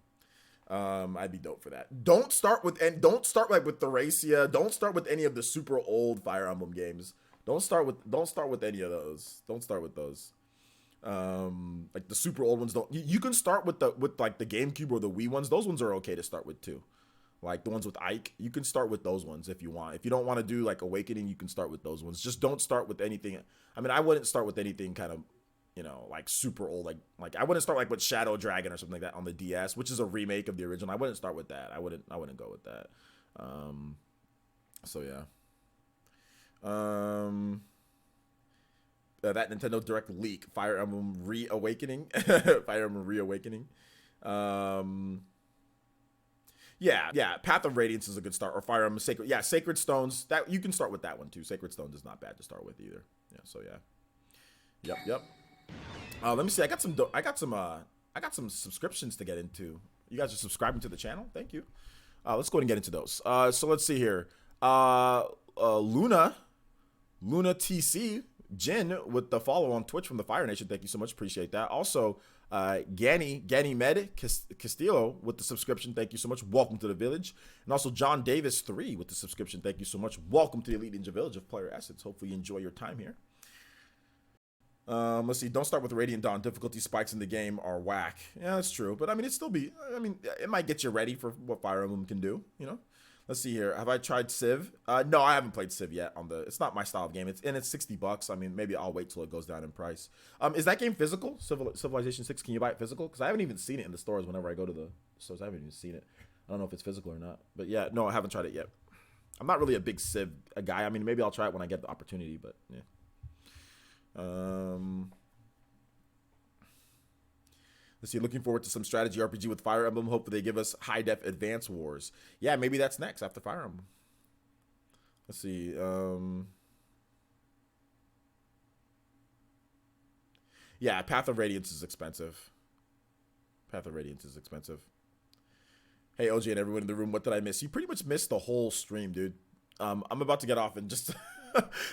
I'd be dope for that. Don't start like with Thracia. Don't start with any of the super old Fire Emblem games. Don't start with any of those. Don't start with those. Like the super old ones. You can start with like the GameCube or the Wii ones. Those ones are okay to start with too. like the ones with Ike. You can start with those ones if you want. If you don't want to do like Awakening, you can start with those ones. Just don't start with anything. I mean, I wouldn't start with anything kind of, you know, like super old. Like I wouldn't start like with Shadow Dragon or something like that on the DS, which is a remake of the original. I wouldn't start with that. I wouldn't go with that. So yeah. That Nintendo Direct leak, Fire Emblem Reawakening. Fire Emblem Reawakening. Yeah, Path of Radiance is a good start, or Fire Emblem Sacred. Yeah, Sacred Stones. That you can start with that one too. Sacred Stones is not bad to start with either. Yeah, so yeah. Yep. Let me see. I got some subscriptions to get into. You guys are subscribing to the channel. Thank you. Let's go ahead and get into those. So let's see here. Luna TC Jin with the follow on Twitch from the Fire Nation. Thank you so much. Appreciate that. Also, Gani Med Castillo with the subscription. Thank you so much. Welcome to the village. And also John Davis 3 with the subscription. Thank you so much. Welcome to the Elite Ninja Village of Player Essence. Hopefully you enjoy your time here. Let's see. Don't start with Radiant Dawn. Difficulty spikes in the game are whack. Yeah, that's true. But I mean, it might get you ready for what Fire Emblem can do, you know? Let's see here. Have I tried Civ? No, I haven't played Civ yet. It's not my style of game. It's $60. I mean, maybe I'll wait till it goes down in price. Is that game physical? Civilization 6? Can you buy it physical? Because I haven't even seen it in the stores. Whenever I go to the stores, I haven't even seen it. I don't know if it's physical or not. But yeah, no, I haven't tried it yet. I'm not really a big Civ guy. I mean, maybe I'll try it when I get the opportunity. But yeah. Let's see, looking forward to some strategy RPG with Fire Emblem. Hopefully they give us high-def Advance Wars. Yeah, maybe that's next after Fire Emblem. Let's see. Yeah, Path of Radiance is expensive. Path of Radiance is expensive. Hey, OG and everyone in the room, what did I miss? You pretty much missed the whole stream, dude. I'm about to get off and just...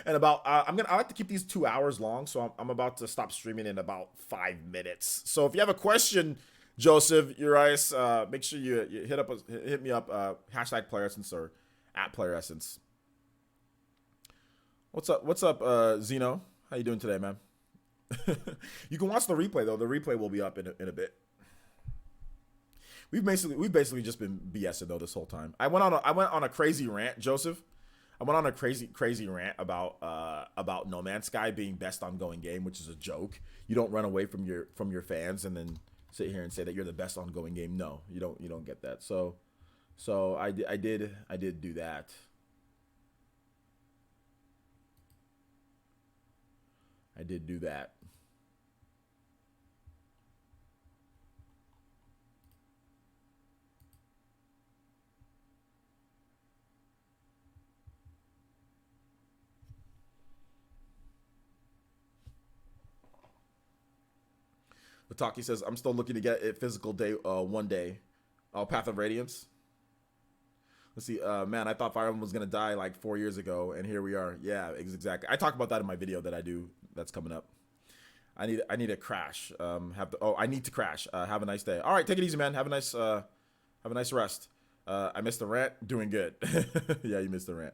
and about I like to keep these 2 hours long, so I'm about to stop streaming in about 5 minutes. So if you have a question, Joseph Urias, make sure you hit me up, hashtag Player Essence or at Player Essence. What's up, Zeno? How you doing today, man? You can watch the replay though. The replay will be up in a bit. We've basically just been BSing though this whole time. I went on a crazy rant, Joseph. I went on a crazy rant about No Man's Sky being best ongoing game, which is a joke. You don't run away from your fans and then sit here and say that you're the best ongoing game. No, you don't get that. So I did do that. I did do that. Wataki says, I'm still looking to get it physical day one day. Oh, Path of Radiance. Let's see. Man, I thought Fire Emblem was going to die like 4 years ago, and here we are. Yeah, exactly. I talked about that in my video that I do that's coming up. I need a crash. I need to crash. Have a nice day. All right, take it easy, man. Have a nice rest. I missed the rant. Doing good. Yeah, you missed the rant.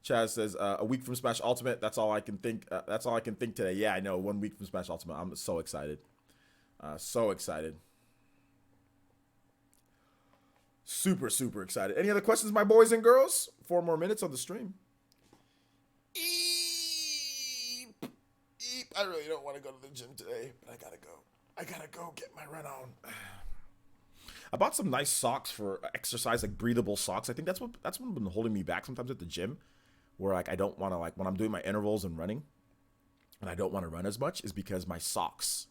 Chaz says, a week from Smash Ultimate. That's all I can think. That's all I can think today. Yeah, I know. 1 week from Smash Ultimate. I'm so excited. So excited. Super excited. Any other questions, my boys and girls? 4 more minutes on the stream. Eep. I really don't want to go to the gym today, but I gotta go get my run on. I bought some nice socks for exercise, like breathable socks. I think that's what's been holding me back sometimes at the gym, where like I don't want to, like when I'm doing my intervals and running, and I don't want to run as much, is because my socks.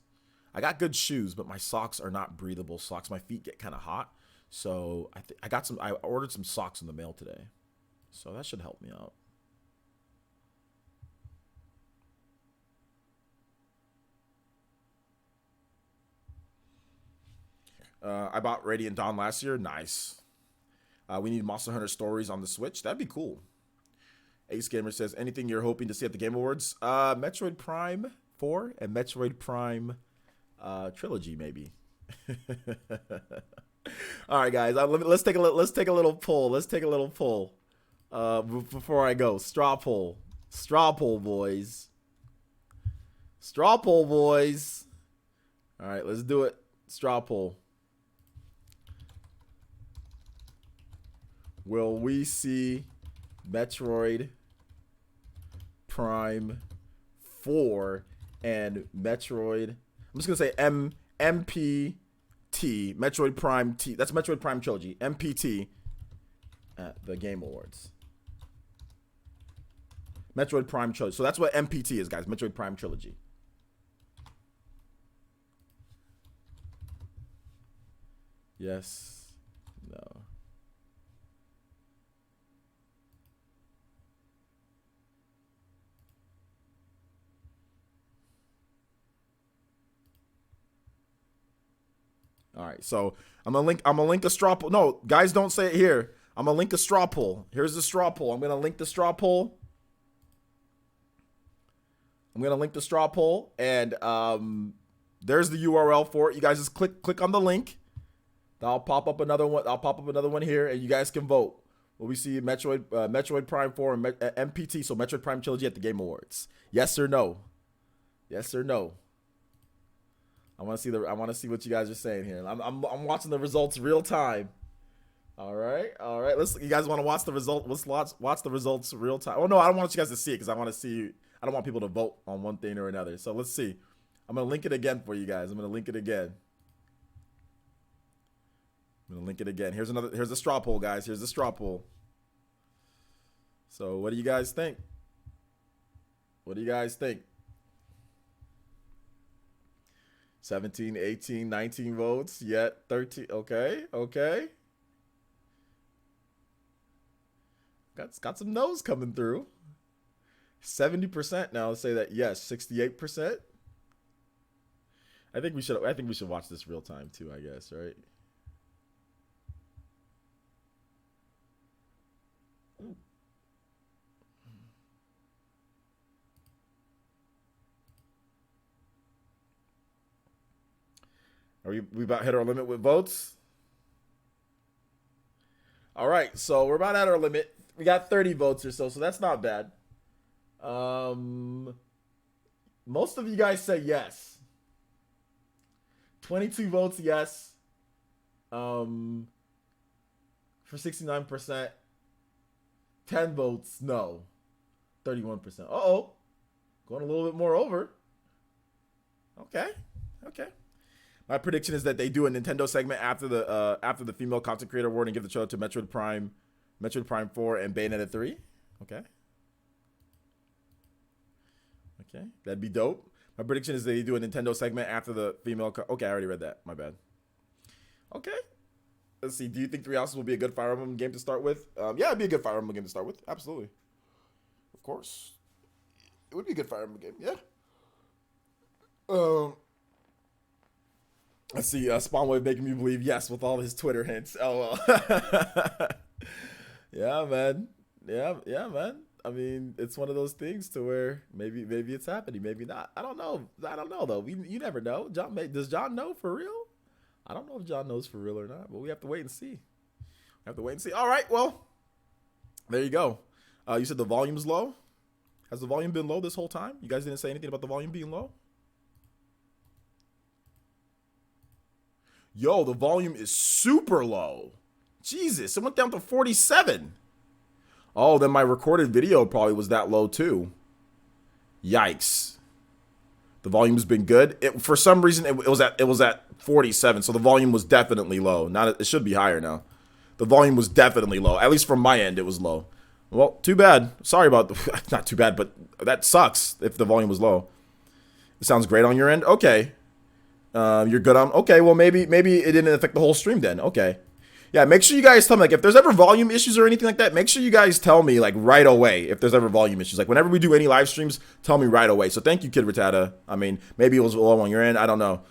I got good shoes, but my socks are not breathable socks. My feet get kind of hot. So I ordered some socks in the mail today. So that should help me out. I bought Radiant Dawn last year. Nice. We need Monster Hunter Stories on the Switch. That'd be cool. Ace Gamer says, anything you're hoping to see at the Game Awards? Metroid Prime 4 and Metroid Prime trilogy, maybe. All right, guys. Let's take a little poll. Let's take a little poll. Before I go, straw poll, boys. Straw poll, boys. All right, let's do it. Straw poll. will we see Metroid Prime 4 and Metroid, I'm just gonna say MPT, Metroid Prime T, that's Metroid Prime Trilogy, MPT, at the Game Awards. Metroid Prime Trilogy. So that's what MPT is, guys. Metroid Prime Trilogy. Yes. No. All right. So I'm gonna link a straw poll. No, guys, don't say it here. I'm gonna link a straw poll. Here's the straw poll. I'm gonna link the straw poll. I'm gonna link the straw poll, and there's the URL for it. You guys just click on the link. I'll pop up another one. I'll pop up another one here, and you guys can vote. Will we see Metroid Prime 4 and MPT, so Metroid Prime Trilogy at the Game Awards? Yes or no? Yes or no? I want to see what you guys are saying here. I'm watching the results real time. All right. You guys want to watch the result? Let's watch the results real time. Oh no, I don't want you guys to see it because I want to see. I don't want people to vote on one thing or another. So let's see. I'm gonna link it again for you guys. Here's the straw poll, guys. Here's the straw poll. So what do you guys think? 17, 18, 19 votes, yet 13. Okay. Got some no's coming through. 70% now say that yes. 68%. I think we should watch this real time too, I guess, right? Are we about hit our limit with votes? All right, so we're about at our limit. We got 30 votes or so that's not bad. Most of you guys say yes. 22 votes yes. For 69%. 10 votes no. 31%. Uh-oh. Going a little bit more over. Okay. My prediction is that they do a Nintendo segment after the Female Content Creator Award and give the show to Metroid Prime 4, and Bayonetta 3. Okay, that'd be dope. My prediction is they do a Nintendo segment after the female. Okay, I already read that. My bad. Okay, let's see. Do you think Three Houses will be a good Fire Emblem game to start with? Yeah, it'd be a good Fire Emblem game to start with. Absolutely, of course, it would be a good Fire Emblem game. Yeah. Let's see, Spawnwave making me believe yes with all his Twitter hints. Oh, well. Yeah, man. I mean, it's one of those things to where maybe it's happening, maybe not. I don't know though. You never know. Does John know for real? I don't know if John knows for real or not, but we have to wait and see. All right, well, there you go. You said the volume's low. Has the volume been low this whole time? You guys didn't say anything about the volume being low? Yo, the volume is super low. Jesus, it went down to 47. Oh, then my recorded video probably was that low too. Yikes. The volume's been good. For some reason, it was at 47, so the volume was definitely low. It should be higher now. The volume was definitely low. At least from my end, it was low. Well, too bad. Sorry about not too bad, but that sucks if the volume was low. It sounds great on your end. Okay. You're good on. Okay, well maybe it didn't affect the whole stream then. Okay. Yeah, make sure you guys tell me, like, if there's ever volume issues or anything like that, make sure you guys tell me, like, right away if there's ever volume issues. Like, whenever we do any live streams, tell me right away. So thank you, Kid Rattata. I mean, maybe it was low on your end. I don't know.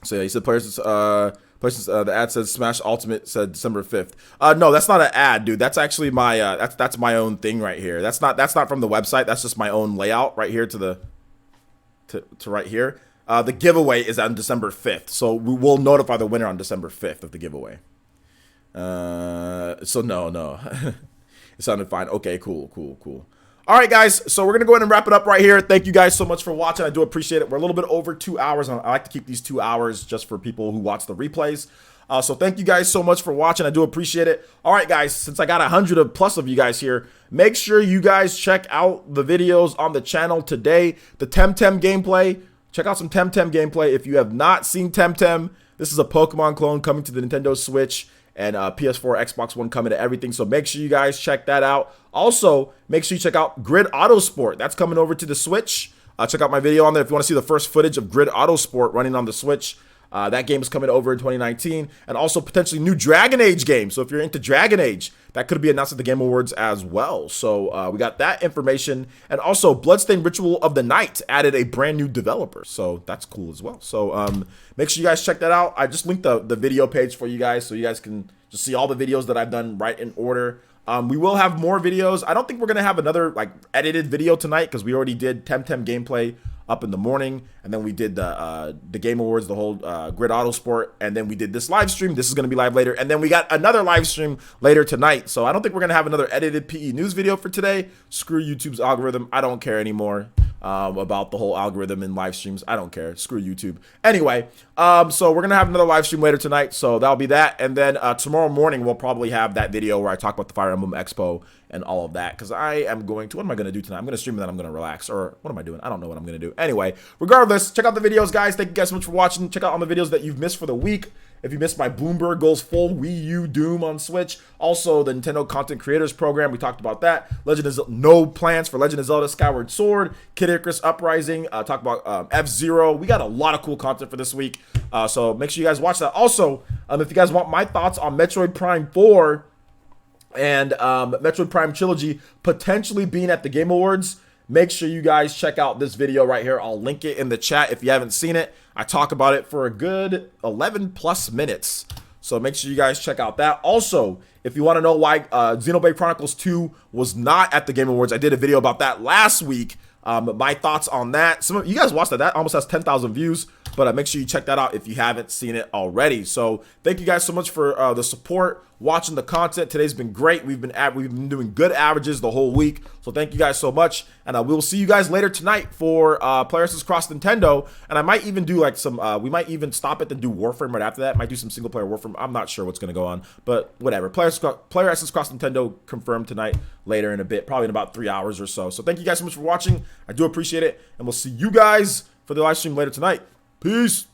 So yeah, you said places, the ad says Smash Ultimate said December 5th. No, that's not an ad, dude. That's actually my, that's my own thing right here. That's not from the website. That's just my own layout right here to right here. The giveaway is on December 5th, so we will notify the winner on December 5th of the giveaway. So no. It sounded fine. Okay, cool. All right, guys, so we're going to go ahead and wrap it up right here. Thank you guys so much for watching. I do appreciate it. We're a little bit over 2 hours. I like to keep these 2 hours just for people who watch the replays. So thank you guys so much for watching. I do appreciate it. All right, guys, since I got 100 plus of you guys here, make sure you guys check out the videos on the channel today. The Temtem gameplay. Check out some Temtem gameplay. If you have not seen Temtem, this is a Pokemon clone coming to the Nintendo Switch and PS4, Xbox One coming to everything. So make sure you guys check that out. Also, make sure you check out Grid Autosport. That's coming over to the Switch. Check out my video on there if you want to see the first footage of Grid Autosport running on the Switch. That game is coming over in 2019, and also potentially new Dragon Age game. So if you're into Dragon Age, that could be announced at the Game Awards as well. So we got that information, and also Bloodstained Ritual of the Night added a brand new developer, so that's cool as well. So make sure you guys check that out. I just linked the video page for you guys, so you guys can just see all the videos that I've done right in order. We will have more videos. I don't think we're gonna have another like edited video tonight because we already did Temtem gameplay up in the morning, and then we did the Game Awards, the whole Grid Autosport, and then we did this live stream. This is going to be live later, and then we got another live stream later tonight. So I don't think we're going to have another edited PE news video for today. Screw YouTube's algorithm. I don't care anymore about the whole algorithm in live streams. I don't care. Screw YouTube. Anyway, so we're going to have another live stream later tonight, so that'll be that. And then tomorrow morning, we'll probably have that video where I talk about the Fire Emblem Expo and all of that, because I am going to, what am I going to do tonight? I'm going to stream and then I'm going to relax, or what am I doing? I don't know what I'm going to do. Anyway, regardless, check out the videos, guys. Thank you guys so much for watching. Check out all the videos that you've missed for the week. If you missed my Bloomberg Goes Full Wii U Doom on Switch, also the Nintendo Content Creators Program, we talked about that. No plans for Legend of Zelda Skyward Sword, Kid Icarus Uprising, talk about F-Zero. We got a lot of cool content for this week, so make sure you guys watch that. Also, if you guys want my thoughts on Metroid Prime 4 and Metroid Prime Trilogy potentially being at the Game Awards, make sure you guys check out this video right here. I'll link it in the chat if you haven't seen it. I talk about it for a good 11 plus minutes. So make sure you guys check out that. Also, if you want to know why Xenoblade Chronicles 2 was not at the Game Awards, I did a video about that last week. My thoughts on that. Some of you guys watched that. That almost has 10,000 views. But make sure you check that out if you haven't seen it already. So thank you guys so much for the support, watching the content. Today's been great. We've been doing good averages the whole week. So thank you guys so much. And we will see you guys later tonight for Player vs. Cross Nintendo. And I might even do like some, we might even stop it to do Warframe right after that. Might do some single player Warframe. I'm not sure what's going to go on, but whatever. Player vs. Cross Nintendo confirmed tonight later in a bit, probably in about 3 hours or so. So thank you guys so much for watching. I do appreciate it. And we'll see you guys for the live stream later tonight. Peace.